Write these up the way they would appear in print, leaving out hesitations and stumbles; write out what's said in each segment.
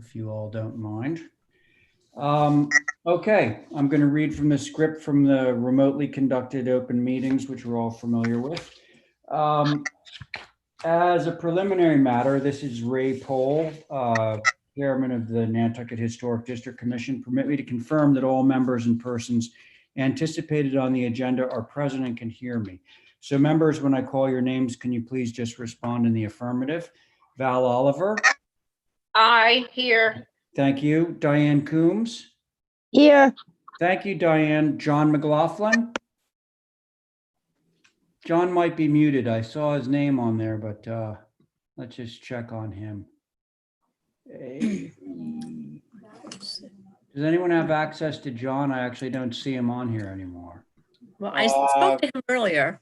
if you all don't mind. Okay, I'm going to read from the script from the remotely conducted open meetings, which we're all familiar with. As a preliminary matter, this is Ray Pohl, Chairman of the Nantucket Historic District Commission. Permit me to confirm that all members and persons anticipated on the agenda are present and can hear me. So members, when I call your names, can you please just respond in the affirmative? Val Oliver. Aye, here. Thank you. Diane Coombs. Here. Thank you, Diane. John McLaughlin. John might be muted. I saw his name on there, but let's just check on him. Does anyone have access to John? I actually don't see him on here anymore. Well, I spoke to him earlier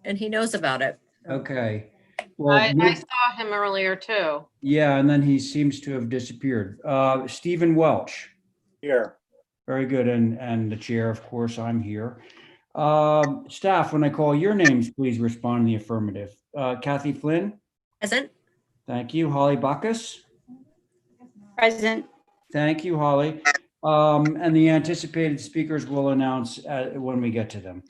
and he knows about it. Okay. Well, I saw him earlier too. yeah, and then he seems to have disappeared. Stephen Welch. Here. Very good. And the chair, of course, I'm here. Staff, when I call your names, please respond in the affirmative. Kathy Flynn. Present. Thank you. Holly Bacchus. Present. Thank you, Holly. And the anticipated speakers will announce when we get to them.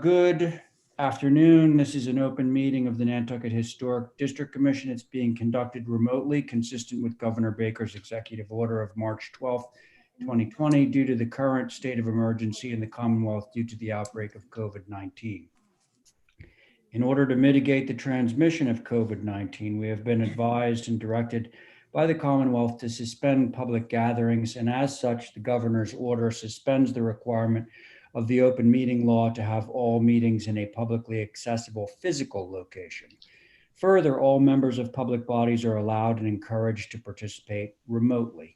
Good afternoon. This is an open meeting of the Nantucket Historic District Commission. It's being conducted remotely, consistent with Governor Baker's executive order of March 12th, 2020, due to the current state of emergency in the Commonwealth due to the outbreak of COVID-19. In order to mitigate the transmission of COVID-19, we have been advised and directed by the Commonwealth to suspend public gatherings, and as such, the governor's order suspends the requirement of the open meeting law to have all meetings in a publicly accessible physical location. Further, all members of public bodies are allowed and encouraged to participate remotely.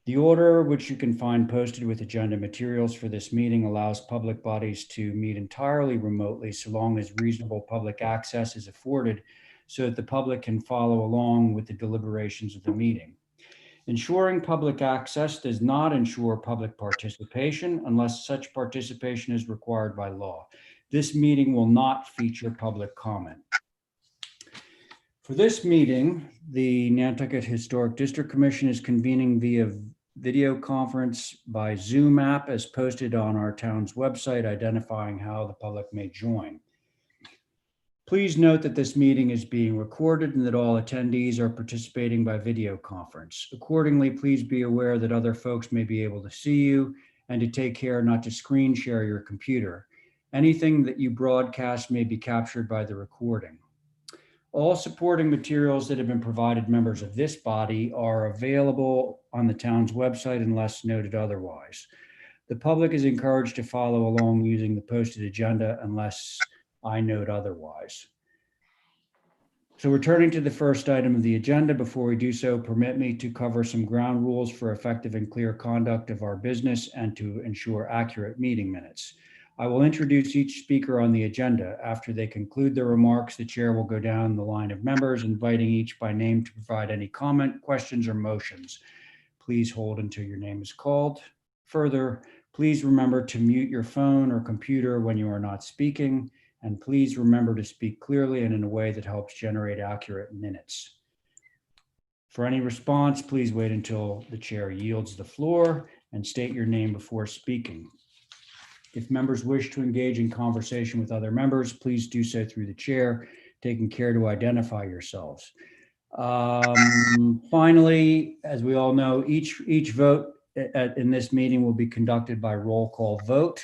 The order, which you can find posted with agenda materials for this meeting, allows public bodies to meet entirely remotely so long as reasonable public access is afforded so that the public can follow along with the deliberations of the meeting. Ensuring public access does not ensure public participation unless such participation is required by law. This meeting will not feature public comment. For this meeting, the Nantucket Historic District Commission is convening via video conference by Zoom app as posted on our town's website, identifying how the public may join. Please note that this meeting is being recorded and that all attendees are participating by video conference. Accordingly, please be aware that other folks may be able to see you and to take care not to screen share your computer. Anything that you broadcast may be captured by the recording. All supporting materials that have been provided members of this body are available on the town's website unless noted otherwise. The public is encouraged to follow along using the posted agenda unless I note otherwise. So returning to the first item of the agenda, before we do so, permit me to cover some ground rules for effective and clear conduct of our business and to ensure accurate meeting minutes. I will introduce each speaker on the agenda. After they conclude their remarks, the chair will go down the line of members, inviting each by name to provide any comment, questions, or motions. Please hold until your name is called. Further, please remember to mute your phone or computer when you are not speaking, and please remember to speak clearly and in a way that helps generate accurate minutes. For any response, please wait until the chair yields the floor and state your name before speaking. If members wish to engage in conversation with other members, please do so through the chair, taking care to identify yourselves. Finally, as we all know, each vote in this meeting will be conducted by roll call vote.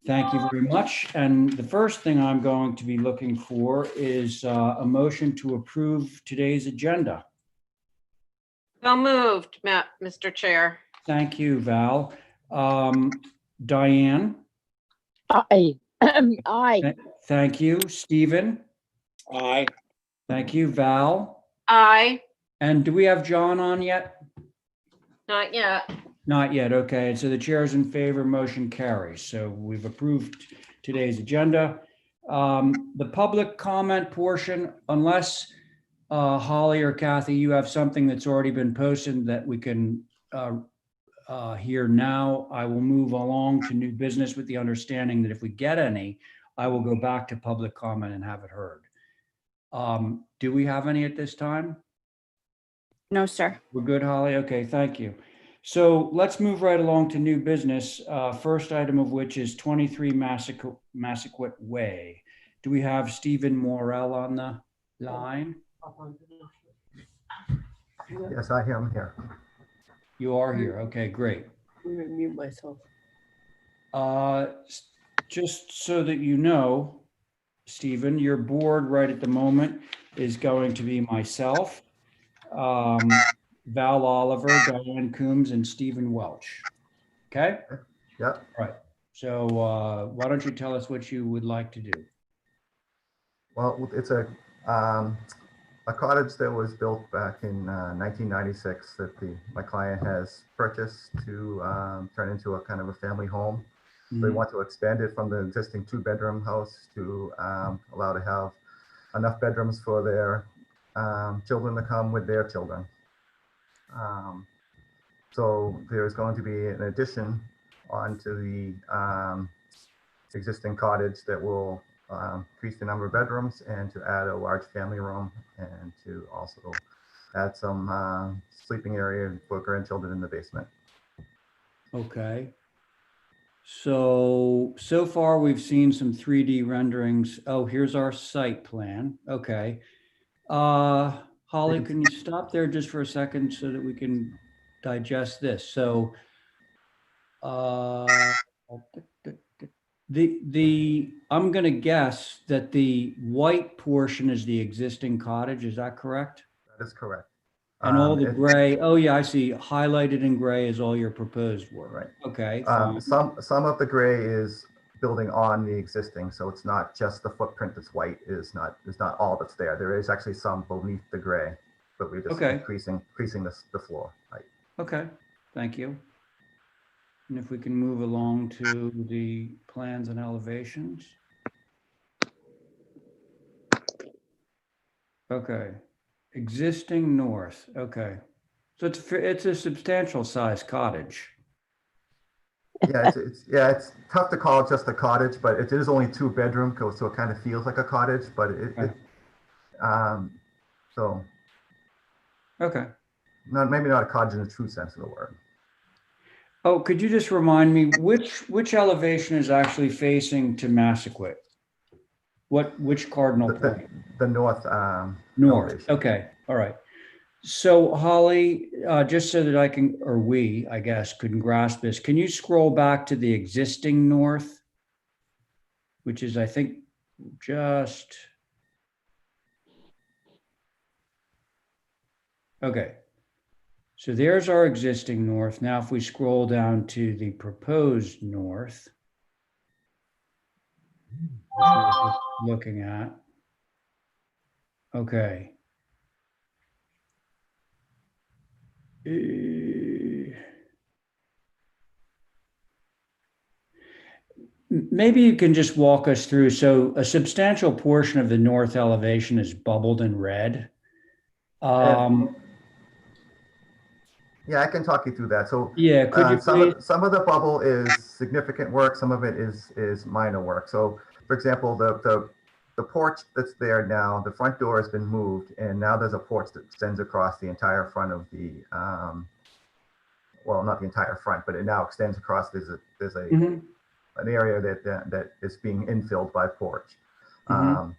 Thank you very much. And the first thing I'm going to be looking for is a motion to approve today's agenda. So moved, Mr. Chair. Thank you, Val. Diane? Aye. Aye. Thank you. Stephen? Aye. Thank you, Val. Aye. And do we have John on yet? Not yet. Not yet. Okay. So the chair is in favor. Motion carries. So we've approved today's agenda. The public comment portion, unless Holly or Kathy, you have something that's already been posted that we can hear now, I will move along to new business with the understanding that if we get any, I will go back to public comment and have it heard. Do we have any at this time? No, sir. We're good, Holly? Okay, thank you. So let's move right along to new business. First item of which is 23 Massaquoi Way. Do we have Stephen Morel on the line? Yes, I am here. You are here. Okay, great. I'm gonna mute myself. Just so that you know, Stephen, your board right at the moment is going to be myself, Val Oliver, Diane Coombs, and Stephen Welch. Okay? Yep. Right. So why don't you tell us what you would like to do? Well, it's a cottage that was built back in 1996 that my client has purchased to turn into a kind of a family home. They Mhm. want to expand it from the existing 2-bedroom house to allow to have enough bedrooms for their children to come with their children. So there's going to be an addition onto the existing cottage that will increase the number of bedrooms and to add a large family room and to also add some sleeping area for grandchildren in the basement. Okay. So far we've seen some 3D renderings. Oh, here's our site plan. Okay. Holly, can you stop there just for a second so that we can digest this? So, I'm gonna guess that the white portion is the existing cottage, is that correct? That is correct. And all the It- gray, oh yeah, I see, highlighted in gray is all your proposed work. Right. Okay, fine. Some of the gray is building on the existing, so it's not just the footprint that's white is not all that's there. There is actually some beneath the gray, but we're just Okay. increasing the floor height. Okay, thank you. And if we can move along to the plans and elevations. Okay, existing north, okay. So it's a substantial size cottage. Yeah, it's tough to call it just a cottage, but it is only 2-bedroom, so it kind of feels like a cottage, but so Okay. maybe not a cottage in the true sense of the word. Oh, could you just remind me, which elevation is actually facing to Massaquoi? Which cardinal point? The north North, elevation. okay, all right. So Holly, just so that I can, or we, I guess, could grasp this, can you scroll back to the existing north? Which is, I think, just. Okay. So there's our existing north. Now, if we scroll down to the proposed north, which we're just looking at. Okay. Maybe you can just walk us through. So a substantial portion of the north elevation is bubbled in red. Yeah, I can talk you through that. So Yeah, could you please? some of the bubble is significant work. Some of it is minor work. So, for example, the porch that's there now, the front door has been moved, and now there's a porch that extends across the entire front of the well, not the entire front, but it now extends across. There's Mhm. an area that is being infilled by porch. Mhm.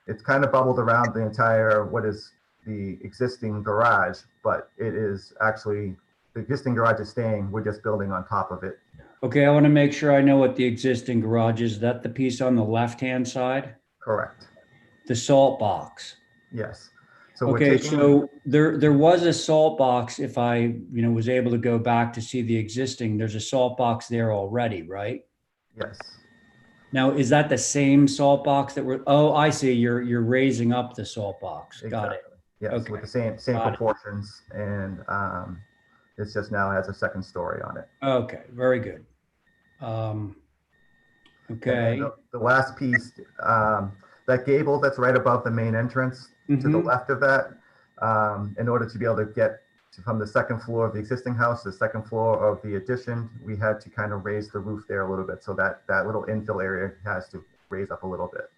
It's kind of bubbled around the entire what is the existing garage, but it is actually the existing garage is staying. We're just building on top of it. Okay, I want to make sure I know what the existing garage is. Is that the piece on the left-hand side? Correct. The salt box. Yes. So we're Okay, taking. so there was a salt box. If I, was able to go back to see the existing, there's a salt box there already, right? Yes. Now, is that the same salt box that oh, I see. You're raising up the salt box. Got it. Exactly. Yes, Okay. with the same Got it. proportions, and it's just now has a second story on it. Okay, very good. And Okay. then the last piece, that gable that's right above the main entrance, to the Mhm. left of that, in order to be able to get from the second floor of the existing house to the second floor of the addition, we had to kind of raise the roof there a little bit. So that little infill area has to raise up a little bit.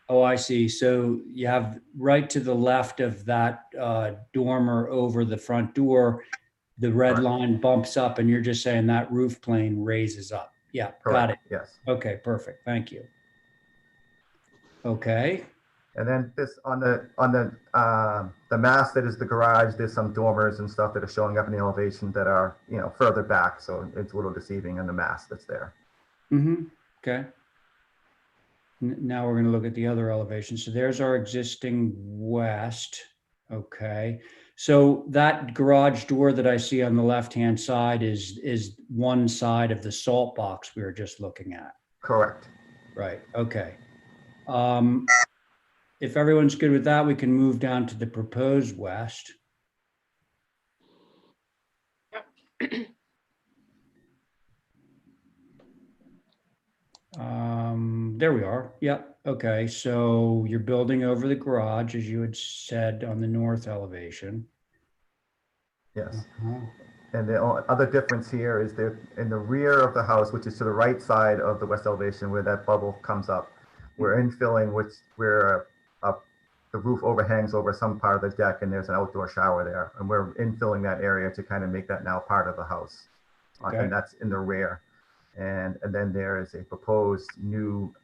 Oh, I see. So you have right to the left of that dormer over the front door, the red Correct. line bumps up and you're just saying that roof plane raises up. Yeah, got it. Correct, yes. Okay, perfect. Thank you. Okay, And then this on the mast that is the garage, there's some dormers and stuff that are showing up in the elevation that are, you know, further back. So it's a little deceiving on the mast that's there. okay. Now we're going to look at the other elevation. So there's our existing west. Okay. So that garage door that I see on the left-hand side is one side of the salt box we were just looking at. Correct. Right. Okay. If everyone's good with that, we can move down to the proposed west. There we are. Yep. Okay. So you're building over the garage, as you had said on the north elevation. Yes. Uh-huh. And the other difference here is that in the rear of the house, which is to the right side of the west elevation where that bubble comes up, we're infilling where the roof overhangs over some part of the deck and there's an outdoor shower there. And we're infilling that area to kind of make that now part of the house. Okay. And that's in the rear. And then there is a proposed new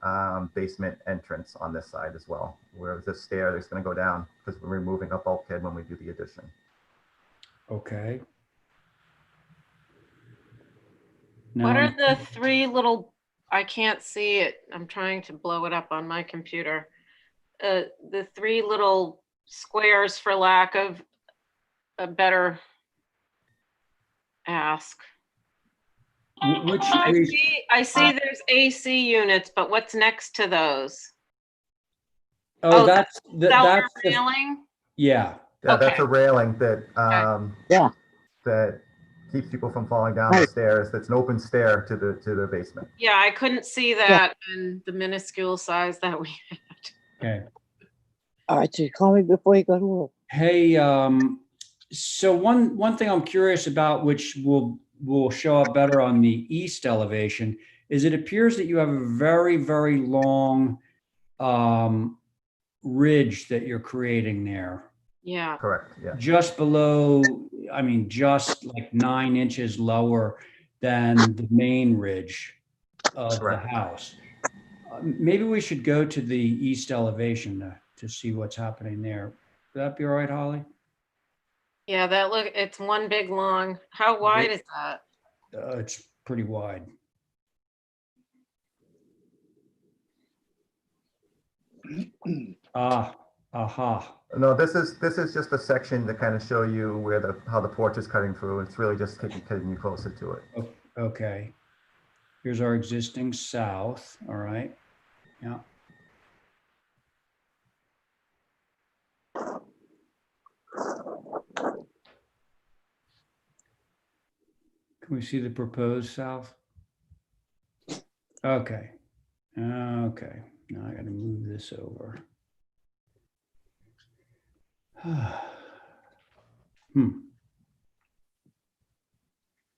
basement entrance on this side as well, where the stair is going to go down because we're removing a bulkhead when we do the addition. Okay. What are Now, the three little, I can't see it. I'm trying to blow it up on my computer. The three little squares, for lack of a better ask. which I three? see there's AC units, but what's next to those? Oh, Oh, that's Cellar that's the, railing? yeah. Yeah, that's Okay. a railing that Yeah. that keeps people from falling down the stairs. That's an open stair to the basement. Yeah, I couldn't see that in the minuscule size that we had. Okay. All right, so you call me before you go to work. Hey, so one thing I'm curious about, which will show up better on the east elevation, is it appears that you have a very, very long ridge that you're creating there. Yeah. Correct. Yeah. Just below, I mean, just like 9 inches lower than the main ridge of Correct. the house. Maybe we should go to the east elevation to see what's happening there. Would that be all right, Holly? Yeah, it's one big long. How wide is that? It's pretty wide. Aha. No, this is just a section to kind of show you where how the porch is cutting through. It's really just getting you closer to it. Okay. Here's our existing south. All right. Yeah. Can we see the proposed south? Okay. Okay. Now I got to move this over.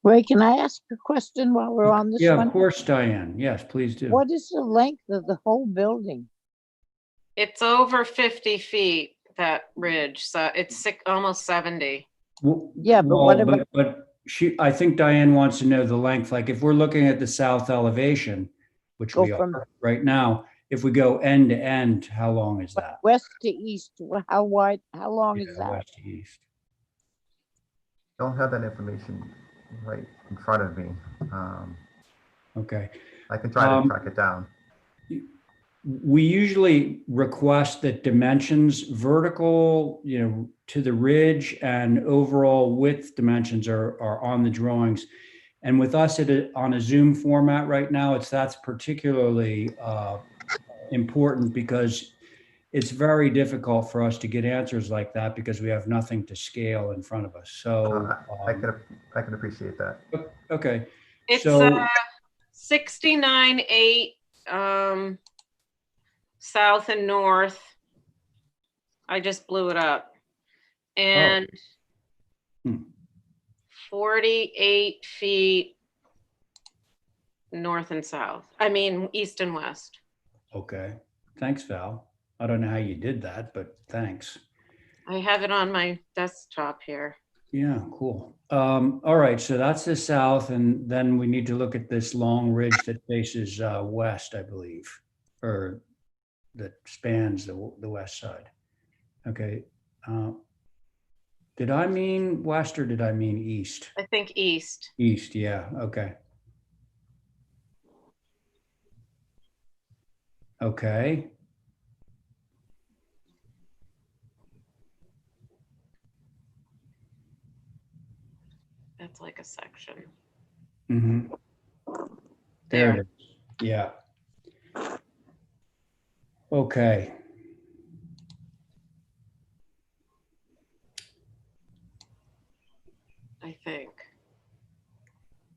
Ray, can I ask a question while we're on this Yeah, one? of course, Diane. Yes, please do. What is the length of the whole building? It's over 50 feet, that ridge. So it's almost 70. Yeah, but what about- But I think Diane wants to know the length. Like if we're looking at the south elevation, which Go we from- are right now, if we go end to end, how long is that? West to east, how wide, how long is Yeah, that? west to east. Don't have that information right in front of me. Okay. I can try to track it down. We usually request that dimensions, vertical, to the ridge and overall width dimensions are on the drawings. And with us on a Zoom format right now, that's particularly important because it's very difficult for us to get answers like that because we have nothing to scale in front of us. So I can appreciate that. okay. It's So 69.8 south and north. I just blew it up. And 48 feet north and south. I mean, east and west. okay. Thanks, Val. I don't know how you did that, but thanks. I have it on my desktop here. Yeah, cool. All right, so that's the south, and then we need to look at this long ridge that faces west, I believe, or that spans the west side. Okay. Did I mean west or did I mean east? I think east. East, yeah, okay. Okay. That's like a section. Mm-hmm. There it is. Yeah. Okay. I think.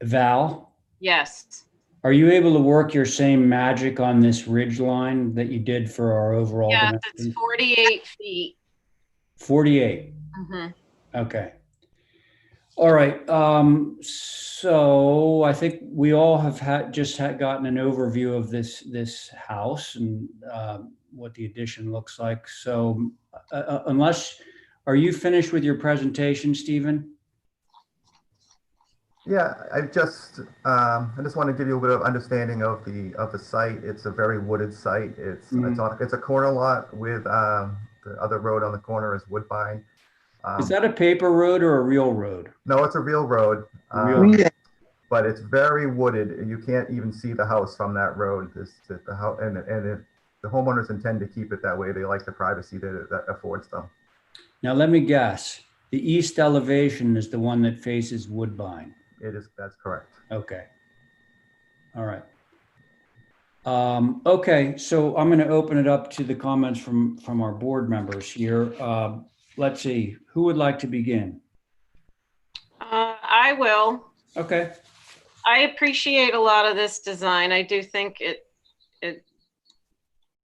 Val, Yes. are you able to work your same magic on this ridge line that you did for our overall Yes, it's dimensions? 48 feet. 48. Mhm. Okay. All right. So I think we all have gotten an overview of this house and what the addition looks like. So are you finished with your presentation, Stephen? Yeah, I just want to give you a bit of understanding of the site. It's a very wooded site. It's a corner lot with the other road on the corner is Woodbine. Is that a paper road or a real road? No, it's a real road. Real. But it's very wooded. You can't even see the house from that road. The house, and the homeowners intend to keep it that way. They like the privacy that affords them. Now let me guess. The east elevation is the one that faces Woodbine. That's correct. Okay. All right. Okay, so I'm going to open it up to the comments from our board members here. Let's see, who would like to begin? I will. Okay. I appreciate a lot of this design. I do think it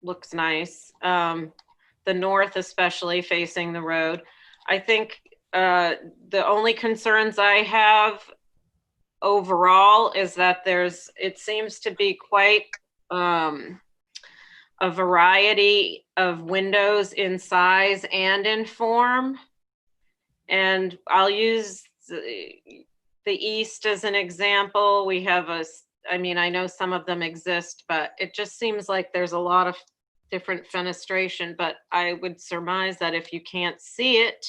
looks nice. The north, especially facing the road. I think the only concerns I have overall is that it seems to be quite a variety of windows in size and in form. And I'll use the east as an example. We have I know some of them exist, but it just seems like there's a lot of different fenestration, but I would surmise that if you can't see it,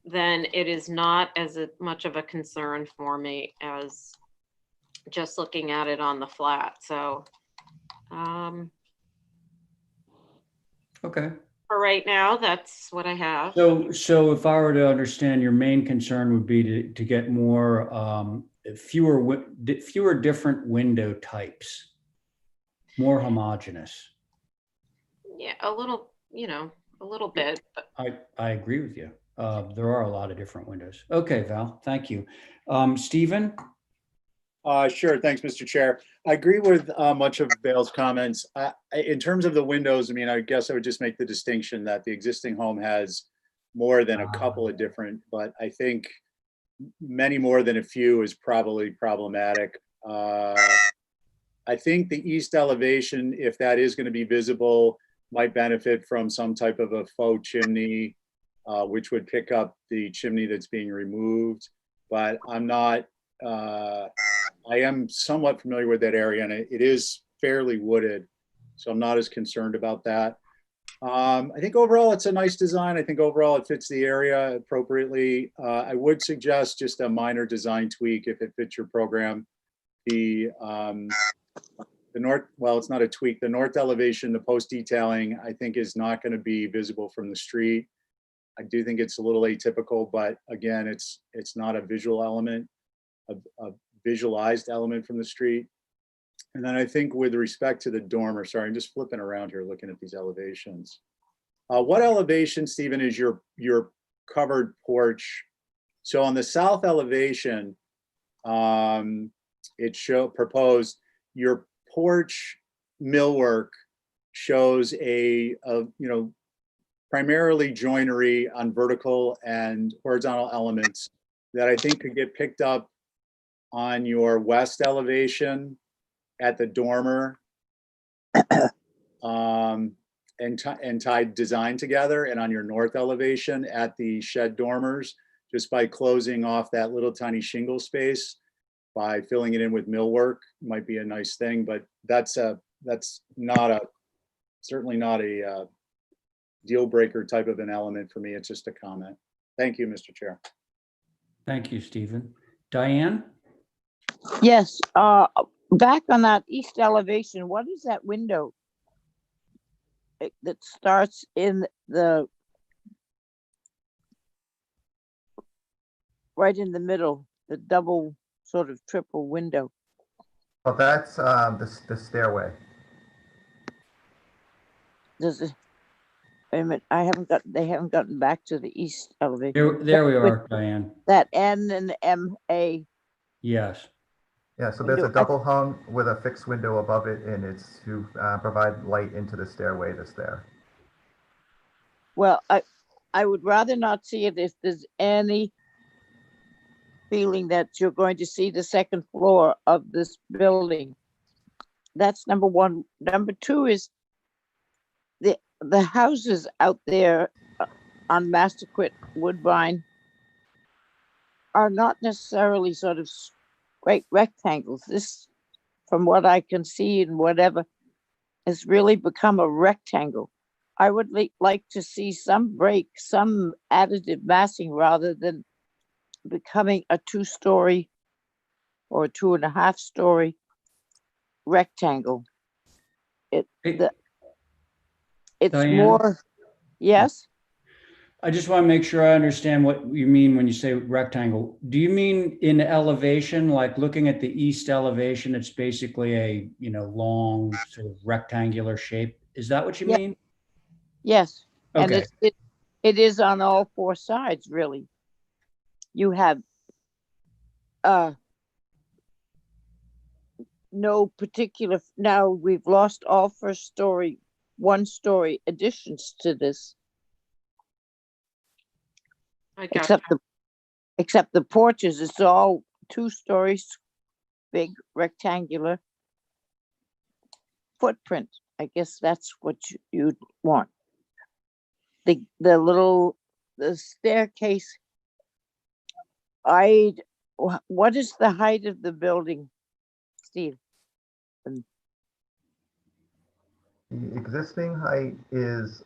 then it is not as much of a concern for me as just looking at it on the flat. So Okay. for right now, that's what I have. So if I were to understand, your main concern would be to get more, fewer different window types, more homogeneous. Yeah, a little bit. But I agree with you. There are a lot of different windows. Okay, Val, thank you. Stephen? Sure. Thanks, Mr. Chair. I agree with much of Bale's comments. In terms of the windows, I guess I would just make the distinction that the existing home has more than a couple of different, but I think many more than a few is probably problematic. I think the east elevation, if that is going to be visible, might benefit from some type of a faux chimney, which would pick up the chimney that's being removed. But I'm not, I am somewhat familiar with that area, and it is fairly wooded, so I'm not as concerned about that. I think overall it's a nice design. I think overall it fits the area appropriately. I would suggest just a minor design tweak if it fits your program. The north, well, it's not a tweak. The north elevation, the post detailing, I think is not going to be visible from the street. I do think it's a little atypical, but again, it's not a visual element, a visualized element from the street. And then I think with respect to the dormer, sorry, I'm just flipping around here looking at these elevations. What elevation, Stephen, is your covered porch? So on the south elevation, it proposed your porch millwork shows a primarily joinery on vertical and horizontal elements that I think could get picked up on your west elevation at the dormer. and tied design together, and on your north elevation at the shed dormers, just by closing off that little tiny shingle space, by filling it in with millwork, might be a nice thing, but that's certainly not a deal breaker type of an element for me. It's just a comment. Thank you, Mr. Chair. Thank you, Stephen. Diane? Yes, back on that east elevation, what is that window? That starts in the, right in the middle, the double sort of triple window. Well, that's the stairway. Does it, wait a minute, they haven't gotten back to the east elevation. There we With are, Diane. that N and M A. Yes. Yeah, so there's a Window. double hung with a fixed window above it, and it's to provide light into the stairway that's there. Well, I would rather not see it if there's any feeling that you're going to see the second floor of this building. That's number one. Number two is the houses out there on Masterquit Woodbine are not necessarily sort of great rectangles. This, from what I can see and whatever, has really become a rectangle. I would like to see some break, some additive massing rather than becoming a 2-story or 2.5-story rectangle. Hey, It's Diane? more, yes, I just want to make sure I understand what you mean when you say rectangle. Do you mean in elevation, like looking at the east elevation, it's basically a, long sort of rectangular shape? Is that what you Yeah. mean? yes. And Okay. it is on all 4 sides, really. You have no particular, now we've lost all 1st-story, 1-story additions to this, I got except the porches. It's all 2 stories, big rectangular footprint. I guess that's what you'd want. The staircase. What is the height of the building, Steve? The existing height is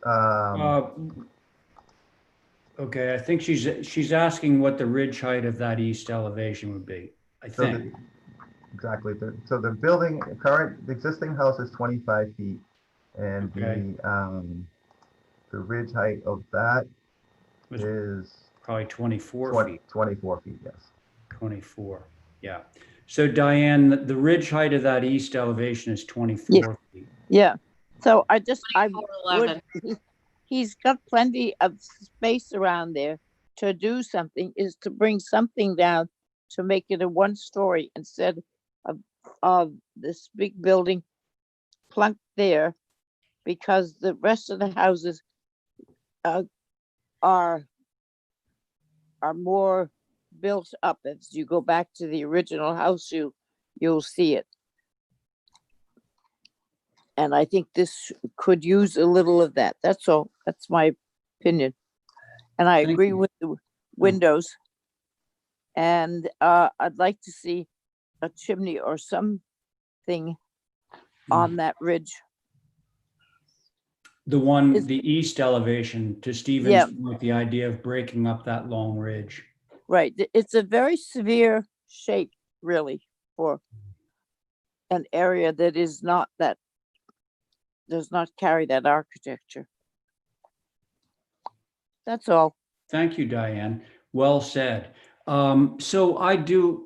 Okay, I think she's asking what the ridge height of that east elevation would be, I so think. exactly. So the existing house is 25 feet, and Okay. the ridge height of that Was is probably 24 feet. 24 feet. Yes. 24, yeah. So Diane, the ridge height of that east elevation is 24 feet. Yeah. So I 11. he's got plenty of space around there to do something, is to bring something down to make it a 1-story instead of this big building plunked there, because the rest of the houses are more built up. As you go back to the original house, you'll see it. And I think this could use a little of that. That's all. That's my opinion. And I Thank agree you. with the windows. And I'd like to see a chimney or something on that ridge. The east elevation, to Stephen's Yeah. point, the idea of breaking up that long ridge. Right. It's a very severe shape, really, for an area that is not that, does not carry that architecture. That's all. Thank you, Diane. Well said. So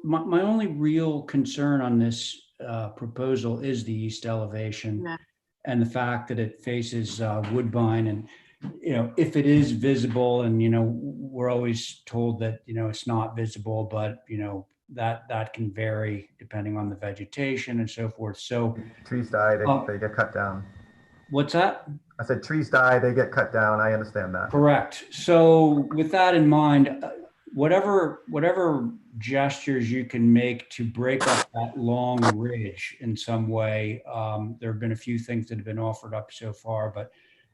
my only real concern on this proposal is the east elevation. Yeah. And the fact that it faces Woodbine, and if it is visible, and we're always told that it's not visible, but that can vary depending on the vegetation and so forth. So Trees die, they get cut down. what's that? I said trees die, they get cut down. I understand that. Correct. So with that in mind, whatever gestures you can make to break up that long ridge in some way, there have been a few things that have been offered up so far, but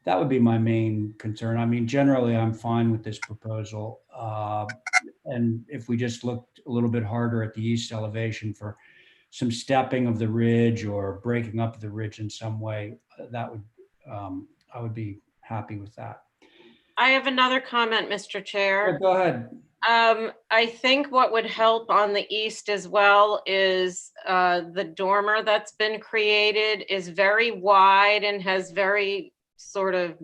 that would be my main concern. I mean, generally, I'm fine with this proposal. And if we just looked a little bit harder at the east elevation for some stepping of the ridge or breaking up the ridge in some way, that would, I would be happy with that. I have another comment, Mr. Chair. Go ahead. I think what would help on the east as well is the dormer that's been created is very wide and has very sort of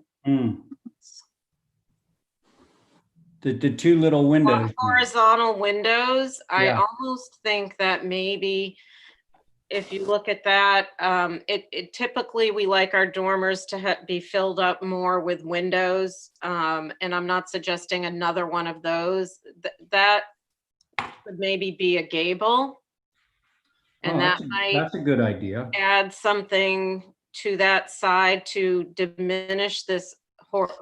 The two little windows. horizontal windows. I Yeah. almost think that maybe if you look at that, it typically we like our dormers to be filled up more with windows. And I'm not suggesting another one of those. That would maybe be a gable. And that might That's a good idea. add something to that side to diminish this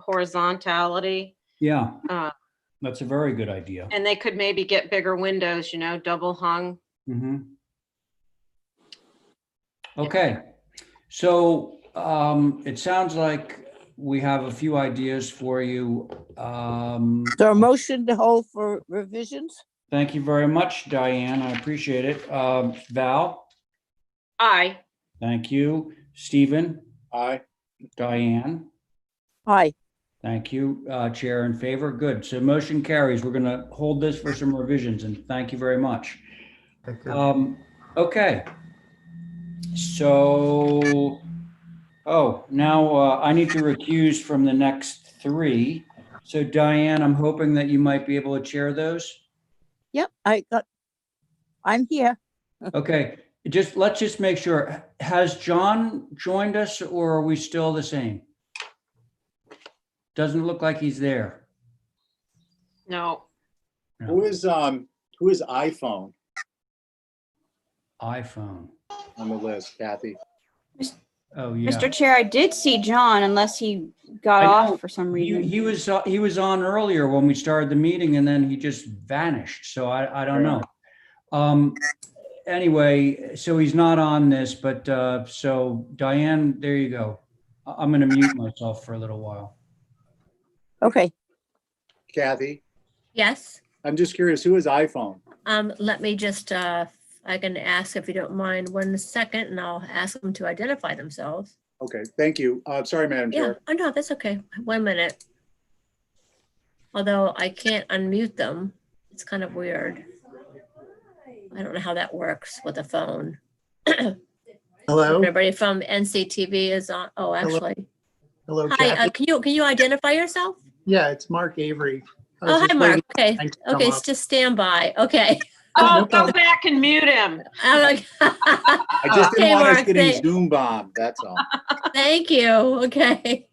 horizontality. Yeah, that's a very good idea. And they could maybe get bigger windows, you know, double hung. Okay, so it sounds like we have a few ideas for you. So a motion to hold for revisions? Thank you very much, Diane. I appreciate it. Val, Aye. thank you. Stephen, Aye. Diane, Aye. thank you. Chair in favor. Good. So motion carries. We're going to hold this for some revisions, and thank you very much. Thank you. Okay. So, now I need to recuse from the next three. So Diane, I'm hoping that you might be able to chair those. Yep, I'm here. Okay, let's just make sure. Has John joined us or are we still the same? Doesn't look like he's there. No. Who is iPhone iPhone. on the list, Kathy? Oh, yeah. Mr. Chair, I did see John unless he got I know. off for some reason. He was on earlier when we started the meeting and then he just vanished. So I don't know. Anyway, so he's not on this, but so Diane, there you go. I'm going to mute myself for a little while. Okay. Kathy, Yes. I'm just curious, who is iPhone? Let me just, I can ask if you don't mind 1 second and I'll ask them to identify themselves. Okay, thank you. Sorry, Madam Yeah, Chair. oh no, that's okay. 1 minute. Although I can't unmute them. It's kind of weird. I don't know how that works with a phone. Hello. Everybody from NCTV is on. Oh, actually. Hello, Hi, Kathy. can you identify yourself? Yeah, it's Mark Avery. I was Oh, hi, just Mark. waiting Okay. for you to come Okay, up. just stand by. Okay. Oh, no go problem. back and mute him. I'm like, I just didn't Okay, want us Mark, getting thank- Zoom bombed, that's all. thank you. Okay.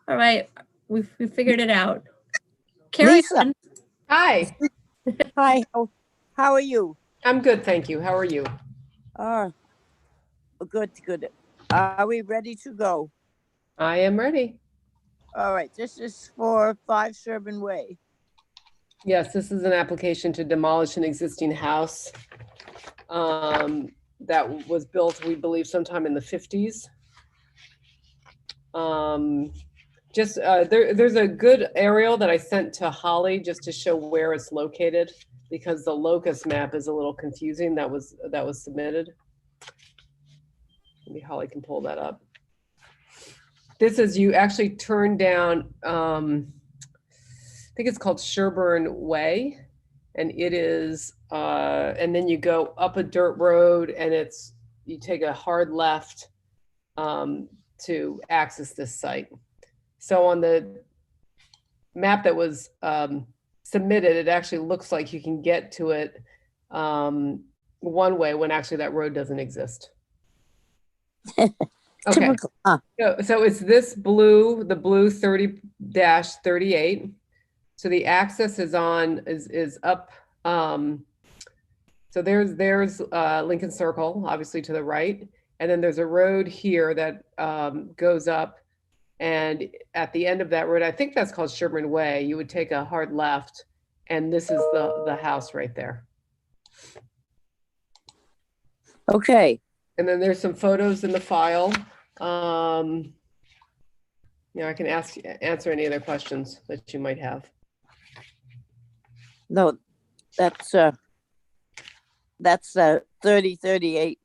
All right. We figured it out. Carry Lisa. on. Hi, Hi, how are you? I'm good, thank you. How are you? Good, good. Are we ready to go? I am ready. All right, this is for 5 Sherburne Way. Yes, this is an application to demolish an existing house that was built, we believe, sometime in the 50s. There's a good aerial that I sent to Holly just to show where it's located because the locus map is a little confusing that was submitted. Maybe Holly can pull that up. This is, you actually turn down, I think it's called Sherburne Way. And it is, and then you go up a dirt road and you take a hard left to access this site. So on the map that was submitted, it actually looks like you can get to it one way when actually that road doesn't exist. Okay, Typical. so it's this blue, the blue 30-38. So the access is up. So there's Lincoln Circle, obviously to the right. And then there's a road here that goes up. And at the end of that road, I think that's called Sherburne Way, you would take a hard left. And this is the house right there. Okay, And then there's some photos in the file. I can answer any other questions that you might have. No, that's 3038.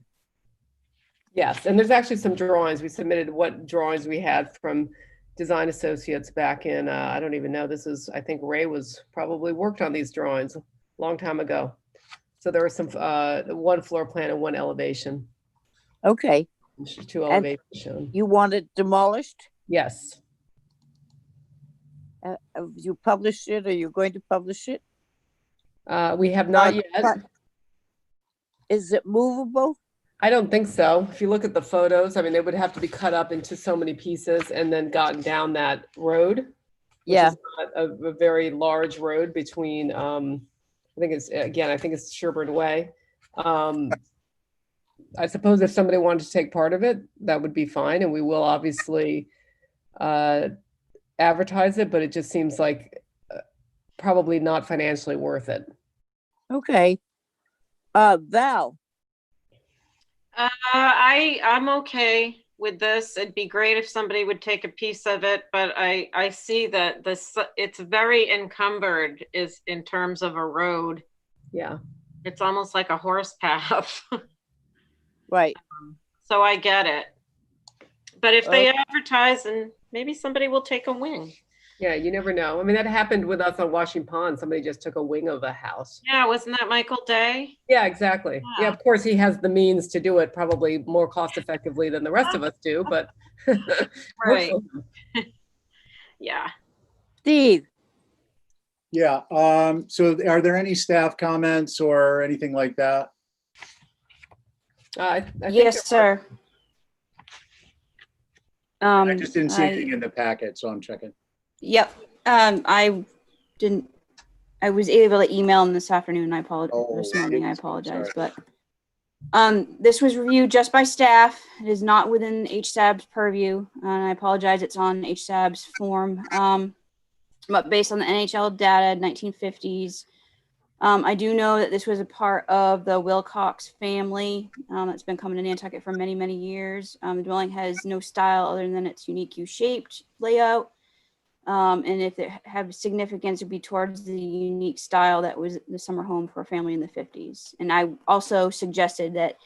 Yes, and there's actually some drawings. We submitted what drawings we had from Design Associates back in, I don't even know, I think Ray was probably worked on these drawings a long time ago. So there was some, one floor plan and one elevation, Okay, two elevations shown. you want it demolished? Yes, Have you published it? Are you going to publish it? we have not yet. But is it movable? I don't think so. If you look at the photos, I mean, they would have to be cut up into so many pieces and then gotten down that road. Which Yeah, is not a very large road between, I think it's Sherburne Way. I suppose if somebody wanted to take part of it, that would be fine. And we will obviously advertise it, but it just seems like probably not financially worth it. okay. Val, I'm okay with this. It'd be great if somebody would take a piece of it, but I see that it's very encumbered in terms of a road. Yeah. It's almost like a horse path. right. So I get it. But if they advertise, and maybe somebody will take a wing. Yeah, you never know. I mean, that happened with us on Washington Pond. Somebody just took a wing of a house. Yeah, wasn't that Michael Day? Yeah, exactly. Yeah, of course, he has the means to do it probably more cost effectively than the rest of us do, but. Right. Yeah. Steve, Yeah, so are there any staff comments or anything like that? I think Yes, sir. I just didn't see I- anything in the packet, so I'm checking. Yep. I was able to email him this afternoon. I apologize. This morning, I apologize, sorry. but this was reviewed just by staff. It is not within HSAB's purview, and I apologize. It's on HSAB's form. But based on the NHL data, 1950s, I do know that this was a part of the Wilcox family that's been coming to Nantucket for many, many years. The dwelling has no style other than its unique U-shaped layout. And if it have significance, it would be towards the unique style that was the summer home for a family in the 50s. And I also suggested that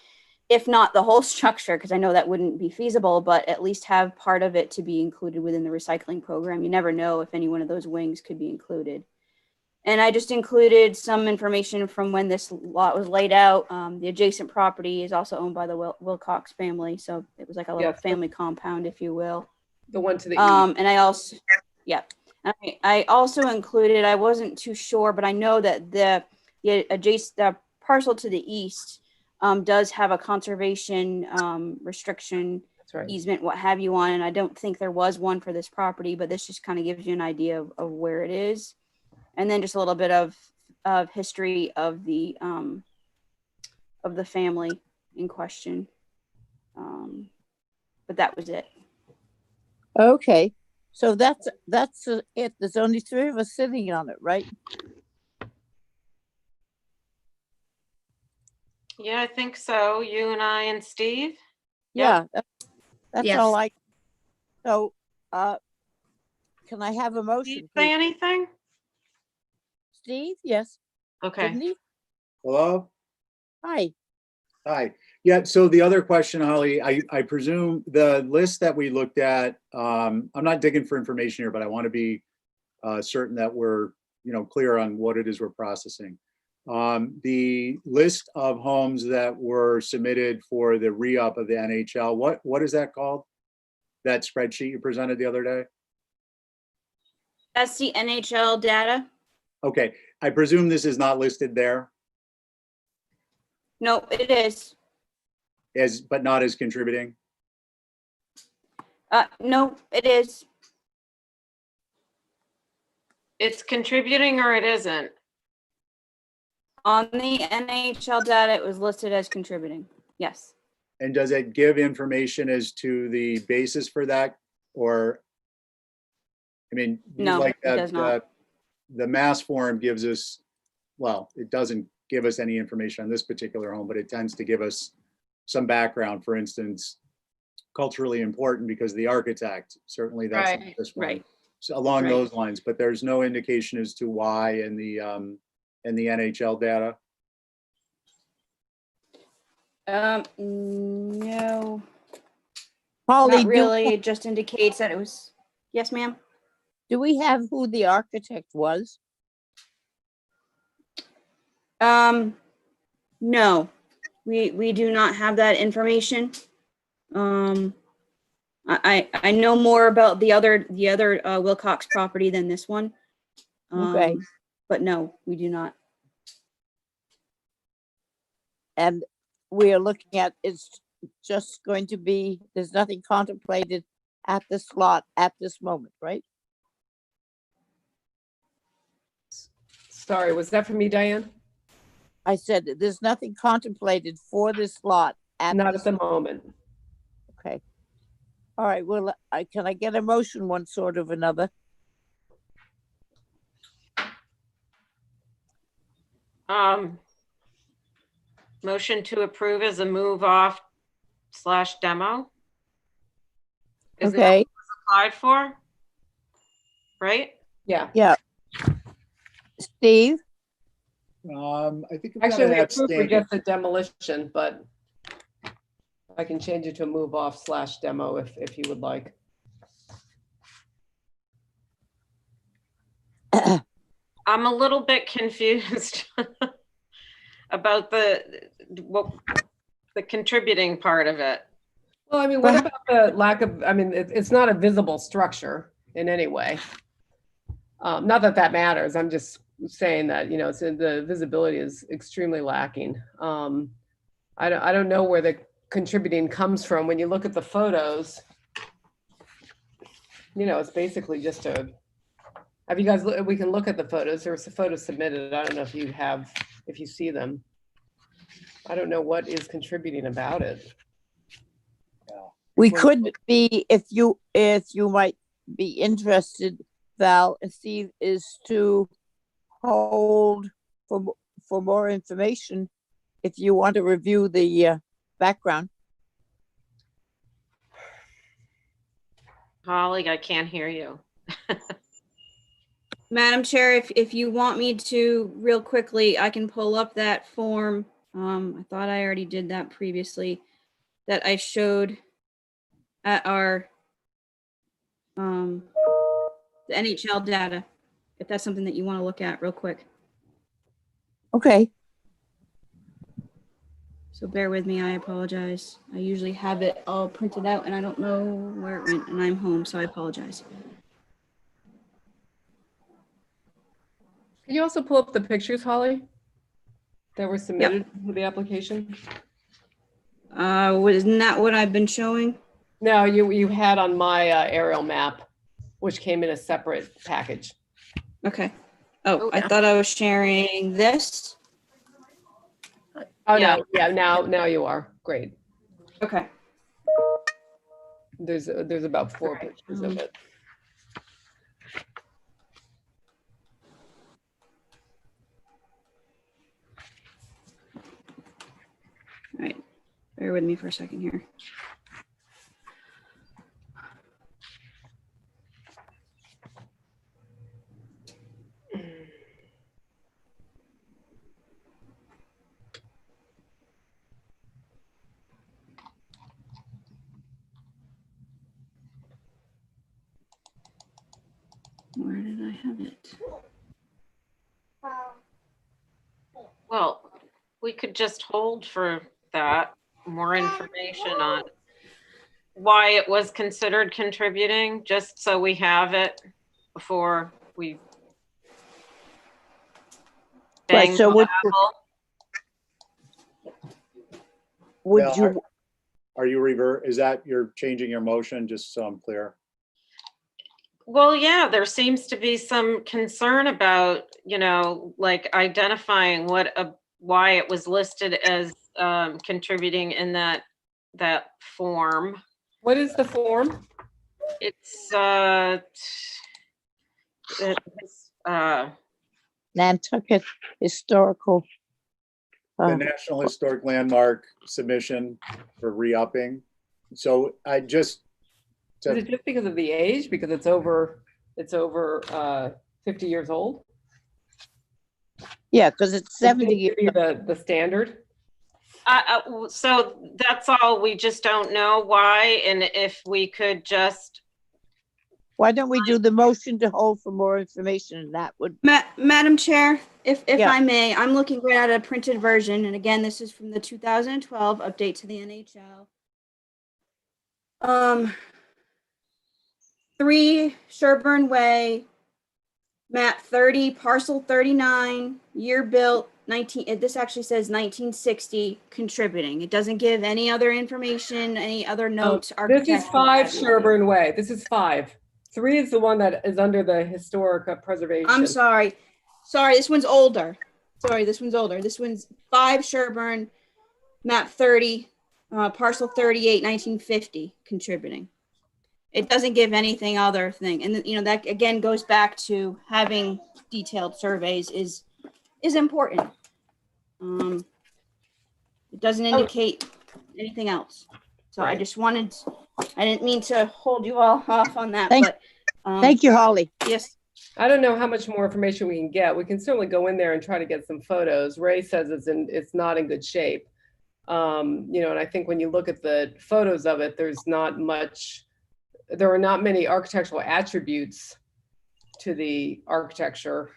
if not the whole structure, because I know that wouldn't be feasible, but at least have part of it to be included within the recycling program. You never know if any one of those wings could be included. And I just included some information from when this lot was laid out. The adjacent property is also owned by the Wilcox family. So it was like a little family compound, if you will. the one to the east. And I also, I also included, I wasn't too sure, but I know that the parcel to the east does have a conservation restriction That's right. easement, what have you on, and I don't think there was one for this property, but this just kind of gives you an idea of where it is. And then just a little bit of history of the family in question. But that was it. okay. So that's it. There's only 3 of us sitting on it, right? Yeah, I think so. You and I and Steve. Yeah, that's Yes. all I. So, can I have a Steve motion? say please? anything? Steve, yes. Okay. Didn't he? Hello? Hi. Hi. Yeah, so the other question, Holly, I presume the list that we looked at, I'm not digging for information here, but I want to be certain that we're, clear on what it is we're processing. The list of homes that were submitted for the re-up of the NHL, what is that called? That spreadsheet you presented the other day? That's the NHL data. Okay, I presume this is not listed there No, it is. but not as contributing. No, it is. It's contributing or it isn't. On the NHL data, it was listed as contributing. Yes. And does it give information as to the basis for that? Or, No, like it does not. The mass form gives us, well, it doesn't give us any information on this particular home, but it tends to give us some background. For instance, culturally important because of the architect. Certainly that's not Right, this one. right. So along Right. those lines, but there's no indication as to why in the NHL data. No, Polly, not really. It just indicates that it was, yes, ma'am. do we have who the architect was? No, we do not have that information. I know more about the other Wilcox property than this one. Okay. But no, we do not. And we are looking at, it's just going to be, there's nothing contemplated at this lot at this moment, right? Sorry, was that for me, Diane? I said that there's nothing contemplated for this lot at Not this, at the moment. okay. All right, well, can I get a motion one sort of another? Motion to approve as a move off / demo. Is that what Okay, it was applied for? Right? Yeah. yeah. Steve, I think we've got Actually, an we approved for abstain. just a demolition, but I can change it to a move off / demo if you would like. I'm a little bit confused about the contributing part of it. Well, I mean, what about the lack of, I mean, it's not a visible structure in any way. Not that that matters. I'm just saying that, you know, the visibility is extremely lacking. I don't know where the contributing comes from. When you look at the photos, you know, it's basically just a, have you guys, we can look at the photos. There was a photo submitted. I don't know if you see them. I don't know what is contributing about it. we Well- could be, if you might be interested, Val and Steve, is to hold for more information if you want to review the background. Holly, I can't hear you. Madam Chair, if you want me to real quickly, I can pull up that form. I thought I already did that previously, that I showed at our the NHL data, if that's something that you want to look at real quick. Okay, So bear with me, I apologize. I usually have it all printed out and I don't know where it went, and I'm home, so I apologize. Can you also pull up the pictures, Holly, that were submitted for the application? Wasn't that what I've been showing? No, you had on my aerial map, which came in a separate package. Okay. Oh, Oh, I yeah. thought I was sharing this. Oh, Yeah. no, yeah, now you are. Great. Okay. There's about 4 pictures of it. All right. Bear with me for a second here. Where did I have it? Well, we could just hold for that, more information on why it was considered contributing, just so we have it before we right, bang so the gavel. would Val, you, Are you is that you're changing your motion, just so I'm clear? Well, yeah, there seems to be some concern about, you know, like identifying why it was listed as contributing in that form. What is the form? It's Nantucket Historical, The National Historic Landmark submission for re-upping. So I just, Is it just because of the age? Because it's over 50 years old? Yeah, because it's Does it 70 years. give you the standard? So that's all. We just don't know why. And if we could just, Why don't we do the motion to hold for more information, and that would, Madam Chair, if Yeah. I may, I'm looking right at a printed version, and again, this is from the 2012 update to the NHL. 3 Sherburne Way, map 30, parcel 39, year built 19, this actually says 1960, contributing. It doesn't give any other information, any other notes. This is architectural 5 value. Sherburne Way. This is 5. 3 is the one that is under the historic preservation. I'm sorry. This one's older. This one's 5 Sherburne, map 30, parcel 38, 1950, contributing. It doesn't give anything other thing. And you know, that again goes back to having detailed surveys is important. It doesn't indicate anything else. So I Right. just wanted, I didn't mean to hold you all off on that, Thank- but thank you, Holly. yes. I don't know how much more information we can get. We can certainly go in there and try to get some photos. Ray says it's not in good shape. You know, and I think when you look at the photos of it, there are not many architectural attributes to the architecture.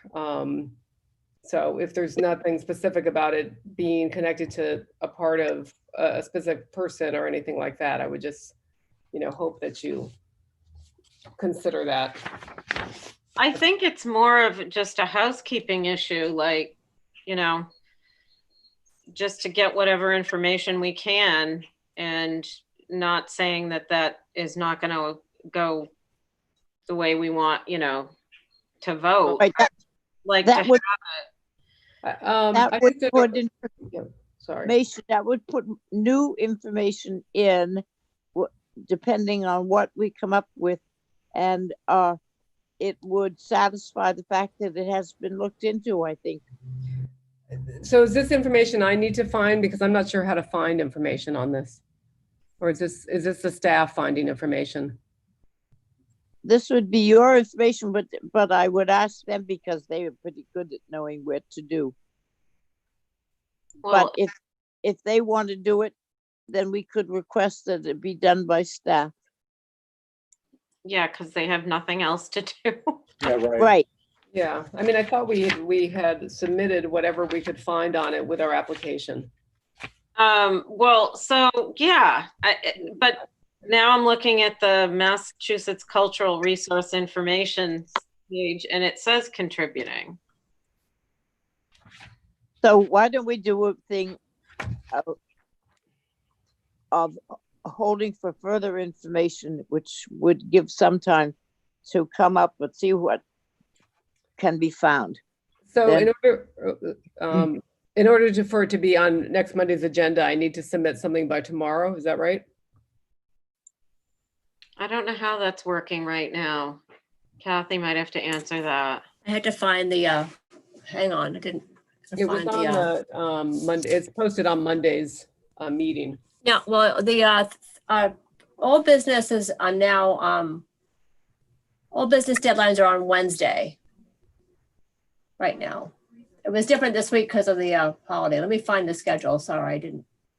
So if there's nothing specific about it being connected to a part of a specific person or anything like that, I would just, you know, hope that you consider that. I think it's more of just a housekeeping issue, like, you know, just to get whatever information we can, and not saying that that is not going to go the way we want, you know, to vote. Right, Like that to would, I that would just put don't- yeah, sorry. information, that would put new information in, depending on what we come up with. And it would satisfy the fact that it has been looked into, I think. So is this information I need to find? Because I'm not sure how to find information on this. Or is this the staff finding information? This would be your information, but I would ask them because they are pretty good at knowing where to do. well, But if they want to do it, then we could request that it be done by staff. yeah, because they have nothing else to do. yeah, right. Right, Yeah, I mean, I thought we had submitted whatever we could find on it with our application. Well, so yeah, but now I'm looking at the Massachusetts Cultural Resource Information page, and it says contributing. so why don't we do a thing of holding for further information, which would give some time to come up and see what can be found. So Then- in order for it to be on next Monday's agenda, I need to submit something by tomorrow. Is that right? I don't know how that's working right now. Kathy might have to answer that. I had to find the, hang on, I didn't. It was on the Monday. It's posted on Monday's meeting. Yeah, well, the, all businesses are now, all business deadlines are on Wednesday. Right now. It was different this week because of the holiday. Let me find the schedule. Sorry,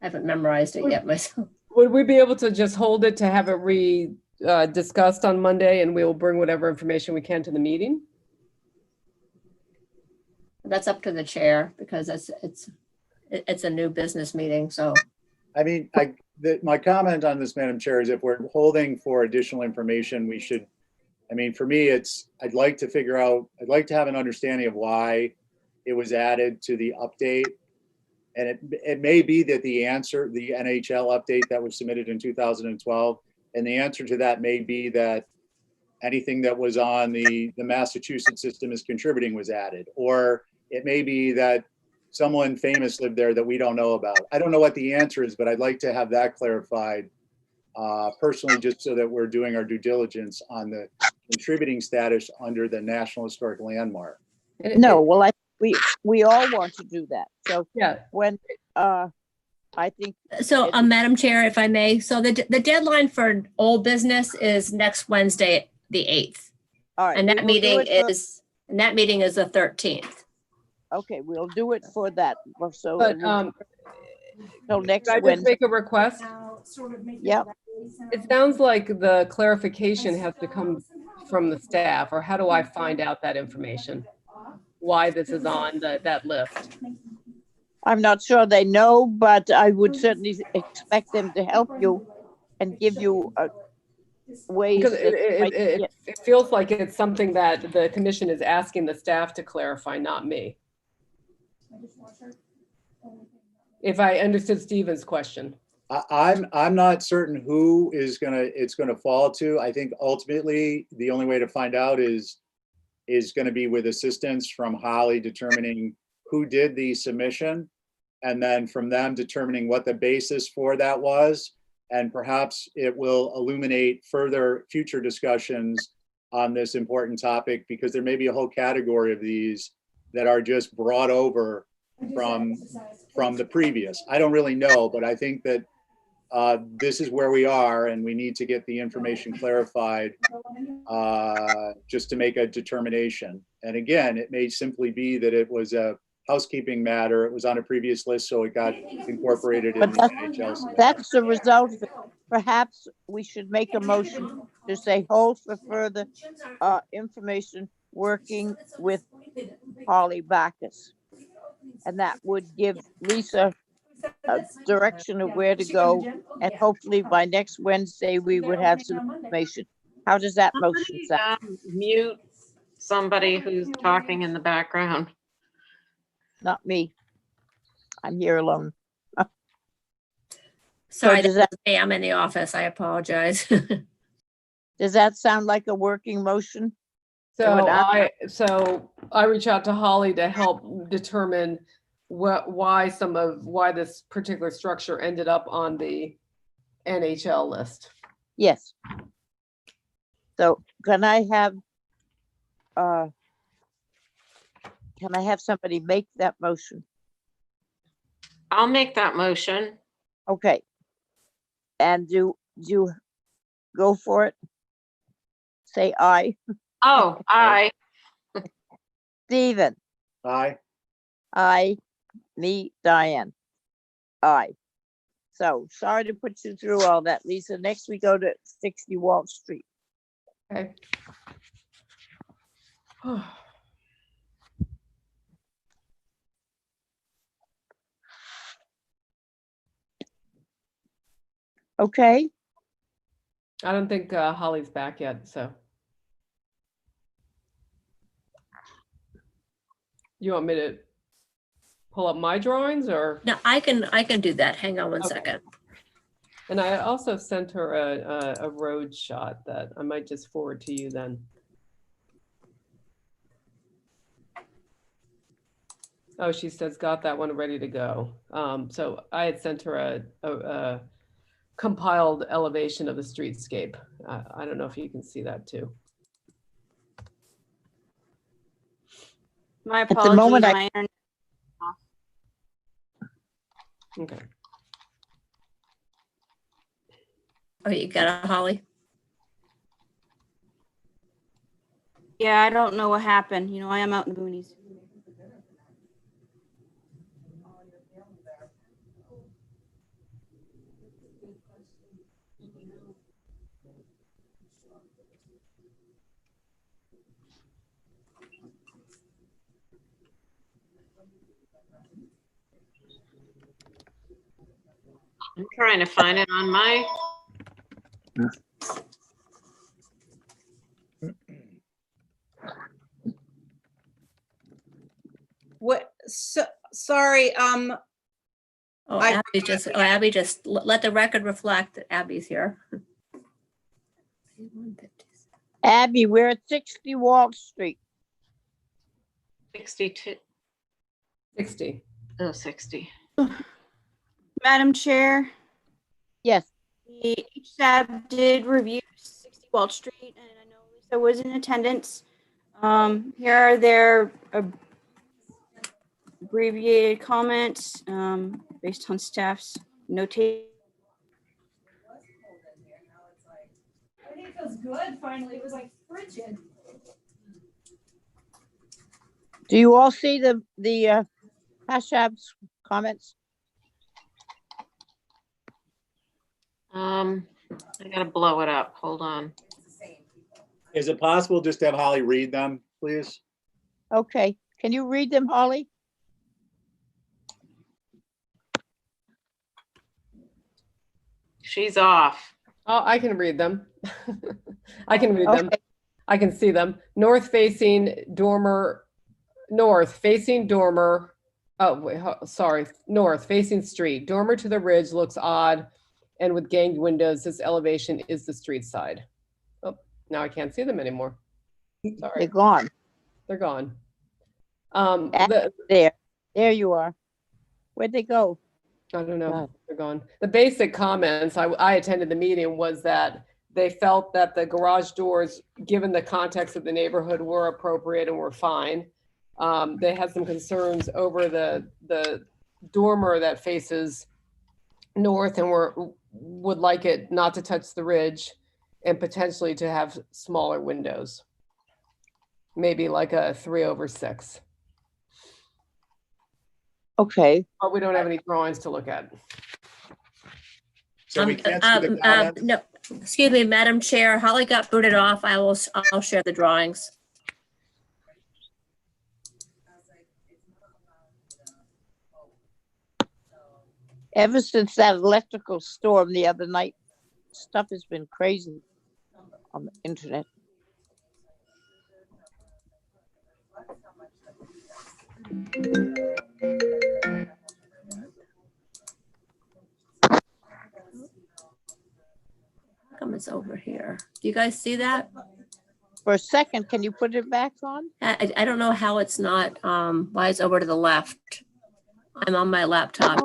I haven't memorized it yet myself. Would we be able to just hold it to have it discussed on Monday, and we will bring whatever information we can to the meeting? That's up to the chair because it's a new business meeting, so. I mean, my comment on this, Madam Chair, is if we're holding for additional information, we should, I mean, for me, I'd like to have an understanding of why it was added to the update. And it may be that the NHL update that was submitted in 2012, and the answer to that may be that anything that was on the Massachusetts system is contributing was added. Or it may be that someone famous lived there that we don't know about. I don't know what the answer is, but I'd like to have that clarified personally, just so that we're doing our due diligence on the contributing status under the National Historic Landmark. No, well, we all want to do that. So Yeah. when I think, So, Madam Chair, if I may, so the deadline for old business is next Wednesday, the 8th. all right. And we that will do meeting is the 13th. Okay, we'll do it for that. So But till next can I just Wednesday. make a request? Yep. It sounds like the clarification has to come from the staff, or how do I find out that information? Why this is on that list? I'm not sure they know, but I would certainly expect them to help you and give you ways. Because that it feels like it's something that the commission is asking the staff to clarify, not me. If I understood Stephen's question. I'm not certain who it's gonna fall to. I think ultimately the only way to find out is gonna be with assistance from Holly determining who did the submission, and then from them determining what the basis for that was. And perhaps it will illuminate further future discussions on this important topic, because there may be a whole category of these that are just brought over from the previous. I don't really know, but I think that this is where we are, and we need to get the information clarified just to make a determination. And again, it may simply be that it was a housekeeping matter. It was on a previous list, so it got incorporated in But the NHL. that's the result of it. Perhaps we should make a motion to say hold for further information, working with Holly Backus. And that would give Lisa a direction of where to go. And hopefully by next Wednesday, we would have some information. How does that motion sound? Mute somebody who's talking in the background. Not me. I'm here alone. Sorry, does that was me. I'm in the office. I apologize. Does that sound like a working motion? So I reach out to Holly to help determine why this particular structure ended up on the NHL list. Yes. So can I have somebody make that motion? I'll make that motion. Okay. And do you go for it? Say aye. Oh, aye. Stephen. Aye. Aye. Me, Diane. Aye. So sorry to put you through all that, Lisa. Next we go to 60 Wall Street. Okay. Okay. I don't think Holly's back yet, so. You want me to pull up my drawings, or? No, I can do that. Hang on one Okay. second. And I also sent her a road shot that I might just forward to you then. Oh, she says got that one ready to go. So I had sent her a compiled elevation of the streetscape. I don't know if you can see that too. My the apologies. moment my internet. Okay. Oh, you got it, Holly? Yeah, I don't know what happened. You know, I am out in the boonies. I'm trying to find it on my. What, so, sorry, Oh, Abby just let the record reflect that Abby's here. Abby, we're at 60 Wall Street. 62. 60. Oh, 60. Madam Chair, Yes. the HSAB did review 60 Wall Street, and I know Lisa was in attendance. Here are their abbreviated comments based on staff's notate. It feels good, finally. It was like frigid. Do you all see the Hashab's comments? I gotta blow it up. Hold on. Is it possible just to have Holly read them, please? Okay, can you read them, Holly? She's off. Oh, I can read them. I can read them. Okay. I can see them. North facing dormer, north facing dormer. Oh, wait, sorry. North facing street. Dormer to the ridge looks odd. And with ganged windows, this elevation is the street side. Oh, now I can't see them anymore. They're Sorry, gone. they're gone. There you are. Where'd they go? I don't know. God. They're gone. The basic comments, I attended the meeting, was that they felt that the garage doors, given the context of the neighborhood, were appropriate and were fine. They had some concerns over the dormer that faces north and would like it not to touch the ridge and potentially to have smaller windows. Maybe like a 3/6. Okay, But we don't have any drawings to look at. So we can't see the comments? No, excuse me, Madam Chair, Holly got booted off. I'll share the drawings. ever since that electrical storm the other night, stuff has been crazy on the internet. How come it's over here? Do you guys see that? For a second, can you put it back on? I don't know how it's not, why it's over to the left. I'm on my laptop.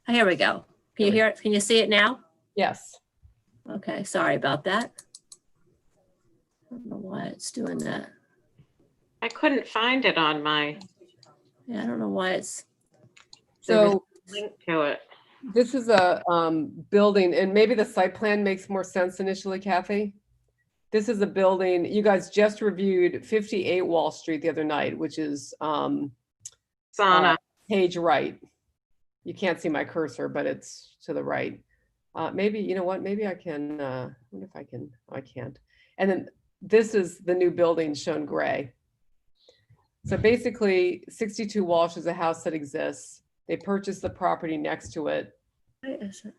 Oh, here we go. Can you hear it? Can you see it now? Yes. Okay, sorry about that. I don't know why it's doing that. I couldn't find it on my Yeah, I don't know why it's, So link to it. this is a building, and maybe the site plan makes more sense initially, Kathy. This is a building, you guys just reviewed 58 Wall Street the other night, which is Sauna. page right. You can't see my cursor, but it's to the right. Maybe, you know what, maybe I can, I wonder if I can, I can't. And then this is the new building shown gray. So basically 62 Walsh is a house that exists. They purchased the property next to it. why is it?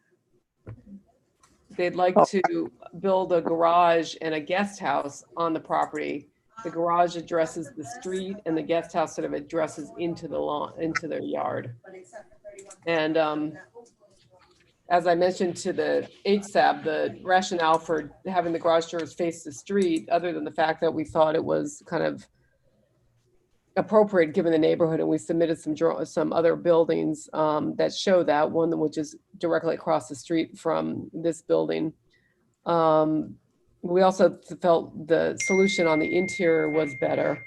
They'd like to build a garage and a guest house on the property. The garage addresses the street and the guest house sort of addresses into the lawn, into their yard. And as I mentioned to the HSAB, the rationale for having the garage doors face the street, other than the fact that we thought it was kind of appropriate given the neighborhood, and we submitted some other buildings that show that, one which is directly across the street from this building. We also felt the solution on the interior was better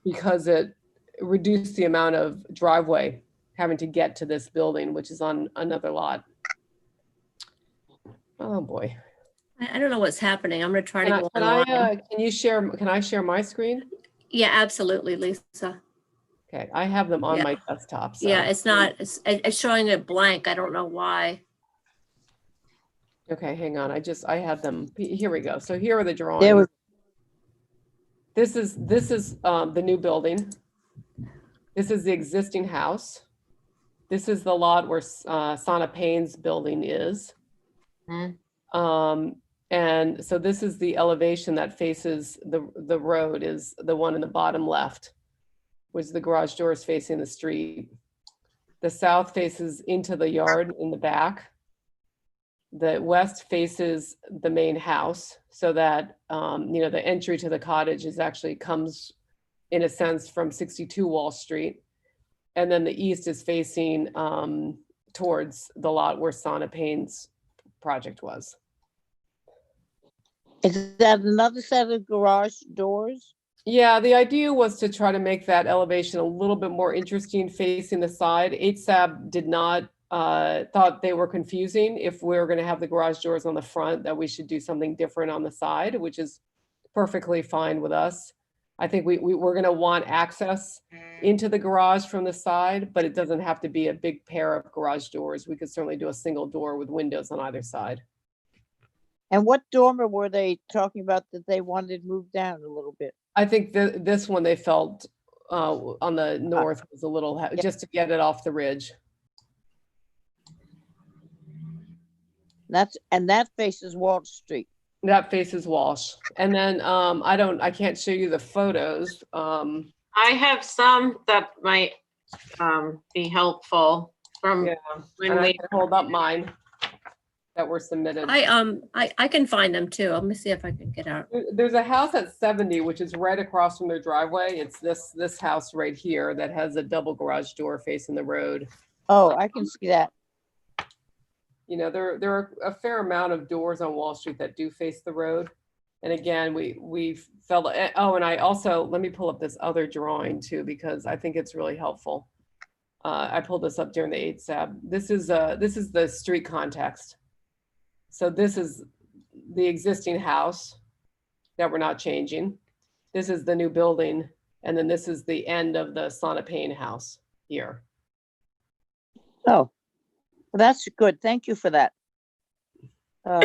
because it reduced the amount of driveway having to get to this building, which is on another lot. Oh boy. I don't know what's happening. I'm gonna try to go online. Can I share my screen? Yeah, absolutely, Lisa. Okay, I have them on Yeah. my desktop. So. Yeah, it's not, it's showing it blank. I don't know why. Okay, hang on. I had them. Here we go. So here are the There drawings. was, This is the new building. This is the existing house. This is the lot where Sana Payne's building is. And so this is the elevation that faces the road, is the one in the bottom left, which is the garage doors facing the street. The south faces into the yard in the back. The west faces the main house, so that the entry to the cottage is actually comes in a sense from 62 Wall Street. And then the east is facing towards the lot where Sana Payne's project was. is that another set of garage doors? Yeah, the idea was to try to make that elevation a little bit more interesting facing the side. HSAB did not thought they were confusing. If we're going to have the garage doors on the front, that we should do something different on the side, which is perfectly fine with us. I think we're going to want access into the garage from the side, but it doesn't have to be a big pair of garage doors. We could certainly do a single door with windows on either side. And what dormer were they talking about that they wanted moved down a little bit? I think this one they felt on the north was a little, just to get it off the ridge. And that faces Wall Street. That faces Walsh. And then I can't show you the photos. I have some that might be helpful from Yeah, when and I we, can hold up mine that were submitted. I can find them too. Let me see if I can get out. There's a house at 70, which is right across from their driveway. It's this house right here that has a double garage door facing the road. Oh, I can see that. You know, there are a fair amount of doors on Wall Street that do face the road. And again, we felt, oh, and I also, let me pull up this other drawing too, because I think it's really helpful. I pulled this up during the 8SAB. This is the street context. So this is the existing house that we're not changing. This is the new building. And then this is the end of the Sonopane house here. Oh, well, that's good. Thank you for that. All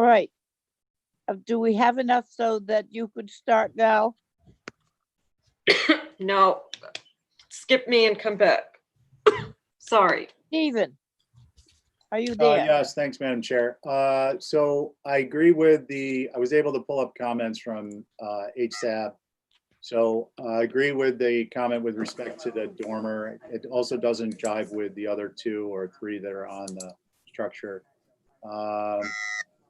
right. Do we have enough so that you could start now? no, skip me and come back. Sorry. Stephen, are you there? Yes, thanks, Madam Chair. So I agree with I was able to pull up comments from HSAB. So I agree with the comment with respect to the dormer. It also doesn't jive with the other 2 or 3 that are on the structure. I'm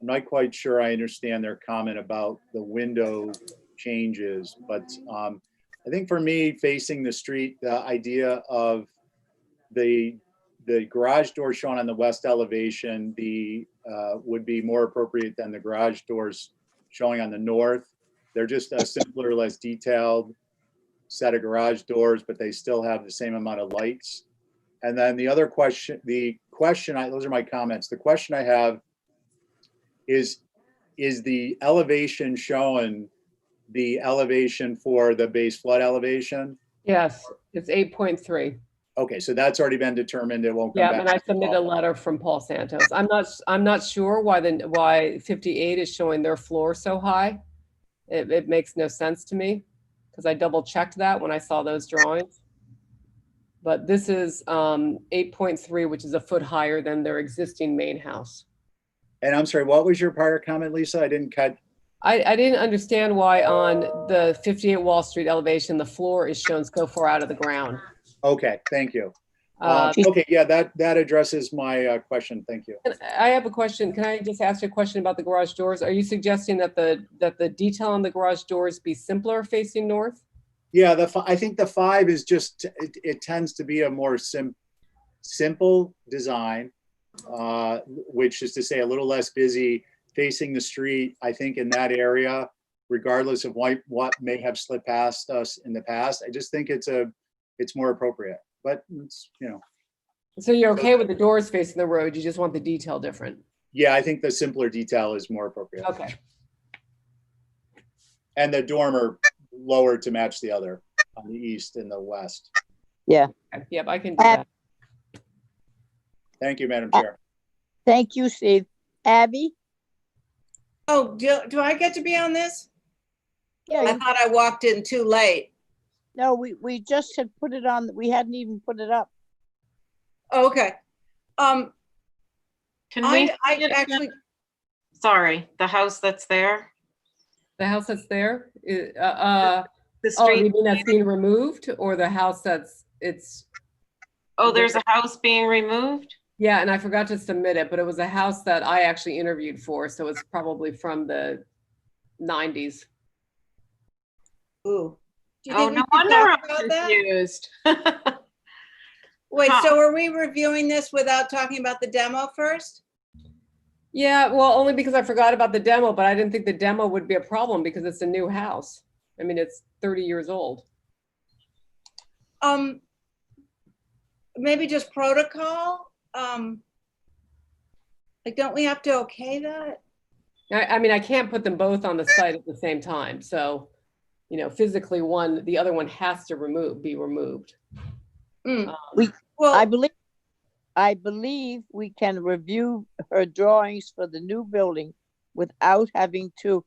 not quite sure I understand their comment about the window changes, but I think for me, facing the street, the idea of the garage door shown on the west elevation would be more appropriate than the garage doors showing on the north. They're just a simpler, less detailed set of garage doors, but they still have the same amount of lights. And then the other question, those are my comments. The question I have is the elevation shown the elevation for the base flood elevation? Yes, it's 8.3. Okay, so that's already been determined. It won't come Yeah, back. and I submitted a letter from Paul Santos. I'm not sure why 58 is showing their floor so high. It makes no sense to me because I double checked that when I saw those drawings. But this is 8.3, which is a foot higher than their existing main house. And I'm sorry, what was your prior comment, Lisa? I didn't cut. I didn't understand why on the 58 Wall Street elevation, the floor is shown so far out of the ground. Okay, thank you. Okay, yeah, that addresses my question. Thank you. I have a question. Can I just ask you a question about the garage doors? Are you suggesting that the detail on the garage doors be simpler facing north? Yeah, I think the 5 is just, it tends to be a more simple design, which is to say a little less busy facing the street. I think in that area, regardless of what may have slipped past us in the past, I just think it's more appropriate. But it's, you know. So you're okay with the doors facing the road, you just want the detail different? Yeah, I think the simpler detail is more appropriate. Okay. And the dormer lower to match the other on the east and the west. Yeah. Yep, I can do that. Thank you, Madam Chair. Thank you, Steve. Abby? Oh, do I get to be on this? Yeah. I thought I walked in too late. No, we just had put it on. We hadn't even put it up. Oh, okay. Can we? I actually. Sorry, the house that's there? The house that's there? The Oh, street? you mean that's being removed or the house Oh, there's a house being removed? Yeah, and I forgot to submit it, but it was a house that I actually interviewed for, so it's probably from the 90s. Ooh. Do you Oh, think no we should wonder talk I'm about that? confused. Wait, Huh. so are we reviewing this without talking about the demo first? Yeah, well, only because I forgot about the demo, but I didn't think the demo would be a problem because it's a new house. I mean, it's 30 years old. maybe just protocol? Like, don't we have to okay that? I mean, I can't put them both on the site at the same time. So, you know, physically the other one has to be removed. Mm. I Well, believe we can review her drawings for the new building without having to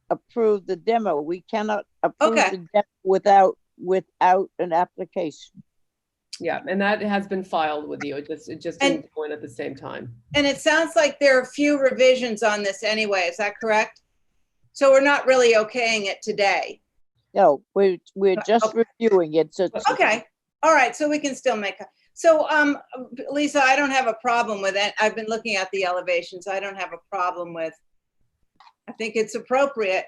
approve the demo. We cannot approve Okay. the demo without an application. Yeah, and that has been filed with you. It just And- didn't go in at the same time. and it sounds like there are a few revisions on this anyway, is that correct? So we're not really okaying it today. No, we're just Okay. reviewing it. So Okay, all right, so we can still make, so Lisa, I don't have a problem with it. I've been looking at the elevations. I don't have a problem with, I think it's appropriate.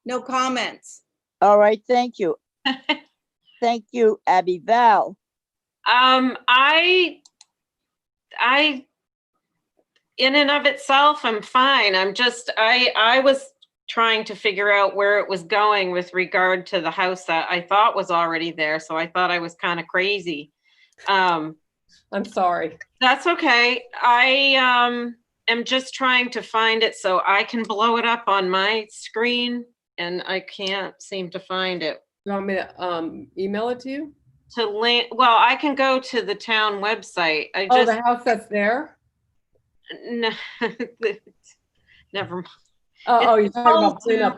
No comments. all right, thank you. Thank you, Abby. Val. I, in and of itself, I'm fine. I was trying to figure out where it was going with regard to the house that I thought was already there. So I thought I was kind of crazy. I'm sorry. That's okay. I am just trying to find it so I can blow it up on my screen, and I can't seem to find it. You want me to email it to you? To link, well, I can go to the town website. I Oh, just, the house that's there? no, never mind. Oh, you're It's talking all about pulling up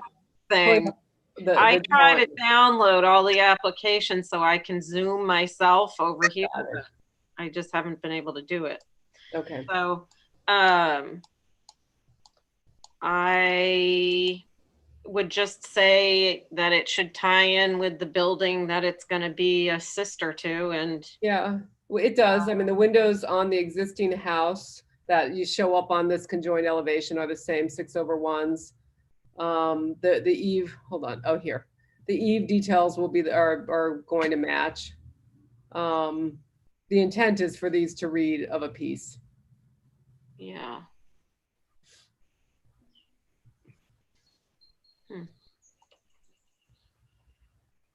thing. the I try to drawing. download all the applications so I can zoom myself over here. Got it. I just haven't been able to do it. Okay. So, I would just say that it should tie in with the building that it's going to be a sister to, and Yeah, it does. I mean, the windows on the existing house that you show up on this conjoined elevation are the same 6/1s. The eave, hold on. Oh, here. The eave details will be are going to match. The intent is for these to read of a piece. yeah.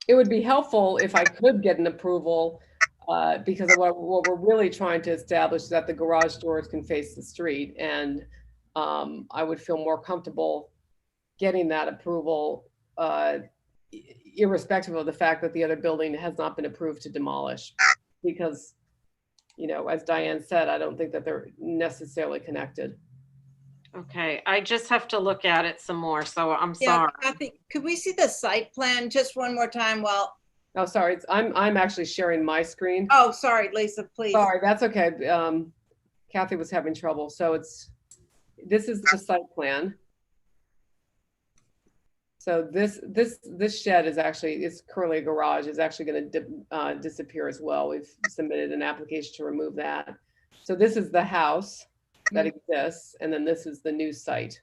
It would be helpful if I could get an approval, because of what we're really trying to establish is that the garage doors can face the street, and I would feel more comfortable getting that approval, irrespective of the fact that the other building has not been approved to demolish, because, you know, as Diane said, I don't think that they're necessarily connected. Okay, I just have to look at it some more, so I'm Yeah, sorry. Kathy, could we see the site plan just one more time while, Oh, sorry, I'm actually sharing my screen. oh, sorry, Lisa, please. Sorry, that's okay. Kathy was having trouble. So this is the site plan. So this shed is currently a garage, is actually going to disappear as well. We've submitted an application to remove that. So this is the house that exists, and then this is the new site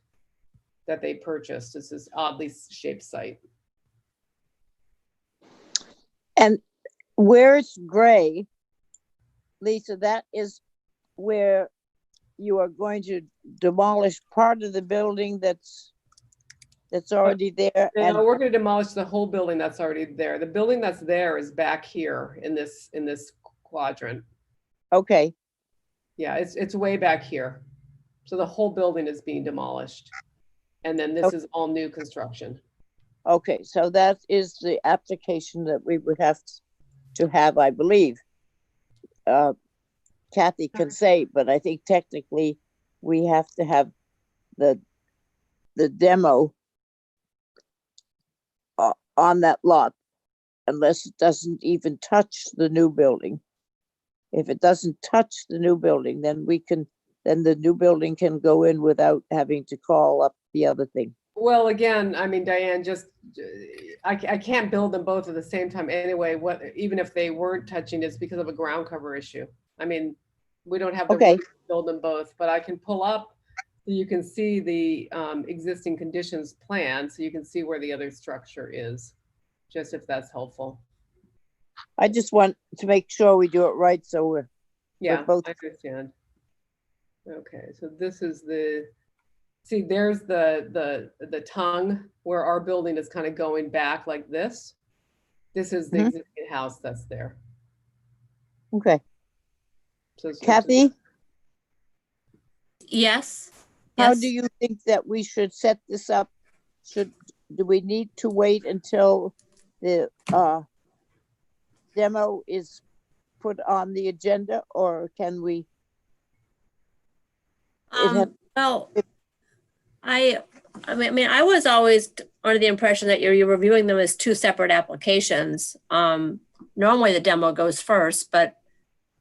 that they purchased. It's this oddly shaped site. And where it's gray, Lisa, that is where you are going to demolish part of the building that's already there. No, we're going to demolish the whole building that's already there. The building that's there is back here in this quadrant. Okay, Yeah, it's way back here. So the whole building is being demolished. And then this is all new construction. okay, so that is the application that we would have to have, I believe. Kathy can say, but I think technically we have to have the demo on that lot, unless it doesn't even touch the new building. If it doesn't touch the new building, then the new building can go in without having to call up the other thing. Well, again, I mean, Diane, I can't build them both at the same time anyway. Even if they weren't touching, it's because of a ground cover issue. I mean, we don't have the Okay. right to build them both, but I can pull up so you can see the existing conditions plan, so you can see where the other structure is, just if that's helpful. I just want to make sure we do it right, so we're Yeah, both. I understand. Okay, so this is see, there's the tongue where our building is kind of going back like this. This is the Mhm. existing house that's there. Okay. So it's- Kathy, Yes. how Yes. do you think that we should set this up? Do we need to wait until the demo is put on the agenda, or can we? It had- Well, I mean, I was always under the impression that you're reviewing them as two separate applications. Normally the demo goes first, but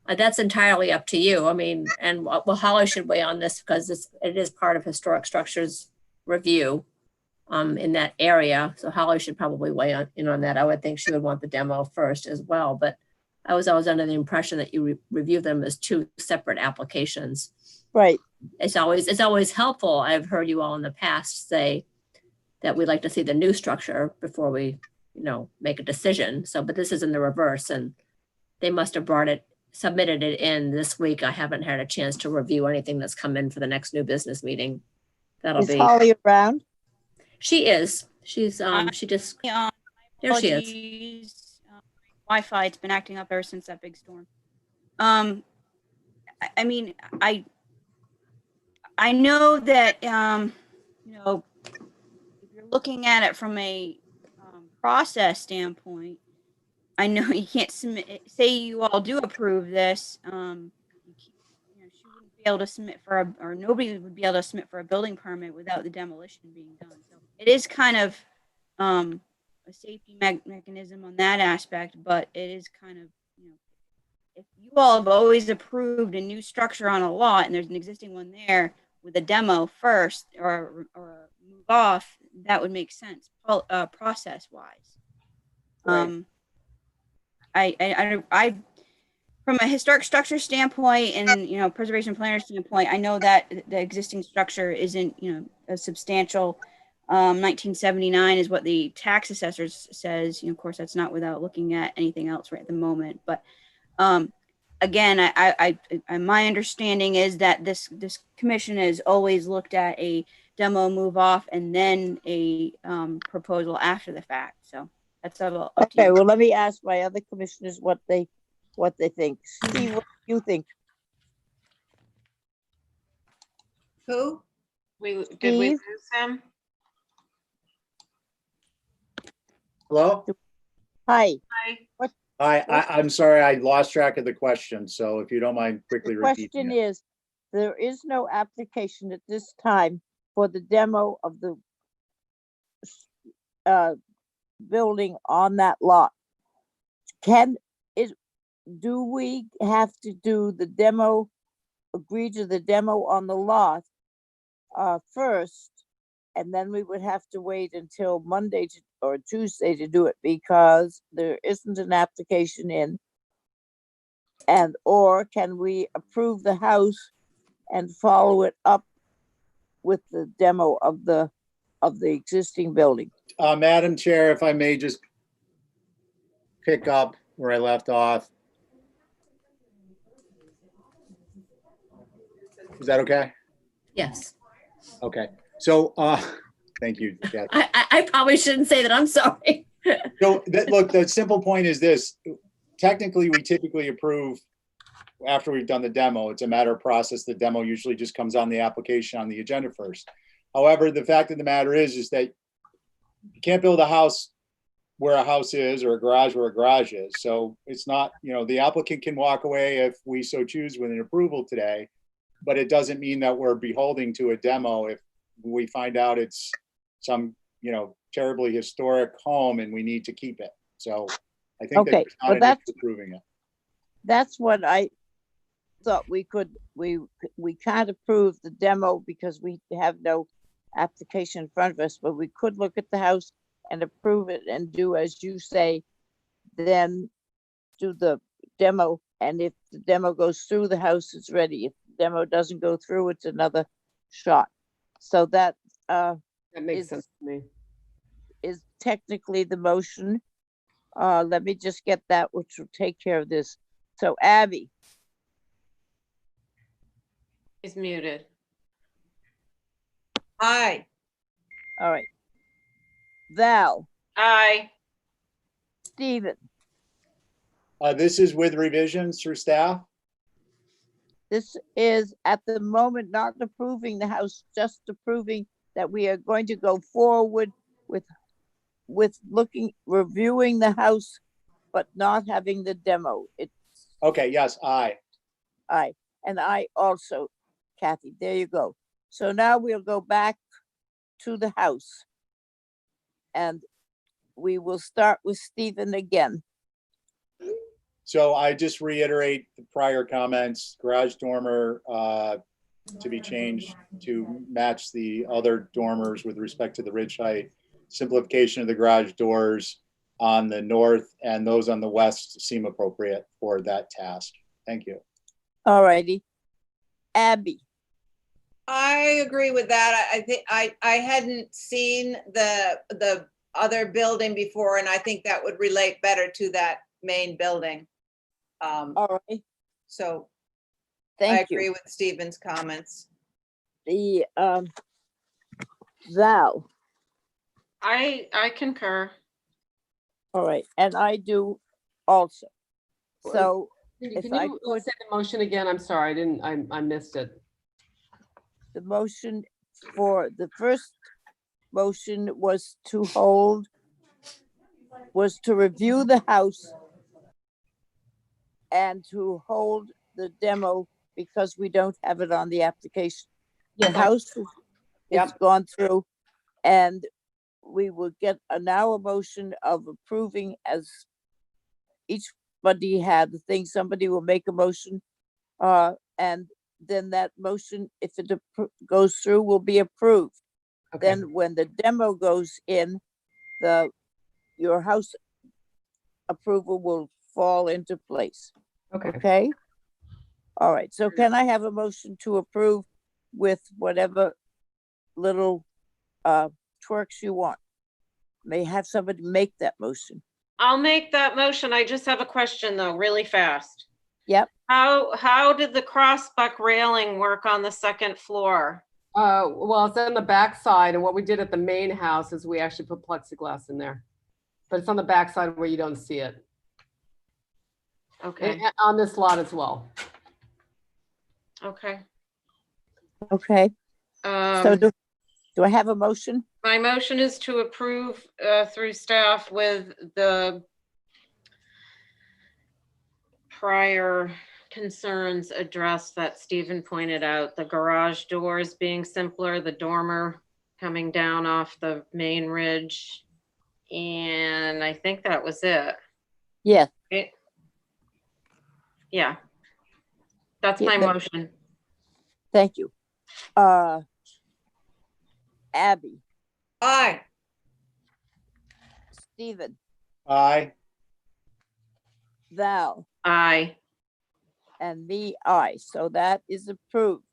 that's entirely up to you. I mean, and well, Holly should weigh on this because it is part of historic structures review in that area. So Holly should probably weigh in on that. I would think she would want the demo first as well, but I was always under the impression that you review them as two separate applications. Right. It's always helpful. I've heard you all in the past say that we'd like to see the new structure before we, make a decision. So, but this is in the reverse, and they must have submitted it in this week. I haven't had a chance to review anything that's come in for the next new business meeting. Is Holly around? She is. She's she just Yeah, there she is. apologies. Wi-Fi, it's been acting up ever since that big storm. I mean, I know that if you're looking at it from a process standpoint, I know you can't submit. Say you all do approve this, she wouldn't be able to submit or nobody would be able to submit for a building permit without the demolition being done. So it is kind of a safety mechanism on that aspect, but it is kind of, if you all have always approved a new structure on a lot and there's an existing one there with a demo first or move off, that would make sense process wise. Right. I from a historic structure standpoint and preservation planner standpoint, I know that the existing structure isn't a substantial. 1979 is what the tax assessor says. Of course, that's not without looking at anything else right at the moment. But again, my understanding is that this commission has always looked at a demo move off and then a proposal after the fact. So that's up to Okay, you. well, let me ask my other commissioners what they think. Steve, what do you think? Who? Did we Steve? lose him? Hello? Hi. Hi. I'm sorry, I lost track of the question, so if you don't mind quickly The repeating question it. is, there is no application at this time for the demo of the building on that lot. Do we have to do the demo, agree to the demo on the lot first, and then we would have to wait until Monday or Tuesday to do it because there isn't an application in? Or can we approve the house and follow it up with the demo of the existing building? Madam Chair, if I may just pick up where I left off. Is that okay? Yes. Okay, so, thank you, Kathy. I probably shouldn't say that. I'm sorry. So, look, the simple point is this. Technically, we typically approve after we've done the demo. It's a matter of process. The demo usually just comes on the application on the agenda first. However, the fact of the matter is that you can't build a house where a house is or a garage where a garage is. So it's not, the applicant can walk away if we so choose with an approval today, but it doesn't mean that we're beholden to a demo if we find out it's some, terribly historic home and we need to keep it. So I think Okay, that there's not an issue approving it. That's what I thought we can't approve the demo because we have no application in front of us, but we could look at the house and approve it and do as you say, then do the demo. And if the demo goes through, the house is ready. If the demo doesn't go through, it's another shot. So that That makes sense to me. is technically the motion. Let me just get that, which will take care of this. So Abby, He's muted. Aye. all right. Val, Aye. Stephen, This is with revisions through staff. this is at the moment not approving the house, just approving that we are going to go forward with reviewing the house, but not having the demo. It's Okay, yes, aye. I, and I also, Kathy, there you go. So now we'll go back to the house. And we will start with Stephen again. So I just reiterate the prior comments, garage dormer to be changed to match the other dormers with respect to the ridge height, simplification of the garage doors on the north, and those on the west seem appropriate for that task. Thank you. All righty. Abby, I agree with that. I think I hadn't seen the other building before, and I think that would relate better to that main building. all right, So I thank agree you. with Stephen's comments. The Val, I concur. all right, and I do also. So Can if you I say could, the motion again? I'm sorry, I missed it. the motion for the first motion was to review the house and to hold the demo because we don't have it on the application. The Yes, house is Yep. gone through, and we will get now a motion of approving as eachbody had the thing. Somebody will make a motion, and then that motion, if it goes through, will be approved. okay, Then when the demo goes in, your house approval will fall into place. okay. Okay? All right, so can I have a motion to approve with whatever little twerks you want? May have somebody make that motion. I'll make that motion. I just have a question though, really fast. Yep. How did the crossbuck railing work on the second floor? Well, it's on the back side, and what we did at the main house is we actually put plexiglass in there. But it's on the back side where you don't see it. Okay, And on this lot as well. okay. Okay, so do I have a motion? My motion is to approve through staff with the prior concerns addressed that Stephen pointed out, the garage doors being simpler, the dormer coming down off the main ridge. And I think that was it. Yes, Yeah. That's Yeah, my that- motion. thank you. Abby, Aye. Stephen, Aye. Val, Aye. and me, I. So that is approved.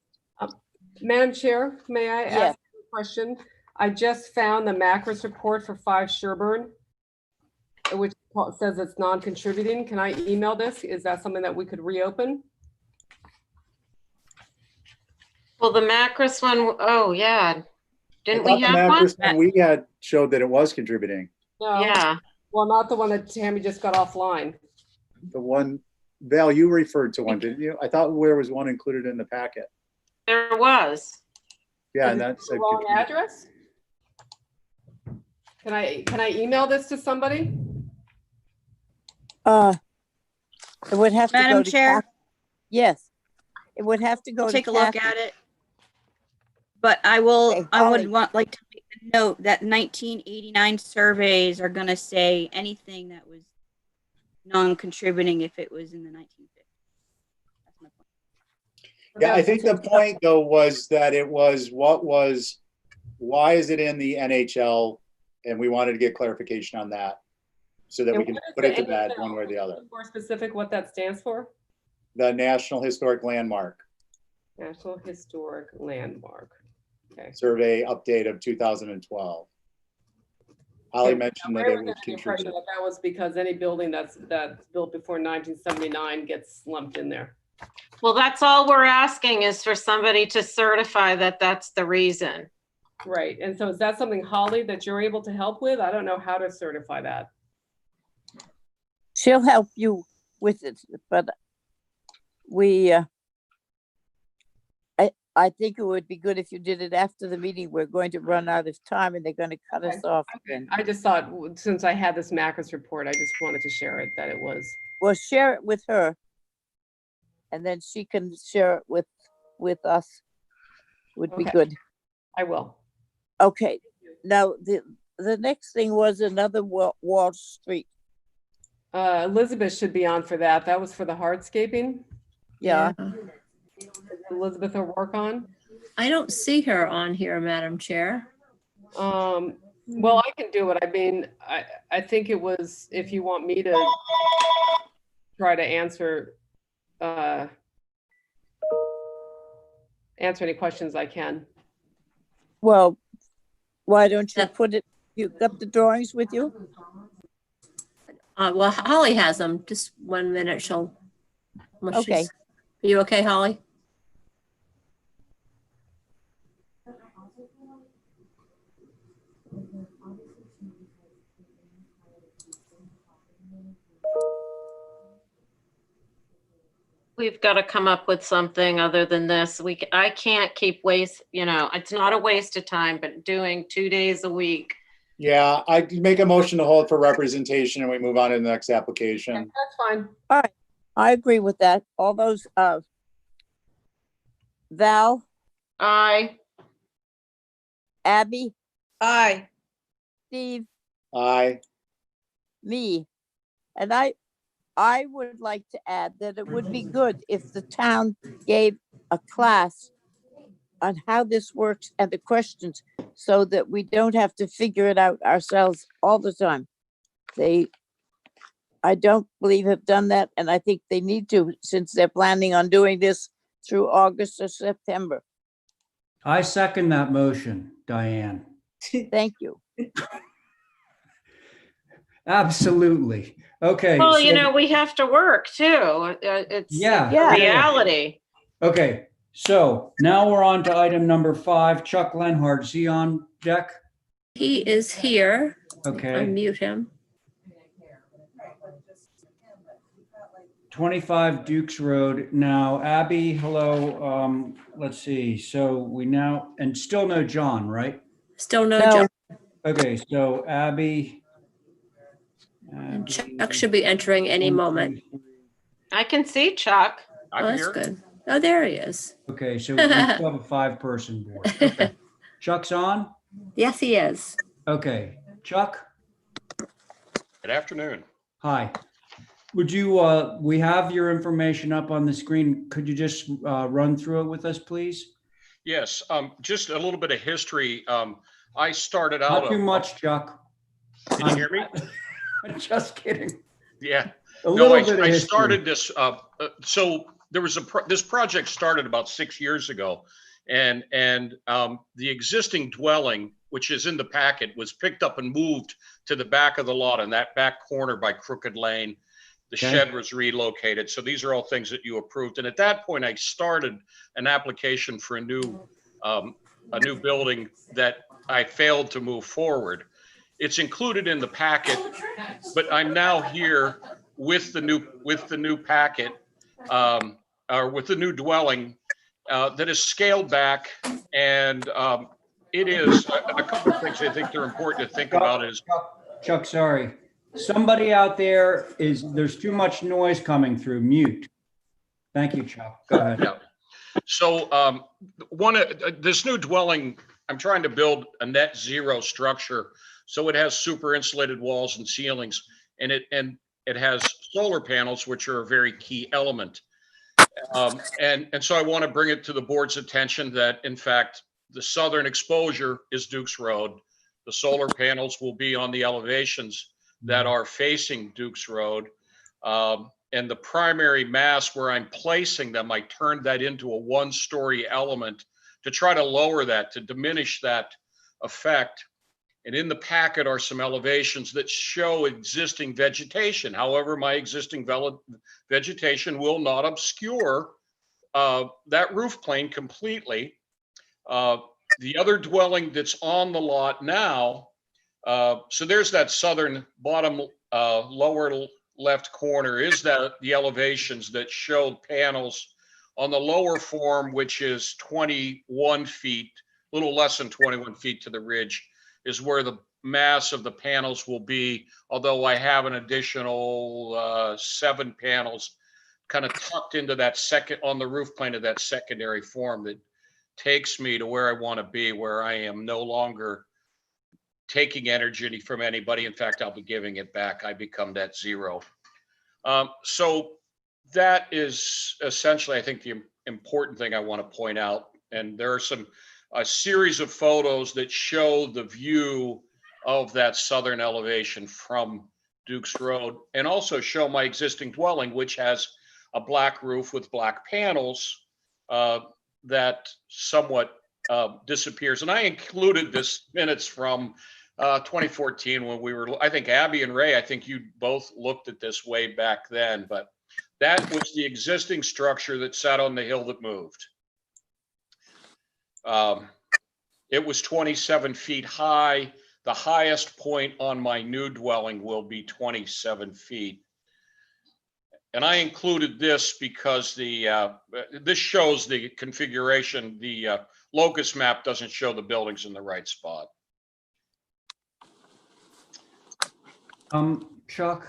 Madam Chair, may I Yes. ask a question? I just found the Macris report for 5 Sherburne, which says it's non-contributing. Can I email this? Is that something that we could reopen? Well, the Macris one, oh yeah. Didn't I we thought the have one? Macris one we had showed that it was contributing. No. Yeah. Well, not the one that Tammy just got offline. The one, Val, you referred to one, didn't you? I thought there was one included in the packet. There was. Yeah, Is and it that's the wrong address? Can I email this to somebody? It would have to go Madam to. Chair? Yes, it would have to go We'll to take a look Kathy. at it. But I will, Okay, I Holly. would want, like, to make a note that 1989 surveys are gonna say anything that was non-contributing if it was in the 1950s. That's my point. Yeah, I think the point though was that it was why is it in the NHL? And we wanted to get clarification on that so that we can put it to bed one way or the other. More specific what that stands for? The National Historic Landmark National Historic Landmark. Okay. Survey update of 2012. Holly Okay, mentioned I that it was would under the impression contribute. that was because any building that's built before 1979 gets lumped in there. Well, that's all we're asking is for somebody to certify that that's the reason. Right, and so is that something, Holly, that you're able to help with? I don't know how to certify that. she'll help you with it, but we, I think it would be good if you did it after the meeting. We're going to run out of time and they're going to cut us off again. I just thought, since I had this Macus report, I just wanted to share it, that it was. Well, share it with her. And then she can share it with us. Would be Okay. good. I will. Okay, now the next thing was another Wall Street. Elizabeth should be on for that. That was for the hardscaping. Yeah, Elizabeth O'Rourke on. I don't see her on here, Madam Chair. Well, I can do it. I mean, I think it was, if you want me to try to answer any questions I can. well, why don't you put it, you got the drawings with you? Well, Holly has them. Just 1 minute. Unless Okay. Are you okay, Holly? We've got to come up with something other than this. I can't keep it's not a waste of time, but doing 2 days a week. Yeah, I make a motion to hold for representation and we move on to the next application. That's fine. All right, I agree with that. All those, Val, Aye. Abby, Aye. Steve, Aye. me. And I would like to add that it would be good if the town gave a class on how this works and the questions so that we don't have to figure it out ourselves all the time. I don't believe have done that, and I think they need to, since they're planning on doing this through August or September. I second that motion, Diane. Thank you. Absolutely. Okay. Well, so- we have to work too. It's Yeah. Yeah. a reality. Okay, so now we're on to item number 5. Chuck Lenhart, is he on deck? He is here. Okay, Unmute him. 25 Dukes Road. Now, Abby, hello. Let's see. So we now, and still no John, right? Still no No. John. Okay, so Abby. And Chuck should be entering any moment. I can see Chuck. Oh, that's good. Oh, there he is. Okay, so we still have a 5-person board. Okay. Chuck's on? Yes, he is. Okay, Chuck, Good afternoon. hi. Would you, we have your information up on the screen. Could you just run through it with us, please? Yes, just a little bit of history. I started out. Not too much, Chuck. Can you hear me? I'm just kidding. Yeah. A little bit of I history. started this. So there was this project started about 6 years ago, and the existing dwelling, which is in the packet, was picked up and moved to the back of the lot in that back corner by Crooked Lane. The Okay. shed was relocated. So these are all things that you approved. And at that point, I started an application for a new building that I failed to move forward. It's included in the packet, but I'm now here with the new packet, or with the new dwelling that is scaled back, and it is a couple of things I think they're important to think about is. Chuck, sorry. Somebody out there there's too much noise coming through. Mute. Thank you, Chuck. Go ahead. Yeah. So this new dwelling, I'm trying to build a net zero structure. So it has super insulated walls and ceilings, and it has solar panels, which are a very key element. And so I want to bring it to the board's attention that, in fact, the southern exposure is Dukes Road. The solar panels will be on the elevations that are facing Dukes Road. And the primary mass where I'm placing them, I turned that into a 1-story element to try to lower that, to diminish that effect. And in the packet are some elevations that show existing vegetation. However, my existing vegetation will not obscure that roof plane completely. The other dwelling that's on the lot now, so there's that southern bottom lower left corner is that the elevations that showed panels on the lower form, which is 21 feet, a little less than 21 feet to the ridge, is where the mass of the panels will be. Although I have an additional 7 panels kind of tucked into that second on the roof plane of that secondary form that takes me to where I want to be, where I am no longer taking energy from anybody. In fact, I'll be giving it back. I become net zero. So that is essentially, I think, the important thing I want to point out. And there are a series of photos that show the view of that southern elevation from Duke's Road, and also show my existing dwelling, which has a black roof with black panels that somewhat disappears. And I included this minutes from 2014 when we were, I think Abby and Ray, I think you both looked at this way back then, but that was the existing structure that sat on the hill that moved. It was 27 feet high. The highest point on my new dwelling will be 27 feet. And I included this because this shows the configuration. The locus map doesn't show the buildings in the right spot. Chuck,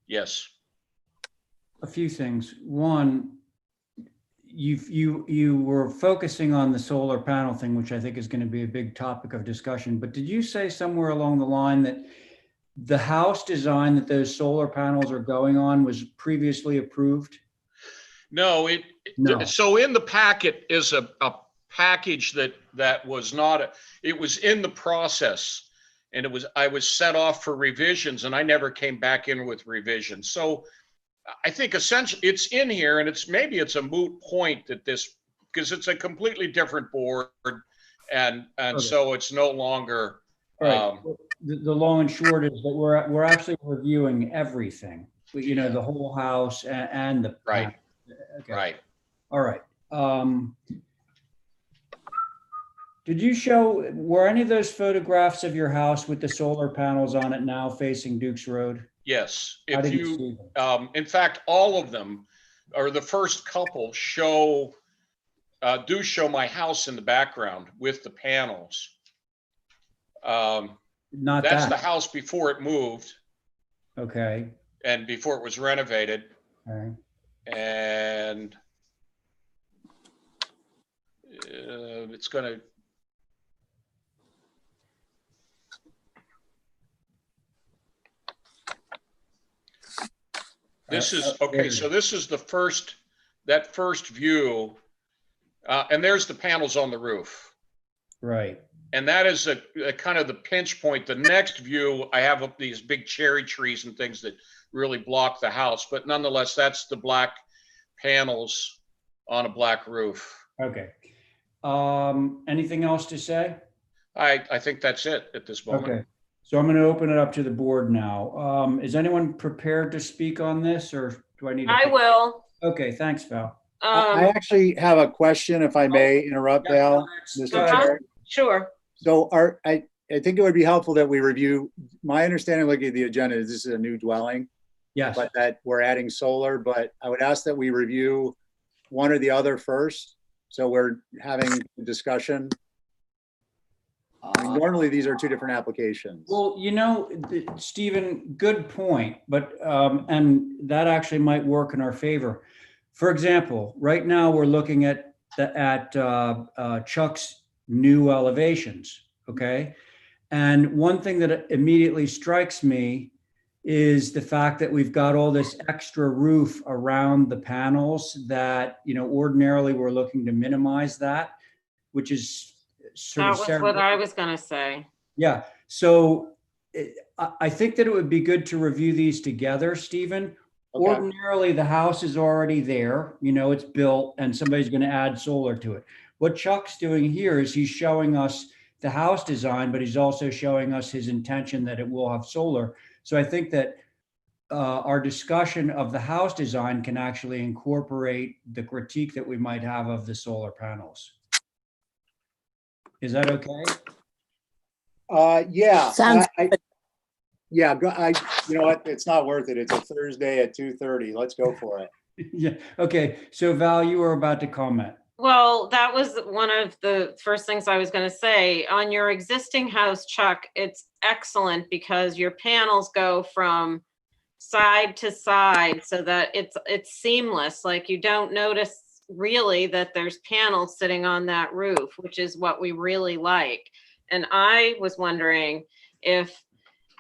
Yes. a few things. One, you were focusing on the solar panel thing, which I think is going to be a big topic of discussion. But did you say somewhere along the line that the house design that those solar panels are going on was previously approved? No, No. So in the packet is a package that was not, it was in the process. And I was set off for revisions, and I never came back in with revisions. So I think essentially it's in here, and maybe it's a moot point that because it's a completely different board, and Okay. So it's no longer. Right. The long and short is that we're actually reviewing everything. The whole house and the Right. Okay. Right. All right. Were any of those photographs of your house with the solar panels on it now facing Duke's Road? Yes. How If did you see them? in fact, all of them, or the first couple, do show my house in the background with the panels. Not That's that. the house before it moved Okay. and before it was renovated. All right. And it's going to. This is okay. So this is that first view, and there's the panels on the roof. Right. And that is a kind of the pinch point. The next view, I have up these big cherry trees and things that really block the house, but nonetheless, that's the black panels on a black roof. Okay. Anything else to say? I think that's it at this moment. Okay. So I'm going to open it up to the board now. Is anyone prepared to speak on this, or do I need to? I will. Okay, thanks, Val. I actually have a question, if I may interrupt, Val. Mr. Chair. Sure. So I think it would be helpful that we review, my understanding looking at the agenda is this is a new dwelling, Yes. but that we're adding solar, but I would ask that we review one or the other first. So we're having a discussion. I mean, normally these are two different applications. Well, Stephen, good point, but and that actually might work in our favor. For example, right now we're looking at Chuck's new elevations, okay? And one thing that immediately strikes me is the fact that we've got all this extra roof around the panels that, ordinarily we're looking to minimize that, which is sort of. That was what I was going to say. Yeah. So I think that it would be good to review these together, Stephen. Okay. Ordinarily, the house is already there, it's built, and somebody's going to add solar to it. What Chuck's doing here is he's showing us the house design, but he's also showing us his intention that it will have solar. So I think that our discussion of the house design can actually incorporate the critique that we might have of the solar panels. Is that okay? Yeah. Sounds I Yeah, you know what? It's not worth it. It's a Thursday at 2:30. Let's go for it. Yeah, okay. So Val, you were about to comment. Well, that was one of the first things I was going to say. On your existing house, Chuck, it's excellent because your panels go from side to side so that it's seamless. Like you don't notice really that there's panels sitting on that roof, which is what we really like. And I was wondering if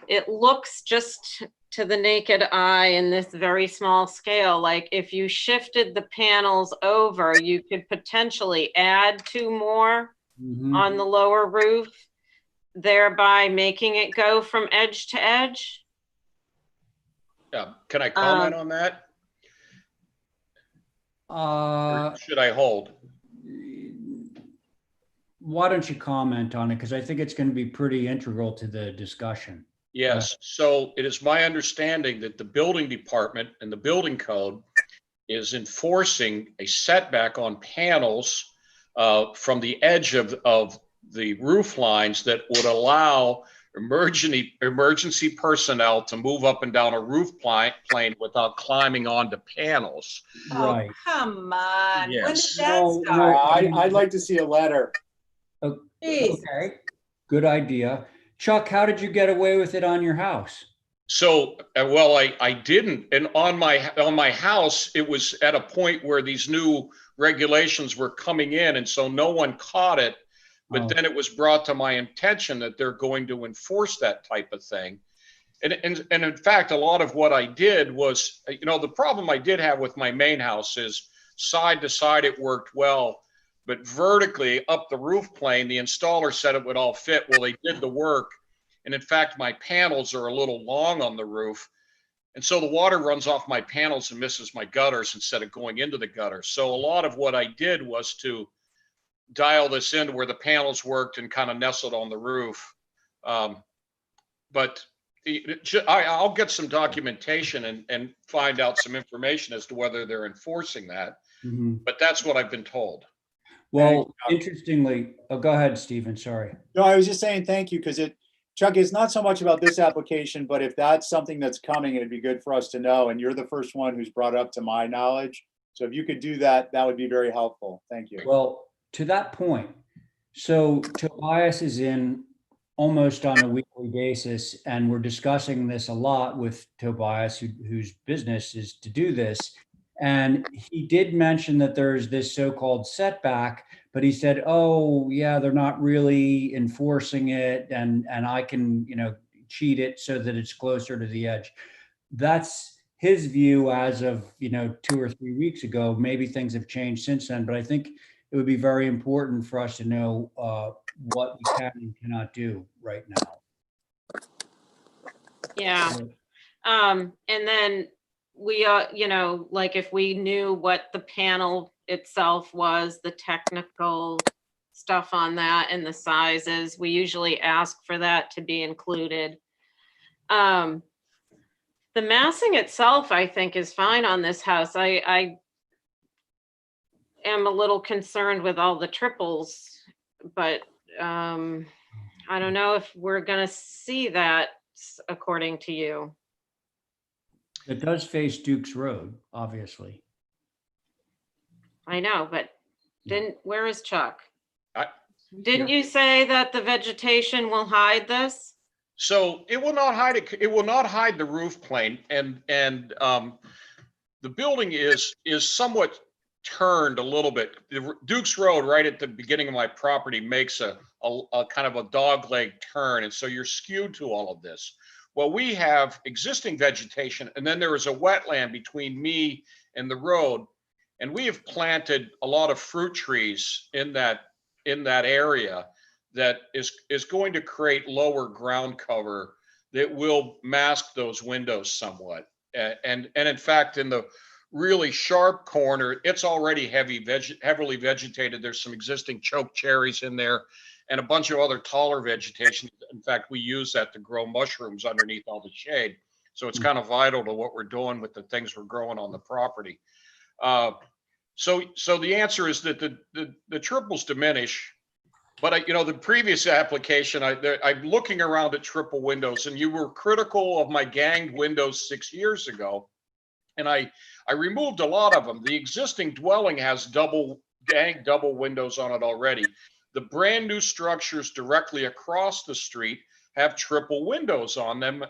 it looks just to the naked eye in this very small scale, like if you shifted the panels over, you could potentially add 2 more Mhm. on the lower roof, thereby making it go from edge to edge. Can I comment on that? Or should I hold? Why don't you comment on it? Because I think it's going to be pretty integral to the discussion. Yes, so it is my understanding that the building department and the building code is enforcing a setback on panels from the edge of the roof lines that would allow emergency personnel to move up and down a roof plane without climbing onto panels. Right. Oh, come on. When did Yes. that No, start? I'd like to see a letter. Jeez. Okay, good idea. Chuck, how did you get away with it on your house? So, well, I didn't, and on my house, it was at a point where these new regulations were coming in, and so no one caught it. But Oh. then it was brought to my attention that they're going to enforce that type of thing. And in fact, a lot of what I did was, the problem I did have with my main house is side to side it worked well, but vertically up the roof plane, the installer said it would all fit. Well, they did the work. And in fact, my panels are a little long on the roof. And so the water runs off my panels and misses my gutters instead of going into the gutter. So a lot of what I did was to dial this in where the panels worked and kind of nestled on the roof. But I'll get some documentation and find out some information as to whether they're enforcing that. Mhm. But that's what I've been told. Well, interestingly, oh, go ahead, Stephen, sorry. No, I was just saying thank you because Chuck, it's not so much about this application, but if that's something that's coming, it'd be good for us to know. And you're the first one who's brought it up to my knowledge. So if you could do that, that would be very helpful. Thank you. Well, to that point, so Tobias is in almost on a weekly basis, and we're discussing this a lot with Tobias, whose business is to do this. And he did mention that there's this so-called setback, but he said, oh, yeah, they're not really enforcing it, and I can, cheat it so that it's closer to the edge. That's his view as of, 2 or 3 weeks ago. Maybe things have changed since then, but I think it would be very important for us to know what we can and cannot do right now. Yeah. And then we, like if we knew what the panel itself was, the technical stuff on that and the sizes, we usually ask for that to be included. The massing itself, I think, is fine on this house. I am a little concerned with all the triples, but I don't know if we're gonna see that according to you. It does face Duke's Road, obviously. I know, but where is Chuck? I- Didn't you say that the vegetation will hide this? So it will not hide it. It will not hide the roof plane, and the building is somewhat turned a little bit. The Duke's Road, right at the beginning of my property, makes a kind of a dog leg turn, and so you're skewed to all of this. Well, we have existing vegetation, and then there is a wetland between me and the road, and we have planted a lot of fruit trees in that area that is going to create lower ground cover that will mask those windows somewhat. And in fact, in the really sharp corner, it's already heavily vegetated. There's some existing choke cherries in there and a bunch of other taller vegetation. In fact, we use that to grow mushrooms underneath all the shade. So it's kind of vital to what we're doing with the things we're growing on the property. So the answer is that the triples diminish. But the previous application, I'm looking around at triple windows, and you were critical of my ganged windows 6 years ago. And I removed a lot of them. The existing dwelling has ganged double windows on it already. The brand new structures directly across the street have triple windows on them,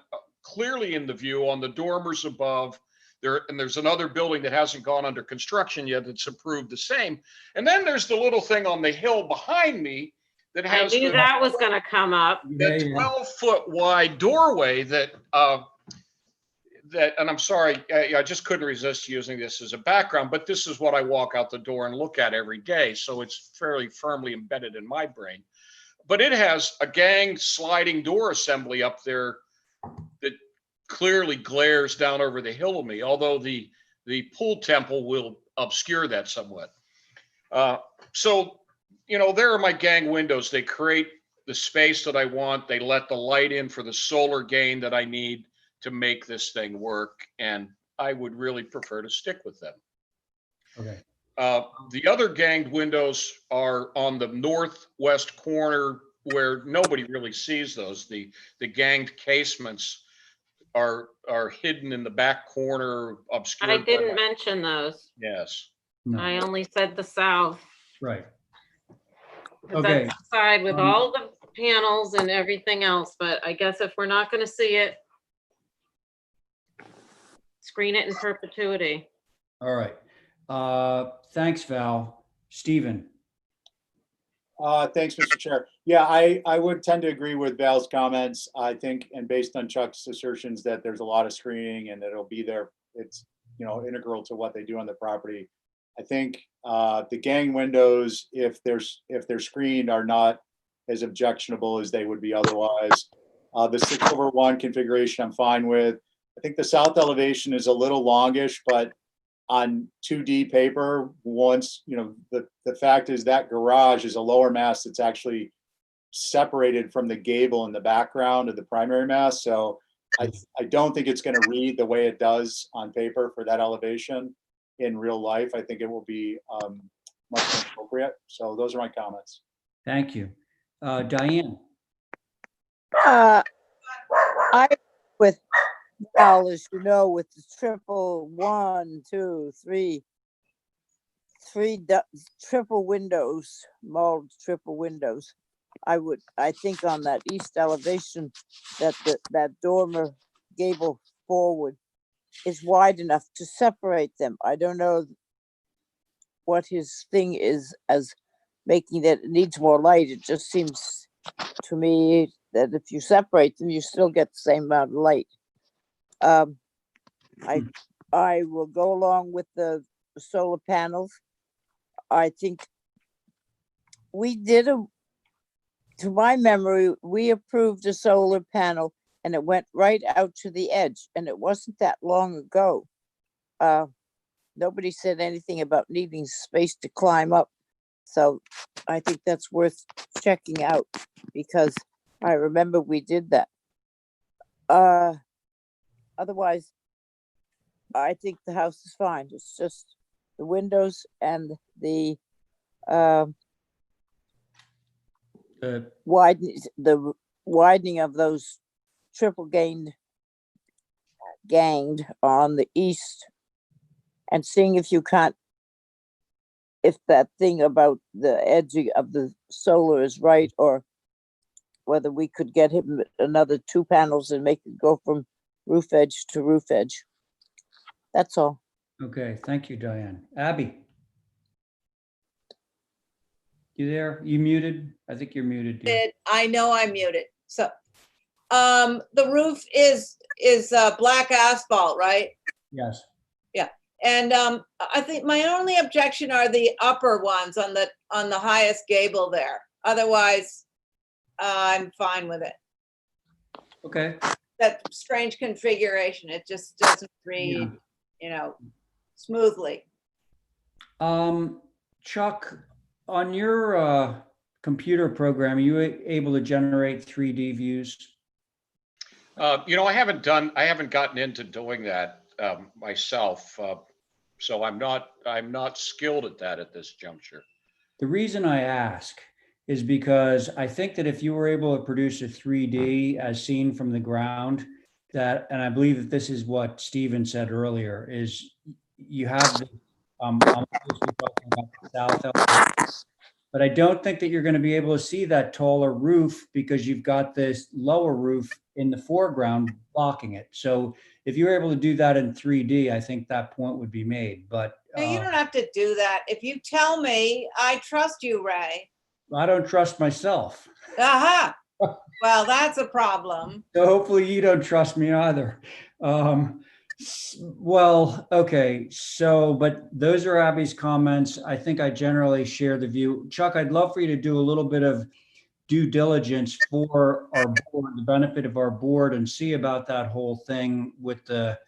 clearly in the view on the dormers above. There's another building that hasn't gone under construction yet that's approved the same. And then there's the little thing on the hill behind me that I has knew that was gonna come up. the 12-foot wide doorway that, and I'm sorry, I just couldn't resist using this as a background, but this is what I walk out the door and look at every day. So it's fairly firmly embedded in my brain. But it has a ganged sliding door assembly up there that clearly glares down over the hill of me, although the pool temple will obscure that somewhat. So, there are my gang windows. They create the space that I want. They let the light in for the solar gain that I need to make this thing work. And I would really prefer to stick with them. Okay. The other ganged windows are on the northwest corner where nobody really sees those. The ganged casements are hidden in the back corner, obscured. I didn't mention those. Yes. No. I only said the south. Right. 'Cause Okay. that's the side with all the panels and everything else, but I guess if we're not gonna see it, screen it in perpetuity. All right. Thanks, Val. Stephen. Thanks, Mr. Chair. Yeah, I would tend to agree with Val's comments. I think, and based on Chuck's assertions that there's a lot of screening and that it'll be there, it's, integral to what they do on the property. I think the gang windows, if they're screened, are not as objectionable as they would be otherwise. The 6/1 configuration, I'm fine with. I think the south elevation is a little longish, but on 2D paper, once, the fact is that garage is a lower mass that's actually separated from the gable in the background of the primary mass. So I don't think it's going to read the way it does on paper for that elevation in real life. I think it will be much more appropriate. So those are my comments. Thank you. Diane. I with Val, as you know, with the triple 1, 2, 3, triple windows, molded triple windows. I think on that east elevation that that dormer gable forward is wide enough to separate them. I don't know what his thing is as making that it needs more light. It just seems to me that if you separate them, you still get the same amount of light. I will go along with the solar panels. I think we did to my memory, we approved a solar panel and it went right out to the edge, and it wasn't that long ago. Nobody said anything about needing space to climb up. So I think that's worth checking out because I remember we did that. Otherwise, I think the house is fine. It's just the windows and the widening of those triple ganged on the east, and seeing if you can't, if that thing about the edging of the solar is right, or whether we could get him another 2 panels and make it go from roof edge to roof edge. That's all. Okay, thank you, Diane. Abby. You there? You muted? I think you're muted, dear. I know I'm muted. So, the roof is black asphalt, right? Yes. Yeah. And I think my only objection are the upper ones on the highest gable there. Otherwise, I'm fine with it. Okay. That strange configuration. It just doesn't read, smoothly. Chuck, on your computer program, are you able to generate 3D views? I haven't gotten into doing that myself. So I'm not skilled at that at this juncture. The reason I ask is because I think that if you were able to produce a 3D as seen from the ground, that, and I believe that this is what Stephen said earlier, is you have the, I'm obviously talking about the south elevation, but I don't think that you're going to be able to see that taller roof because you've got this lower roof in the foreground blocking it. So if you're able to do that in 3D, I think that point would be made. But No, you don't have to do that. If you tell me, I trust you, Ray. I don't trust myself. Aha. Well, that's a problem. So hopefully you don't trust me either. Well, okay. So, but those are Abby's comments. I think I generally share the view. Chuck, I'd love for you to do a little bit of due diligence for our board, the benefit of our board, and see about that whole thing with the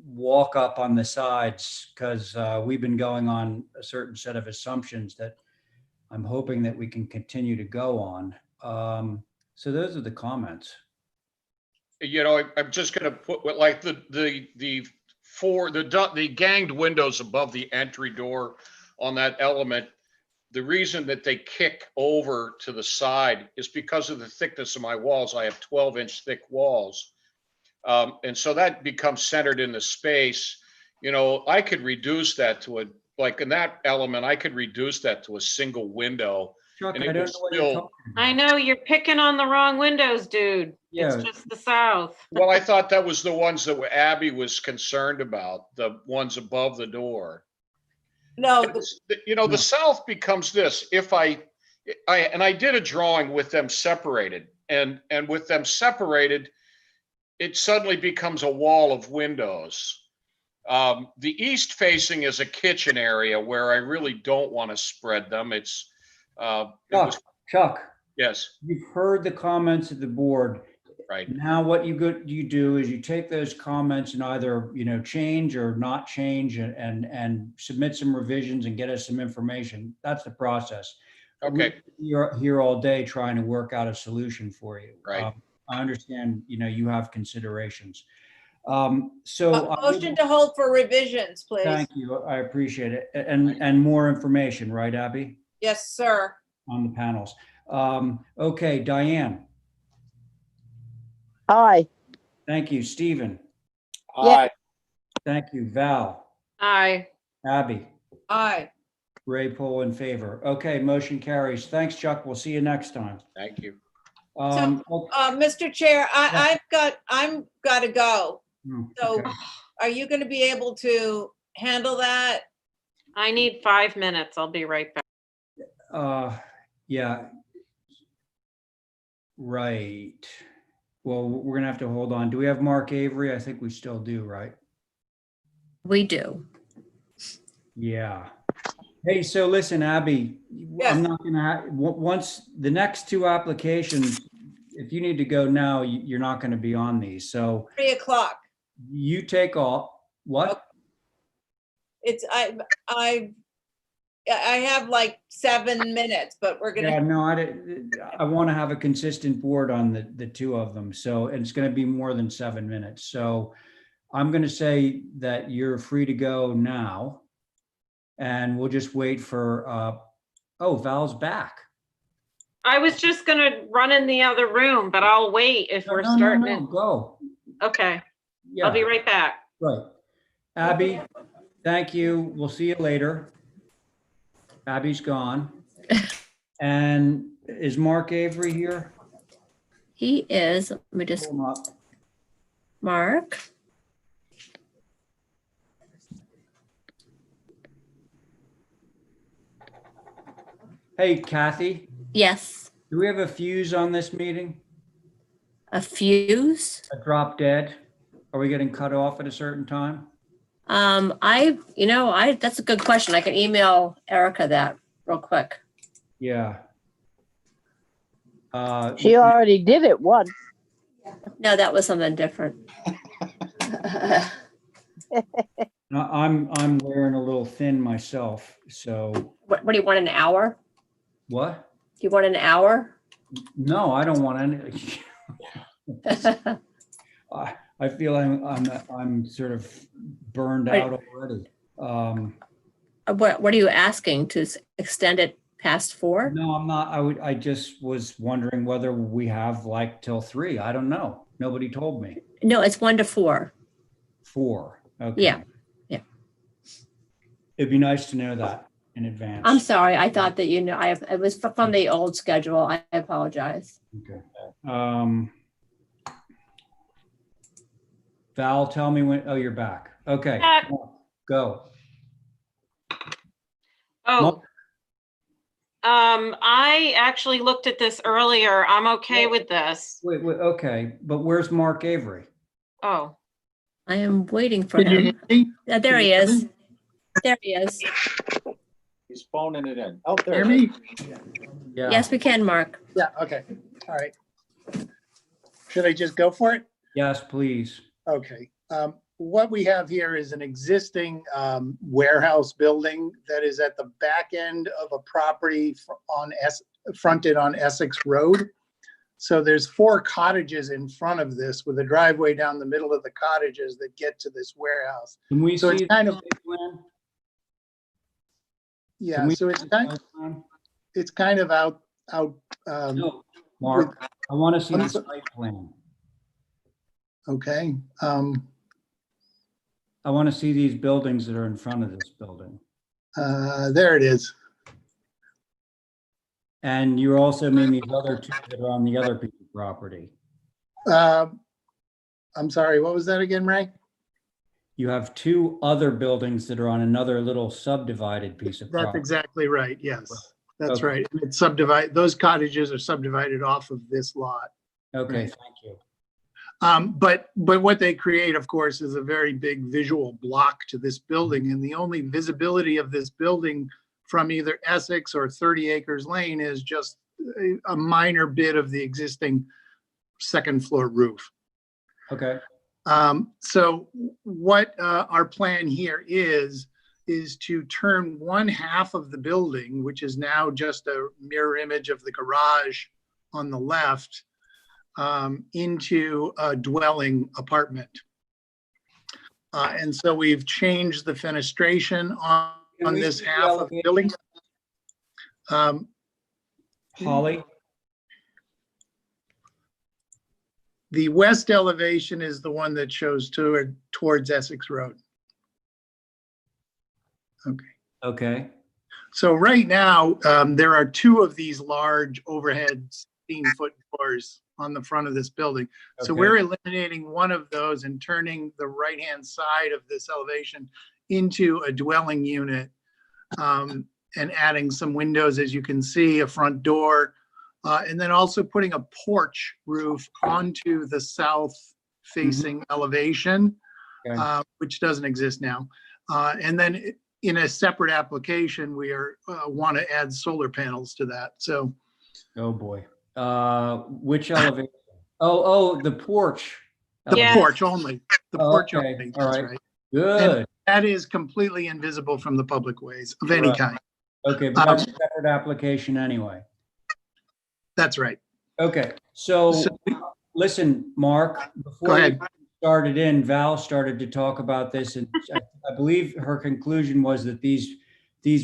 walk up on the sides, because we've been going on a certain set of assumptions that I'm hoping that we can continue to go on. So those are the comments. You know, I'm just gonna put like the ganged windows above the entry door on that element. The reason that they kick over to the side is because of the thickness of my walls. I have 12-inch thick walls. And so that becomes centered in the space. You know, I could reduce that to like in that element, I could reduce that to a single window. Chuck, And I it don't would know what you're still, talking I about. know you're picking on the wrong windows, dude. Yeah. It's just the south. well, I thought that was the ones that Abby was concerned about, the ones above the door. No, You know, the south becomes this. If I did a drawing with them separated, and with them separated, it suddenly becomes a wall of windows. The east facing is a kitchen area where I really don't want to spread them. It's Chuck, yes, you've heard the comments of the board. right. Now what you do is you take those comments and either, change or not change and submit some revisions and get us some information. That's the process. Okay. You're here all day trying to work out a solution for you. Right. I understand, you have considerations. So motion to hold for revisions, please. thank you. I appreciate it. And more information, right, Abby, Yes, sir. on the panels. Okay, Diane. Aye. Thank you, Stephen. Aye. Thank you, Val. Aye. Abby. Aye. Ray Pohl in favor. Okay, motion carries. Thanks, Chuck. We'll see you next time. Thank you. Mr. Chair, I'm got to go. So okay. are you going to be able to handle that? I need 5 minutes. I'll be right back. Yeah. Right. Well, we're gonna have to hold on. Do we have Mark Avery? I think we still do, right? We do. Yeah. Hey, so listen, Abby, Yes. I'm not gonna, once the next two applications, if you need to go now, you're not gonna be on these. So 3 o'clock. you take all, what? It's, I have like 7 minutes, but we're Yeah, gonna, no, I want to have a consistent board on the two of them. So, and it's going to be more than 7 minutes. So I'm going to say that you're free to go now. And we'll just wait for, oh, Val's back. I was just gonna run in the other room, but I'll wait if we're No, starting no, it. go. Okay, Yeah, I'll be right back. right. Abby, thank you. We'll see you later. Abby's gone. And is Mark Avery here? He is. Let me just, Pull him up. Mark. Hey, Kathy, Yes. do we have a fuse on this meeting? A fuse. A drop dead? Are we getting cut off at a certain time? That's a good question. I can email Erica that real quick. Yeah. She already did it once. No, that was something different. I'm wearing a little thin myself, so What do you want, an hour? what? Do you want an hour? No, I don't want any. I feel I'm sort of burned Right. out already. What are you asking, to extend it past 4? No, I'm not. I just was wondering whether we have like till 3. I don't know. Nobody told me. No, it's 1 to 4. 4. Okay. Yeah, yeah. It'd be nice to know that in advance. I'm sorry. I thought that, it was from the old schedule. I apologize. Okay. Val, tell me when, oh, you're back. Okay, Back. go. Oh, I actually looked at this earlier. I'm okay with this. Wait, okay, but where's Mark Avery? Oh, I am waiting for Can you him. hear me? There he is. There he is. He's phoning it in. Oh, Hear there. me? Yeah. Yes, we can, Mark. Yeah, okay. All right. Should I just go for it? Yes, please. Okay. What we have here is an existing warehouse building that is at the back end of a property fronted on Essex Road. So there's 4 cottages in front of this with a driveway down the middle of the cottages that get to this warehouse. Can we So see it's kind of, the plan? yeah, Can we so see it's the kind, plan? it's kind of out. No, Mark, I want to see I'm the so- site plan. Okay. I want to see these buildings that are in front of this building. There it is. And you also mean these other 2 that are on the other piece of property. I'm sorry, what was that again, Ray? You have 2 other buildings that are on another little subdivided piece of That's property. exactly right. Yes, that's Okay. right. And it's subdivided, those cottages are subdivided off of this lot. Okay, Right. thank you. But what they create, of course, is a very big visual block to this building. And the only visibility of this building from either Essex or 30 Acres Lane is just a minor bit of the existing second floor roof. Okay. So what our plan here is to turn 1/2 of the building, which is now just a mirror image of the garage on the left, into a dwelling apartment. And so we've changed the fenestration Can on we this see the half of the building. Holly? The west elevation is the one that shows towards Essex Road. Okay. Okay. So right now, there are 2 of these large overhead 16-foot doors on the front of this building. So Okay. we're eliminating one of those and turning the right-hand side of this elevation into a dwelling unit, and adding some windows, as you can see, a front door, and then also putting a porch roof onto the south-facing elevation, Okay. which doesn't exist now. And then in a separate application, we want to add solar panels to that. So Oh, boy. Which elevation? Oh, the porch. the Yeah. porch only, the Oh, porch okay. only, All that's right. right. Good. That is completely invisible from the public ways of any Right. kind. Okay, but that's a separate application anyway. That's right. Okay, so So- listen, Mark, Go before ahead. you started in, Val started to talk about this, and I believe her conclusion was that these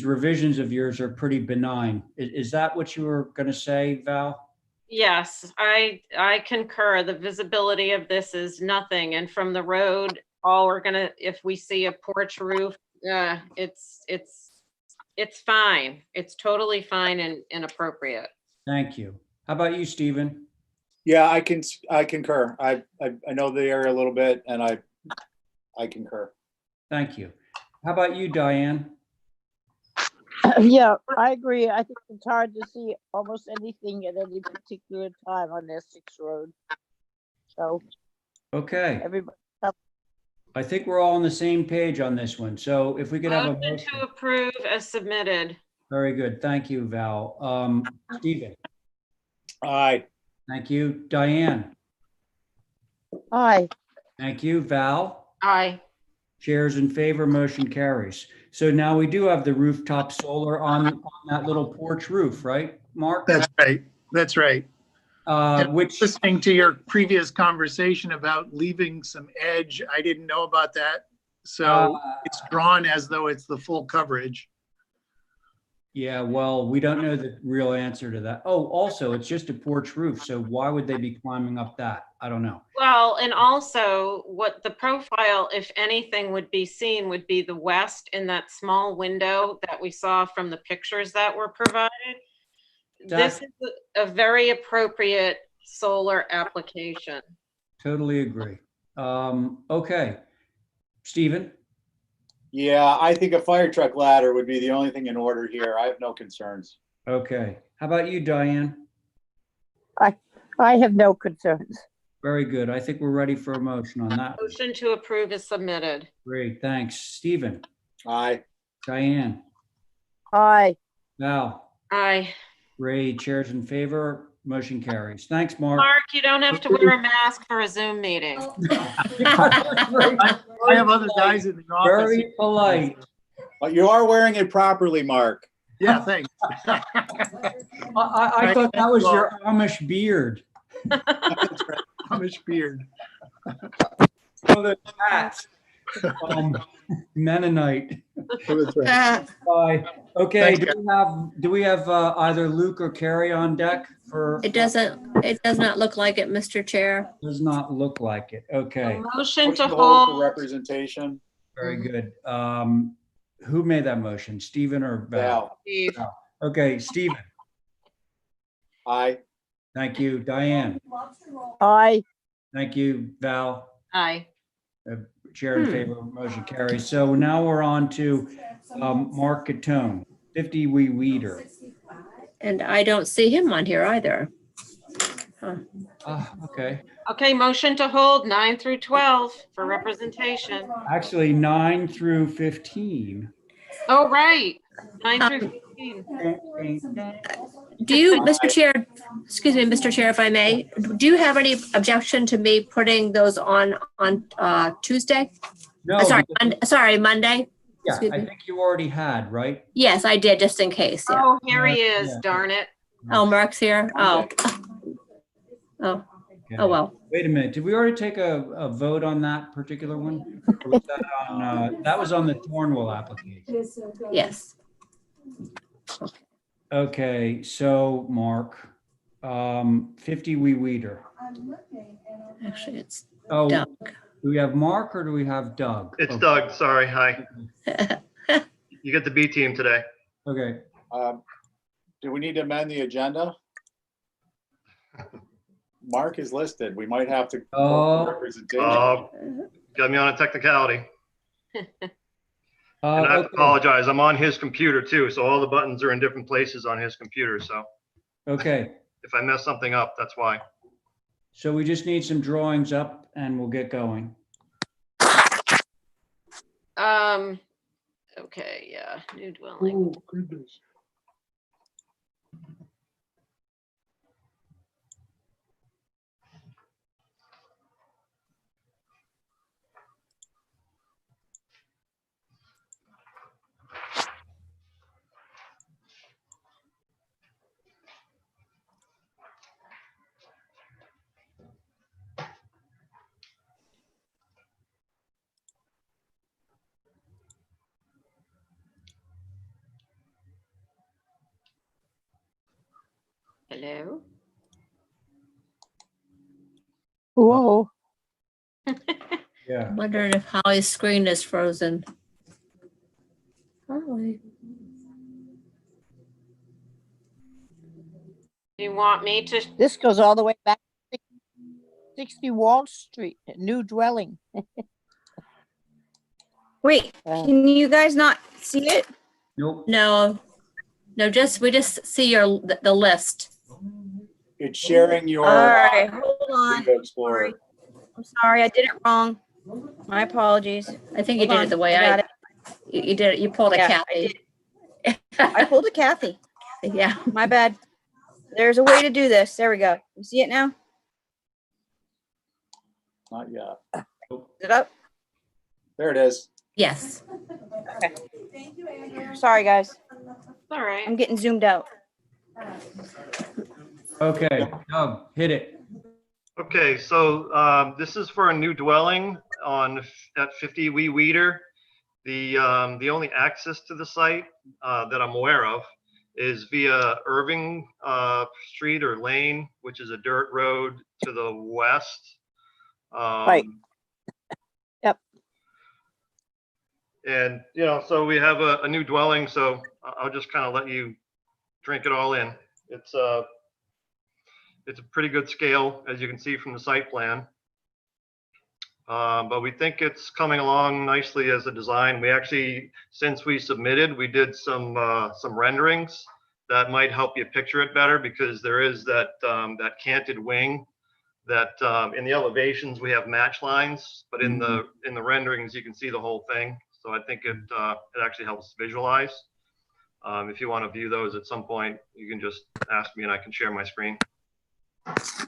revisions of yours are pretty benign. Is that what you were going to say, Val? yes, I concur. The visibility of this is nothing. And from the road, all we're gonna, if we see a porch roof, it's fine. It's totally fine and appropriate. Thank you. How about you, Stephen? Yeah, I concur. I know the area a little bit and I concur. Thank you. How about you, Diane? Yeah, I agree. I think it's hard to see almost anything at any particular time on Essex Road. So Okay, everybody, I think we're all on the same page on this one. So if we could have a Motion motion. to approve as submitted. Very good. Thank you, Val. Stephen, Aye. thank you. Diane, aye. thank you. Val, Aye. chairs in favor, motion carries. So now we do have the rooftop solar on that little porch roof, right, Mark? That's right. That's right. Which, Listening to your previous conversation about leaving some edge, I didn't know about that. So it's drawn as though it's the full coverage. Yeah, well, we don't know the real answer to that. Oh, also, it's just a porch roof, so why would they be climbing up that? I don't know. Well, and also what the profile, if anything, would be seen would be the west in that small window that we saw from the pictures that were provided. This is a very appropriate solar application. Totally agree. Okay. Stephen? Yeah, I think a fire truck ladder would be the only thing in order here. I have no concerns. Okay. How about you, Diane? I have no concerns. Very good. I think we're ready for a motion on that. Motion to approve is submitted. Great, thanks. Stephen? Aye. Diane? Aye. Val? Aye. Ray, chairs in favor, motion carries. Thanks, Mark. Mark, you don't have to wear a mask for a Zoom meeting. I have other guys in the office. Very polite. But you are wearing it properly, Mark. Yeah, thanks. I thought that was your Amish beard. Amish beard. Oh, the hats. Mennonite. That's right. Bye. Okay, Thank do we have either Luke or Carrie on deck for? It does not look like it, Mr. Chair. Does not look like it. Okay, Motion to For hold. representation. very good. Who made that motion? Stephen or Val? Val. Steve. Okay, Stephen. Aye. Thank you. Diane. Aye. Thank you. Val. Aye. Chair in favor, motion carries. So now we're on to Mark Catone, 50 Wee Weeder. And I don't see him on here either. Huh. Okay, Okay, motion to hold 9 through 12 for representation. actually 9 through 15. Oh, right. 9 through 15. Do you, Mr. Chair, excuse me, Mr. Chair, if I may, do you have any objection to me putting those on Tuesday? No, Sorry, Monday? yeah, excuse I me. think you already had, right? Yes, I did, just in case, yeah. Oh, here he is, Yeah. darn it. Oh, Mark's here? Oh. Oh, Okay. oh, well. Wait a minute, did we already take a vote on that particular one? Or was that on, that was on the Thornwell application. Yes. Okay, so Mark, 50 Wee Weeder. Actually, it's Oh, Doug. do we have Mark or do we have Doug? It's Oh, Doug, sorry, hi. You get the B team today. Okay, Do we need to amend the agenda? Mark is listed. We might have to. vote Oh. for representation. Got me on a technicality. And I okay. apologize, I'm on his computer too, so all the buttons are in different places on his computer, so Okay, if I mess something up, that's why. so we just need some drawings up and we'll get going. Okay, yeah, new dwelling. Oh, goodness. Hello? Whoa. Yeah. I'm wondering if Holly's screen is frozen. Holly. You want me to, This goes all the way back to 60 Wall Street, new dwelling. Wait, can you guys not see it? Nope. No, we just see the list. It's sharing your All right, hold on. Window Explorer. I'm sorry, I did it wrong. My apologies. I think you Hold did on, it the way I got it. you did it. You pulled a Yeah, Kathy. I pulled a Kathy. Yeah. My bad. There's a way to do this. There we go. You see it now? Not yet. Is it up? There it is. Yes. Sorry, guys. all right. I'm getting zoomed out. Okay, Doug, hit it. Okay, so this is for a new dwelling at 50 Wee Weeder. The only access to the site that I'm aware of is via Irving Street or Lane, which is a dirt road to the west. Right. Yep. And, you know, so we have a new dwelling, so I'll just kind of let you drink it all in. It's a pretty good scale, as you can see from the site plan. But we think it's coming along nicely as a design. We actually, since we submitted, we did some renderings that might help you picture it better, because there is that canted wing that in the elevations we have match lines, but in the renderings you can see the whole thing. So I think it actually helps visualize. If you want to view those at some point, you can just ask me and I can share my screen.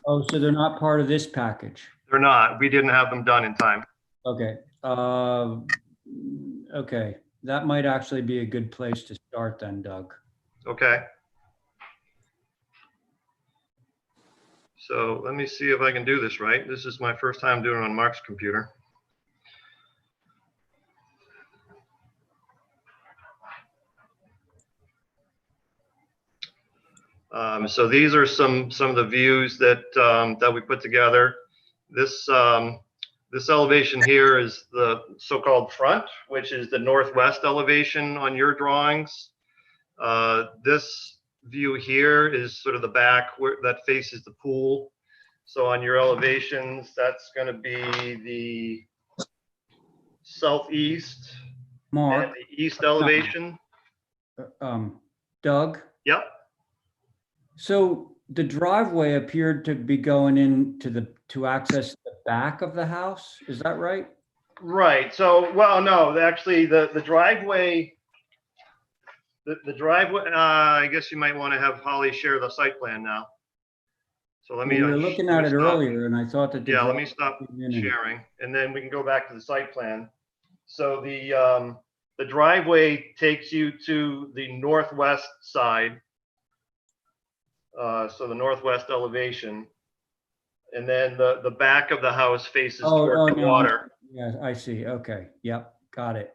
Oh, so they're not part of this package? They're not. We didn't have them done in time. Okay. Okay. That might actually be a good place to start then, Doug. Okay. So let me see if I can do this right. This is my first time doing it on Mark's computer. So these are some of the views that that we put together. This this elevation here is the so-called front, which is the northwest elevation on your drawings. This view here is sort of the back where that faces the pool. So on your elevations, that's going to be the southeast Mark, and the east elevation. Doug? Yep. So the driveway appeared to be going into to access the back of the house. Is that right? Right. So, well, no, actually the driveway, the driveway, I guess you might want to have Holly share the site plan now. So let me. We were looking at it earlier and I thought that. Yeah, let me stop sharing and then we can go back to the site plan. So the driveway takes you to the northwest side. So the northwest elevation. And then the back of the house faces toward the water. Yeah, I see. Okay. Yep. Got it.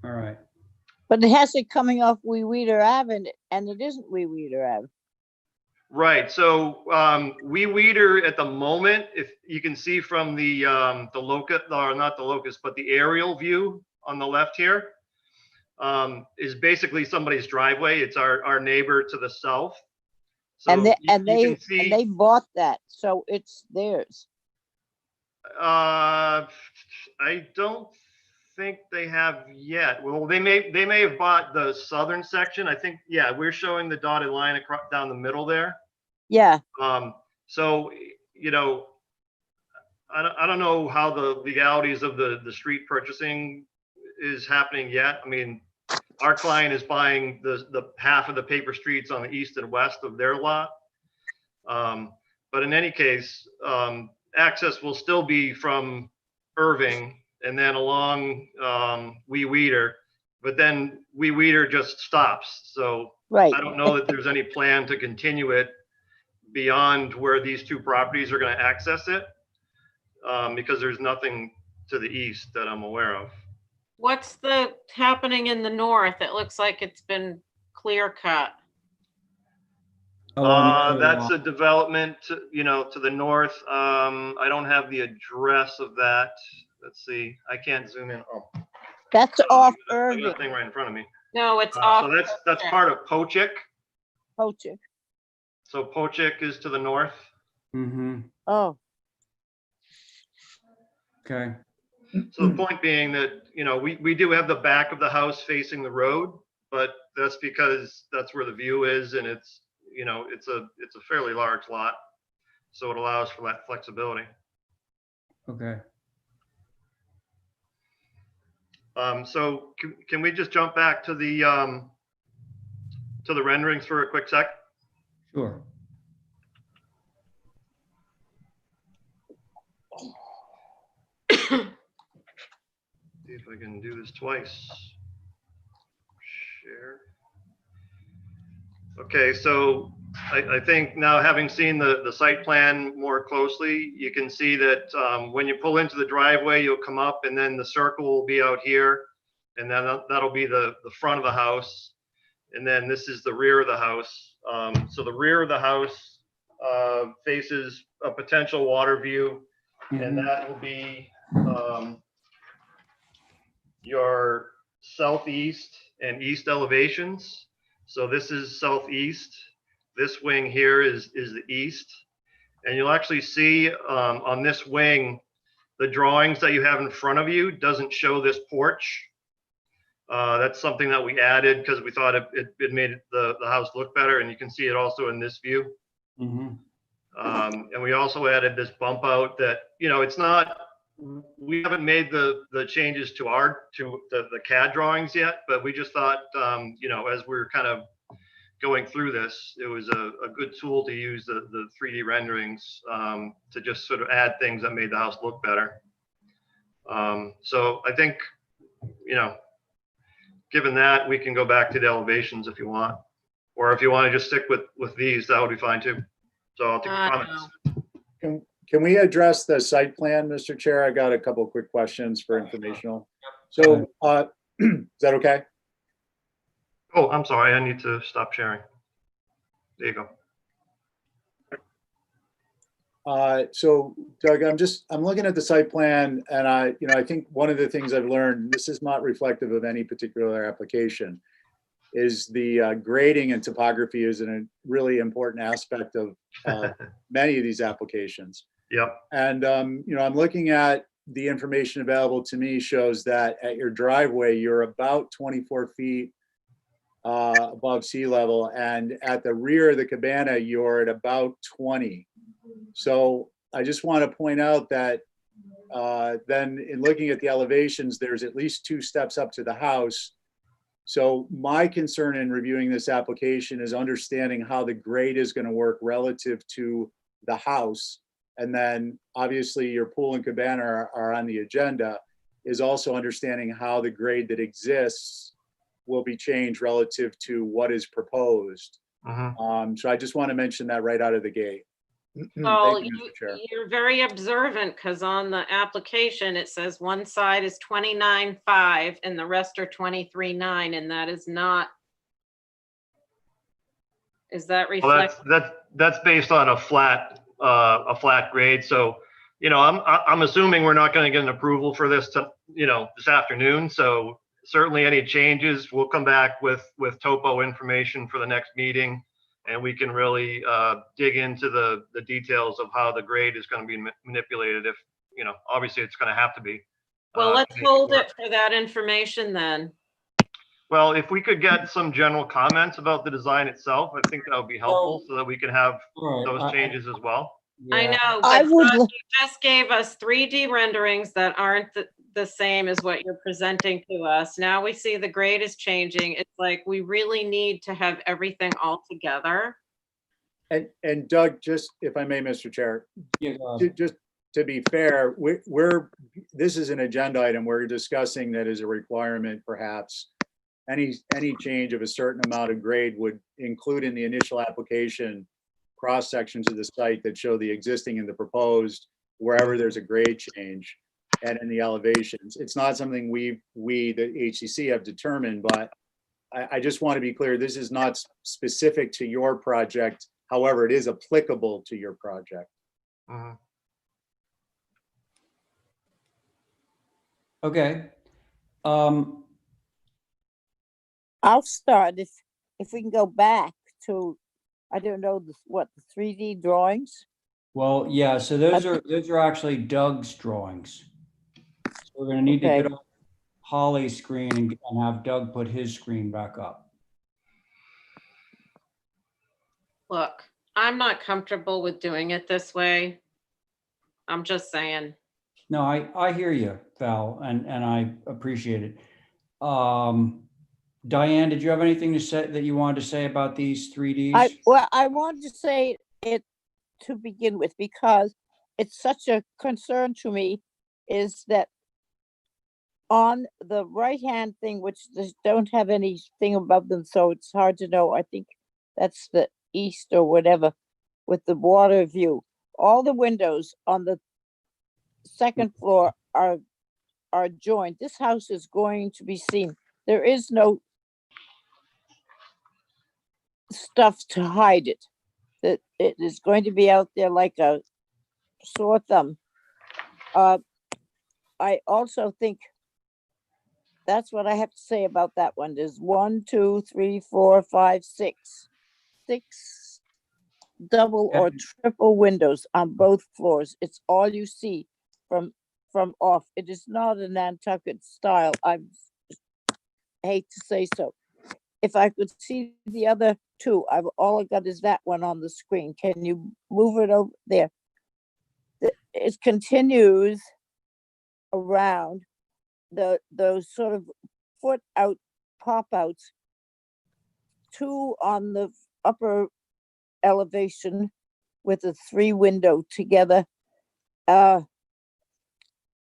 All right. But it has it coming off Wee Weeder Ave, and it isn't Wee Weeder Ave. Right. So Wee Weeder at the moment, if you can see from the locust, or not the locust, but the aerial view on the left here, is basically somebody's driveway. It's our neighbor to the south. So and they bought that, so it's theirs. I don't think they have yet. Well, they may have bought the southern section. I think, yeah, we're showing the dotted line across down the middle there. Yeah. So, you know, I don't know how the legalities of the street purchasing is happening yet. I mean, our client is buying the half of the paper streets on the east and west of their lot. But in any case, access will still be from Irving and then along Wee Weeder, but then Wee Weeder just stops. So right. I don't know that there's any plan to continue it beyond where these two properties are going to access it, because there's nothing to the east that I'm aware of. What's happening in the north? It looks like it's been clear cut. That's a development, you know, to the north. I don't have the address of that. Let's see. I can't zoom in. Oh, that's off I Irving. got a thing right in front of me. No, it's off. So that's part of Pochik. Pochik. So Pochik is to the north. Mm-hmm. Oh. Okay. So the point being that, you know, we do have the back of the house facing the road, but that's because that's where the view is, and it's, you know, it's a fairly large lot, so it allows for that flexibility. Okay. So can we just jump back to the renderings for a quick sec? Sure. See if I can do this twice. Share. Okay, so I think now, having seen the site plan more closely, you can see that when you pull into the driveway, you'll come up and then the circle will be out here. And then that'll be the front of the house. And then this is the rear of the house. So the rear of the house faces a potential water view, and that will be your southeast and east elevations. So this is southeast. This wing here is the east. And you'll actually see on this wing, the drawings that you have in front of you doesn't show this porch. That's something that we added because we thought it made the house look better, and you can see it also in this view. And we also added this bump out that, you know, it's not, we haven't made the changes to the CAD drawings yet, but we just thought, you know, as we're kind of going through this, it was a good tool to use the 3D renderings to just sort of add things that made the house look better. So I think, you know, given that, we can go back to the elevations if you want, or if you want to just stick with these, that would be fine too. So I'll take comments. Can we address the site plan, Mr. Chair? I got a couple of quick questions for informational. So is that okay? Oh, I'm sorry. I need to stop sharing. There you go. So Doug, I'm looking at the site plan, and I think one of the things I've learned, this is not reflective of any particular application, is the grading and topography is a really important aspect of many of these applications. Yep. And I'm looking at the information available to me shows that at your driveway, you're about 24 feet above sea level, and at the rear of the cabana, you're at about 20. So I just want to point out that then in looking at the elevations, there's at least 2 steps up to the house. So my concern in reviewing this application is understanding how the grade is going to work relative to the house. And then obviously your pool and cabana are on the agenda, is also understanding how the grade that exists will be changed relative to what is proposed. So I just want to mention that right out of the gate. Well, Thank you, Mr. Chair. you're very observant, because on the application, it says one side is 29.5 and the rest are 23.9, and that is not. Is that Well, reflect? that's based on a flat grade. So, you know, I'm assuming we're not going to get an approval for this this afternoon. So certainly any changes, we'll come back with topo information for the next meeting, and we can really dig into the details of how the grade is going to be manipulated. If, you know, obviously it's going to have to be. Well, let's hold it for that information then. Well, if we could get some general comments about the design itself, I think that would be helpful so that we can have those changes as well. I know, I but would Doug, l- you just gave us 3D renderings that aren't the same as what you're presenting to us. Now we see the grade is changing. It's like, we really need to have everything all together. And Doug, just if I may, Mr. Chair, Yeah, just to be fair, this is an agenda item we're discussing that is a requirement, perhaps. Any change of a certain amount of grade would include in the initial application cross sections of the site that show the existing and the proposed, wherever there's a grade change, and in the elevations. It's not something we the HCC have determined, but I just want to be clear, this is not specific to your project. However, it is applicable to your project. okay. I'll start if we can go back to, I don't know, the 3D drawings? Well, yeah, so those are actually Doug's drawings. So we're gonna need to Okay. get up Holly's screen and have Doug put his screen back up. Look, I'm not comfortable with doing it this way. I'm just saying. No, I hear you, Val, and I appreciate it. Diane, did you have anything to say that you wanted to say about these 3Ds? I wanted to say it to begin with, because it's such a concern to me, is that on the right-hand thing, which don't have anything above them, so it's hard to know. I think that's the east or whatever, with the water view. All the windows on the second floor are joined. This house is going to be seen. There is no stuff to hide it. That it is going to be out there like a sore thumb. I also think that's what I have to say about that one. There's 1, 2, 3, 4, 5, 6. 6 double or triple windows on both floors. It's all you see from off. It is not a Nantucket style. I hate to say so. If I could see the other two, all I got is that one on the screen. Can you move it over there? It continues around those sort of foot out pop outs, 2 on the upper elevation with a 3 window together. It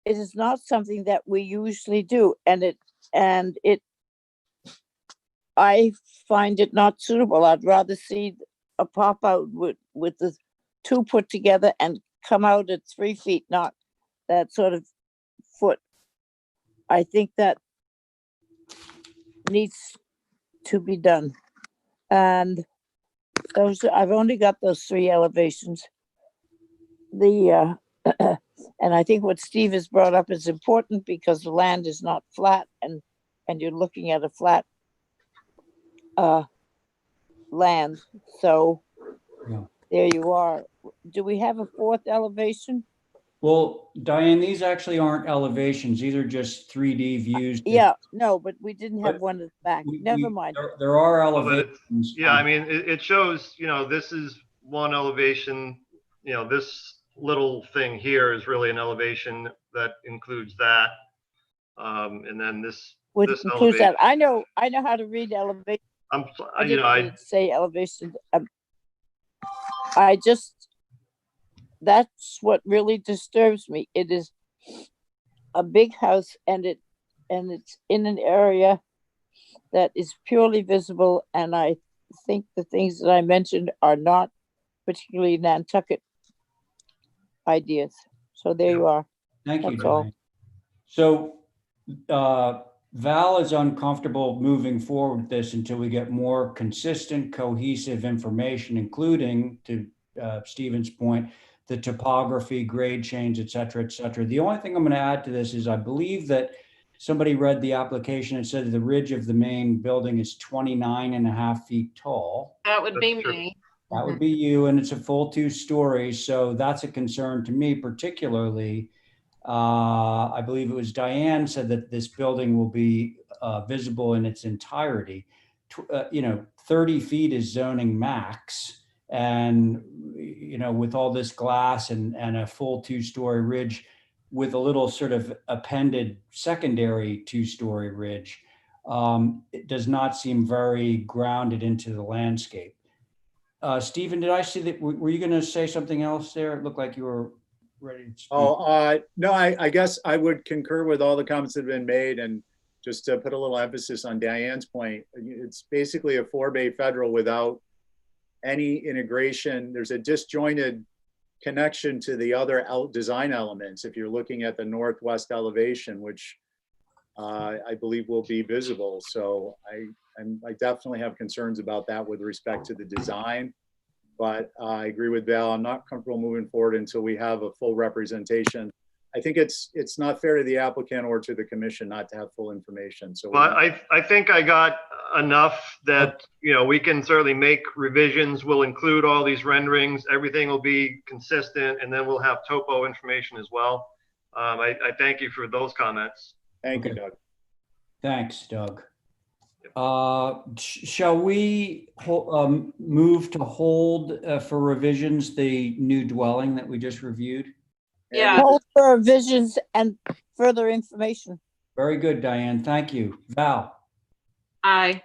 is not something that we usually do, and I find it not suitable. I'd rather see a pop out with the 2 put together and come out at 3 feet, not that sort of foot. I think that needs to be done. And I've only got those 3 elevations. And I think what Steve has brought up is important because the land is not flat, and you're looking at a flat land. So Yeah. there you are. Do we have a 4th elevation? Well, Diane, these actually aren't elevations. These are just 3D views. Yeah, no, but we didn't have But one at the back. We- Never we- mind. There are Well, but elevations. Yeah, I mean, it shows, this is one elevation, this little thing here is really an elevation that includes that. And then this Which includes that. I know how to read elevation. I didn't mean to say elevation. That's what really disturbs me. It is a big house, and it's in an area that is purely visible. And I think the things that I mentioned are not particularly Nantucket ideas. So there you are. Thank you, That's all. Diane. So Val is uncomfortable moving forward with this until we get more consistent, cohesive information, including, to Stephen's point, the topography, grade change, et cetera, et cetera. The only thing I'm going to add to this is I believe that somebody read the application and said that the ridge of the main building is 29.5 feet tall. That would be That's true. me. That would be you, and it's a full 2 stories. So that's a concern to me, particularly. I believe it was Diane said that this building will be visible in its entirety. 30 feet is zoning max. And, with all this glass and a full 2-story ridge with a little sort of appended secondary 2-story ridge, it does not seem very grounded into the landscape. Stephen, did I see that? Were you going to say something else there? It looked like you were ready to speak. No, I guess I would concur with all the comments that have been made, and just to put a little emphasis on Diane's point, it's basically a 4-bay federal without any integration. There's a disjointed connection to the other design elements. If you're looking at the northwest elevation, which I believe will be visible. So I definitely have concerns about that with respect to the design. But I agree with Val. I'm not comfortable moving forward until we have a full representation. I think it's not fair to the applicant or to the commission not to have full information. So Well, I think I got enough that, we can certainly make revisions. We'll include all these renderings. Everything will be consistent, and then we'll have topo information as well. I thank you for those comments. Thank you, Doug. Thanks, Doug. Shall we move to hold for revisions the new dwelling that we just reviewed? Yeah. Hold for revisions and further information. Very good, Diane. Thank you. Val? Aye.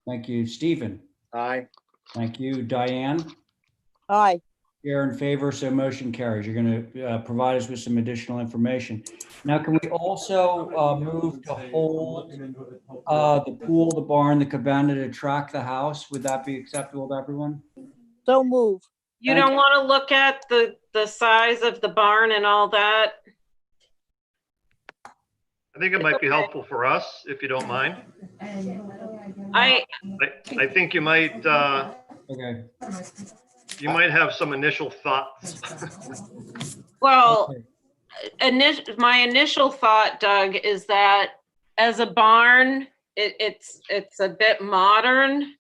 Thank you. Stephen? Aye. Thank you. Diane? Aye. Chair in favor, so motion carries. You're going to provide us with some additional information. Now, can we also move to hold the pool, the barn, the cabana to track the house? Would that be acceptable to everyone? So move. You Thank don't want to look at the size of the barn and all that? I think it might be helpful for us, if you don't mind. I I think you might Okay. You might have some initial thoughts. Well, Okay. my initial thought, Doug, is that as a barn, it's a bit modern.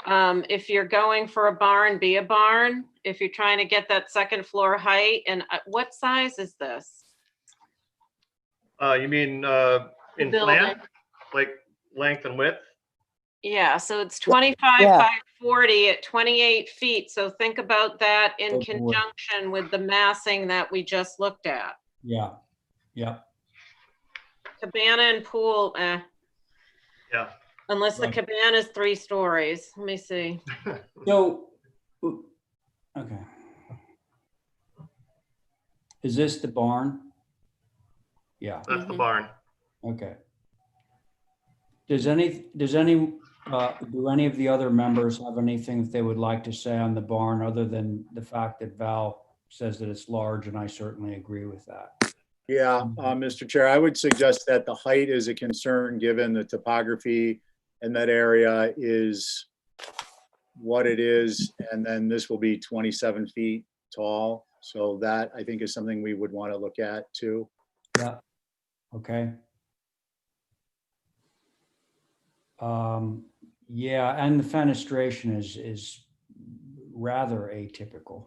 If you're going for a barn, be a barn. If you're trying to get that second floor height, and what size is this? You mean in building. plan, like length and width? Yeah, so it's 25 Yeah. by 40 at 28 feet. So think about that in Oh, boy. conjunction with the massing that we just looked at. Yeah, yeah. Cabana and pool, Yeah. unless the Right. cabana is 3 stories. Let me see. So, okay. Is this the barn? Yeah, That's the Mhm. barn. okay. Do any of the other members have anything that they would like to say on the barn other than the fact that Val says that it's large, and I certainly agree with that. Yeah, Mr. Chair, I would suggest that the height is a concern, given the topography in that area is what it is, and then this will be 27 feet tall. So that, I think, is something we would want to look at too. Yeah, okay. Yeah, and the fenestration is rather atypical.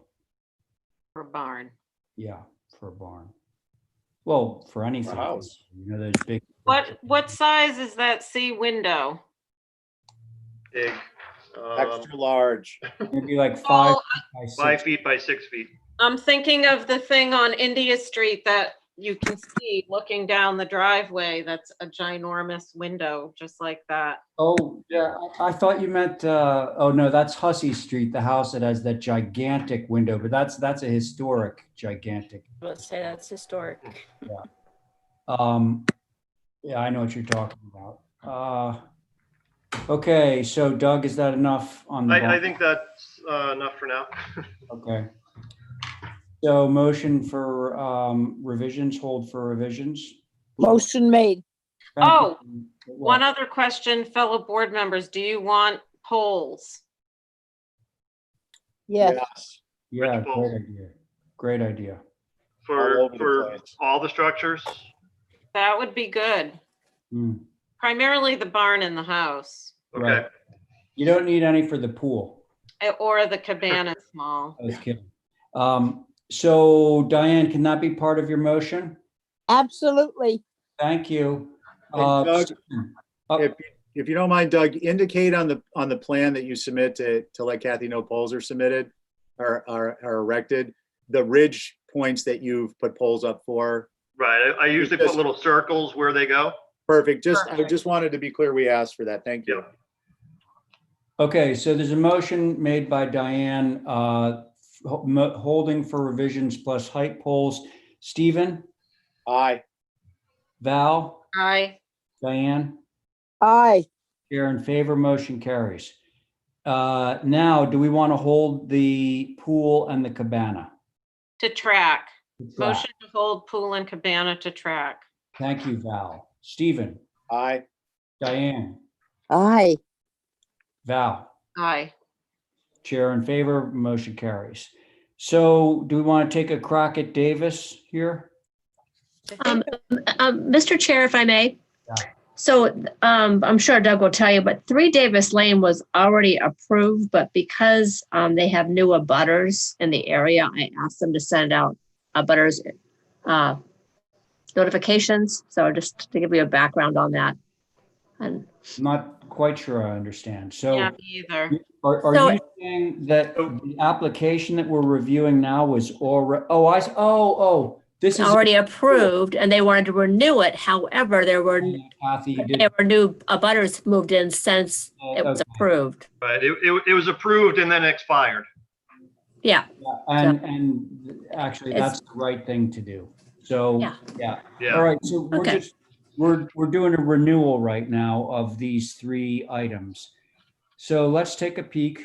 For barn. Yeah, for a barn. Well, for anything. house. You know, those big. What size is that C window? Big. Extra large. Maybe like 5 Oh, by 6. 5 feet by 6 feet. I'm thinking of the thing on India Street that you can see looking down the driveway. That's a ginormous window, just like that. Oh, yeah, I thought you meant, oh no, that's Hussey Street, the house that has that gigantic window, but that's a historic gigantic. Let's say that's historic. Yeah, I know what you're talking about. Okay, so Doug, is that enough on the I barn? think that's enough for now. Okay. So motion for revisions, hold for revisions. Motion made. Thank you. Oh, one Well, other question, fellow board members. Do you want polls? Yes. yeah, Which great polls? idea. Great idea. All For over the place. all the structures? That would be good. Hmm, Primarily the barn and the house, Okay. Right. You don't need any for the pool. or the cabana small. I was kidding. So Diane, can that be part of your motion? Absolutely. Thank you. Hey, Doug, Susan. Oh, If you don't mind, Doug, indicate on the plan that you submit to let Kathy know poles are submitted are erected, the ridge points that you've put poles up for. Right. I usually put little circles where they go. Perfect. I just wanted to be clear we asked for that. Thank you. Okay, so there's a motion made by Diane, holding for revisions plus height poles. Stephen, Aye. Val, Aye. Diane, Aye. chair in favor, motion carries. Now, do we want to hold the pool and the cabana? To track. Track. Motion to hold pool and cabana to track. Thank you, Val. Stephen, Aye. Diane, Aye. Val, Aye. chair in favor, motion carries. So do we want to take a crack at Davis here? Mr. Chair, if I may. Yeah. So I'm sure Doug will tell you, but 3 Davis Lane was already approved, but because they have new abutters in the area, I asked them to send out abutters notifications. So just to give you a background on that. And I'm not quite sure I understand. So Yeah, me either. are So- you saying that the application that we're reviewing now was already, this is already approved and they wanted to renew it. However, there were Kathy, you did. new abutters moved in since it was Okay. approved. Right. It was approved and then expired. Yeah. And actually, that's the right thing to do. So, Yeah. yeah. Yeah. All right, so Okay. we're doing a renewal right now of these 3 items. So let's take a peek.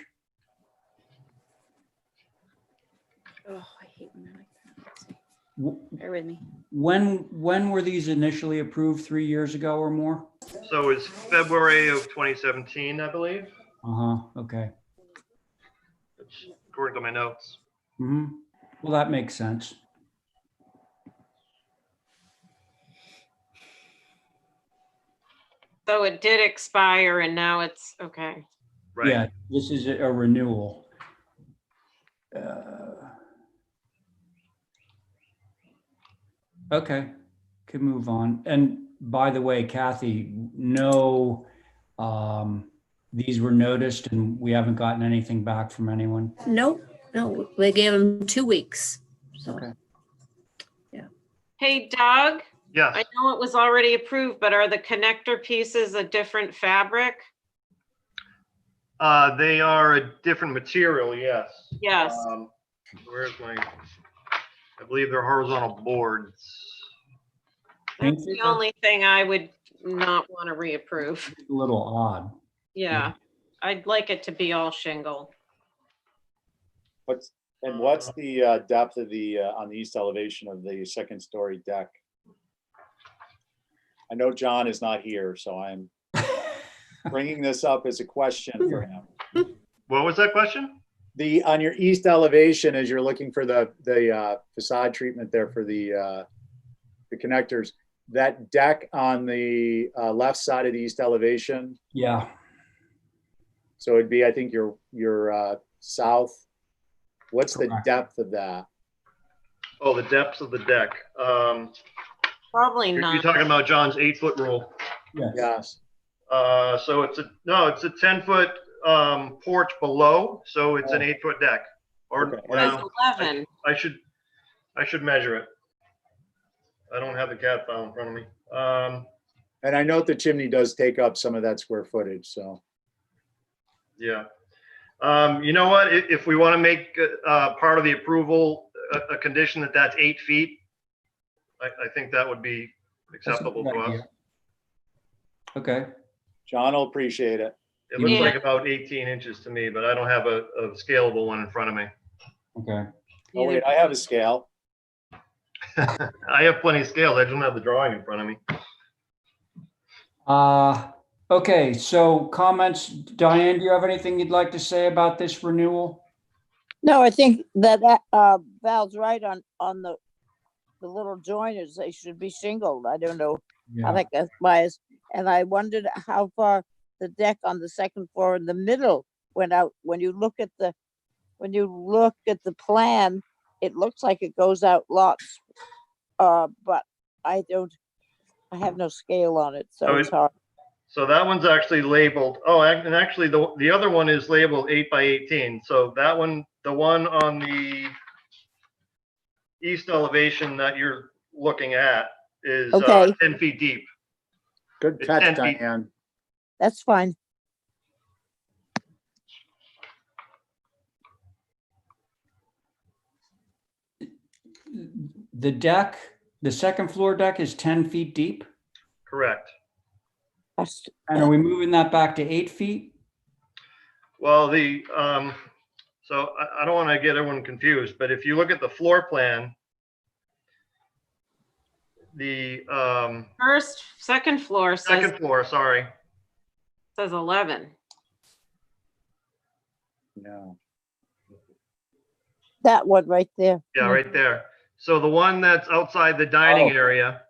Oh, I hate when they're like that. Let's see. W- Bear with me. When were these initially approved, 3 years ago or more? So it's February of 2017, I believe. Okay. according to my notes. Mhm. Well, that makes sense. So it did expire and now it's, okay. Right. Yeah, this is a renewal. Okay, can move on. And by the way, Kathy, no, these were noticed and we haven't gotten anything back from anyone. No, no, we gave them 2 weeks. So, Okay. Hey, Doug, Yes. I know it was already approved, but are the connector pieces a different fabric? They are a different material, yes. Yes. Where's my, I believe they're horizontal boards. That's the only thing I would not want to reapprove. A little odd. Yeah, I'd like it to be all shingle. What's the depth of the, on the east elevation of the second story deck? I know John is not here, so I'm bringing this up as a question for him. What was that question? On your east elevation, as you're looking for the facade treatment there for the connectors, that deck on the left side of the east elevation. Yeah. So it'd be, I think, your south. What's the Correct. depth of that? Oh, the depths of the deck. Probably You're not. talking about John's 8-foot rule. Yes. Yes. So it's a 10-foot porch below, so it's an 8-foot deck. Or Okay. That's well, 11. I should measure it. I don't have the CAD file in front of me. And I note the chimney does take up some of that square footage, so. Yeah. You know what? If we want to make part of the approval a condition that that's 8 feet, I think that would be acceptable That's a to good us. idea. Okay. John will appreciate it. It looks Yeah. like about 18 inches to me, but I don't have a scalable one in front of me. Okay. Oh, wait, I have a scale. I have plenty of scales. I don't have the drawing in front of me. Okay, so comments, Diane, do you have anything you'd like to say about this renewal? No, I think that Val's right on the little joiners. They should be shingled. I don't know. I Yeah. think that's biased. And I wondered how far the deck on the second floor in the middle went out. When you look at the plan, it looks like it goes out lots. But I have no scale on it, so Oh, it's hard. So that one's actually labeled. Oh, and actually the other one is labeled 8 by 18. So that one, the one on the east elevation that you're looking at is Okay. 10 feet deep. Good It's catch, 10 feet. Diane. That's fine. The deck, the second floor deck is 10 feet deep? Correct. That's- And are we moving that back to 8 feet? Well, so I don't want to get everyone confused, but if you look at the floor plan, the Second floor second floor, sorry. says 11. No. That one right there. Yeah, right there. So the one that's outside the dining Oh. area,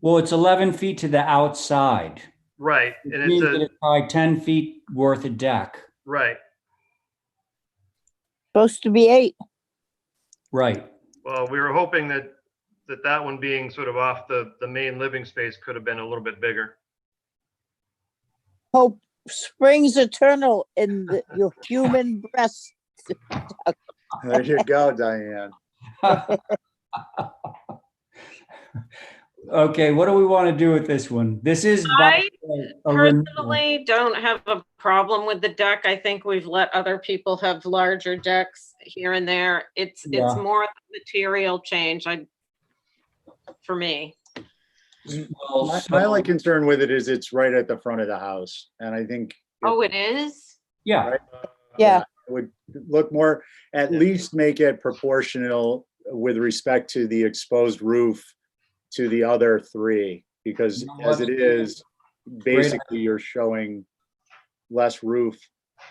Well, it's 11 feet to the outside. right, Which and means it's that it's probably 10 feet worth of deck. right. Supposed to be 8. Right. Well, we were hoping that one being sort of off the main living space could have been a little bit bigger. Hope springs eternal in your human breast. There you go, Diane. Okay, what do we want to do with this one? This is I a renewal. personally don't have a problem with the deck. I think we've let other people have larger decks here and there. It's Yeah. more of a material change. For me. Well, My so- only concern with it is it's right at the front of the house. And I think. Oh, it is? Yeah, Right? Yeah. It would look more, at least make it proportional with respect to the exposed roof to the other 3, because You know as what? it is, basically you're showing less roof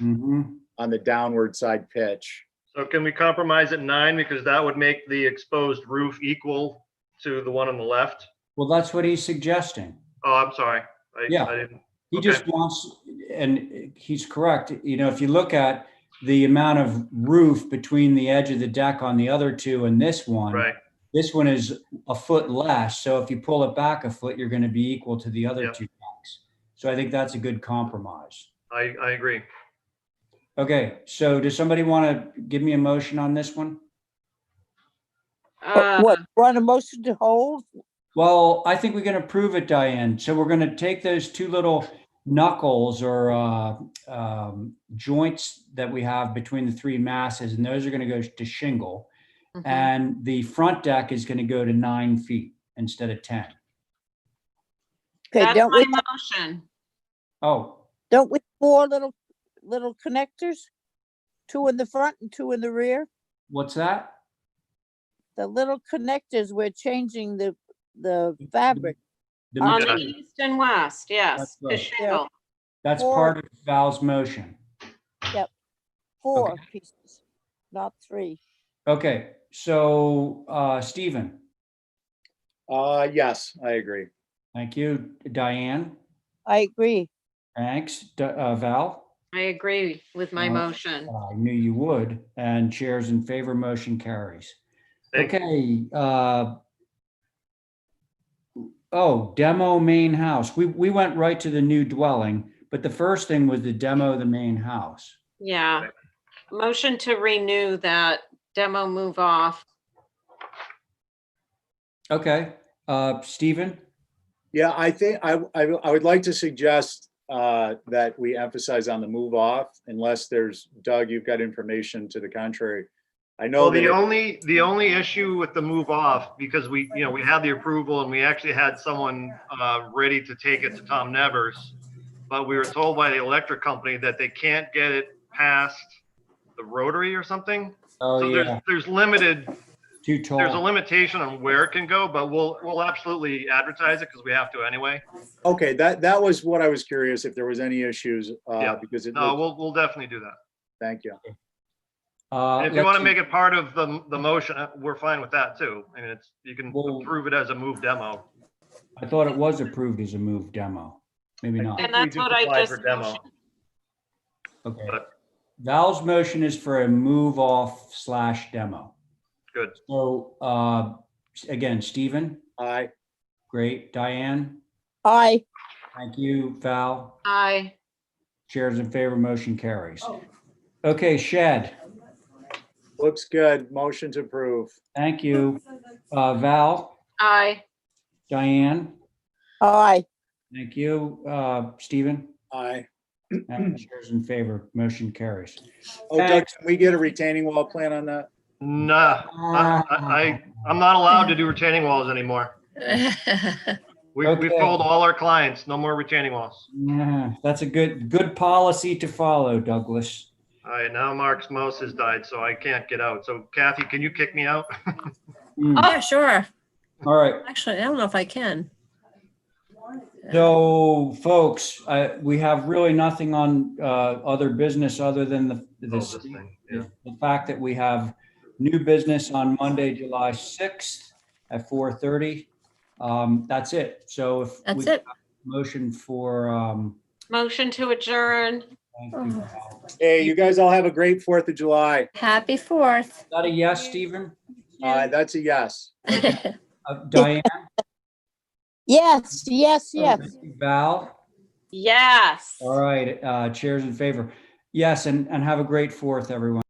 Mhm. on the downward side pitch. So can we compromise at 9 because that would make the exposed roof equal to the one on the left? Well, that's what he's suggesting. Oh, I'm sorry. Yeah. I didn't. He Okay. just wants, and he's correct, you know, if you look at the amount of roof between the edge of the deck on the other two and this one, Right. this one is a foot less. So if you pull it back a foot, you're going to be equal to the other Yep. two decks. So I think that's a good compromise. I agree. Okay, so does somebody want to give me a motion on this one? What, want a motion to hold? Well, I think we can approve it, Diane. So we're going to take those two little knuckles or joints that we have between the three masses, and those are going to go to shingle. Mhm. And the front deck is going to go to 9 feet instead of 10. Okay, That's don't my we, motion. Oh, don't we four little connectors? Two in the front and two in the rear? what's that? The little connectors, we're changing the fabric. The On material. the east and west, yes, That's the right. shingle. That's Four. part of Val's motion. Four Okay. pieces, not three. Okay, so Stephen, Yes, I agree. thank you. Diane, I agree. thanks. Val? I agree with my motion. I knew you would, and chairs in favor, motion carries. Thank you. Okay. Oh, demo main house. We went right to the new dwelling, but the first thing was the demo of the main house. Yeah. Motion to renew that demo move off. Okay, Stephen? Yeah, I think I would like to suggest that we emphasize on the move off unless there's, Doug, you've got information to the contrary. I know Well, that the only issue with the move off, because we had the approval and we actually had someone ready to take it to Tom Nevers, but we were told by the electric company that they can't get it past the rotary or something. Oh, So yeah, there's limited, too there's a tall. limitation on where it can go, but we'll absolutely advertise it because we have to anyway. okay, that was what I was curious if there was any issues Yeah. because it No, looked, we'll definitely do that. thank you. And if you Let's want to see. make it part of the motion, we're fine with that too. I mean, you can Well- approve it as a move demo. I thought it was approved as a move demo. Maybe not. And we that's just what I applied just for demo. motioned. Okay. But- Val's motion is for a move off / demo. Good. So again, Stephen, Aye. great. Diane, Aye. thank you. Val, Aye. chairs in favor, motion carries. Okay, Shed, Looks good. Motion to approve. thank you. Val, Aye. Diane, Aye. thank you. Stephen, Aye. and chairs in favor, motion carries. Oh, Doug, can we get a retaining wall plan on that? Nah, I'm not allowed to do retaining walls anymore. We've Okay. told all our clients, no more retaining walls. Yeah, that's a good policy to follow, Douglas. All right, now Mark's mouse has died, so I can't get out. So Kathy, can you kick me out? Mm. Yeah, sure. All right. Actually, I don't know if I can. So, folks, we have really nothing on other business other than Oh, this thing, yeah. the fact that we have new business on Monday, July 6th at 4:30. That's it. So if That's we it. have a motion for, Motion to adjourn. thank you, Val. Is Hey, you guys all have a great 4th of July. Happy 4th. that a yes, Stephen? That's a yes. Diane? Yes, yes, yes. Thank you, Val? Yes. All right, chairs in favor. Yes, and have a great 4th, everyone.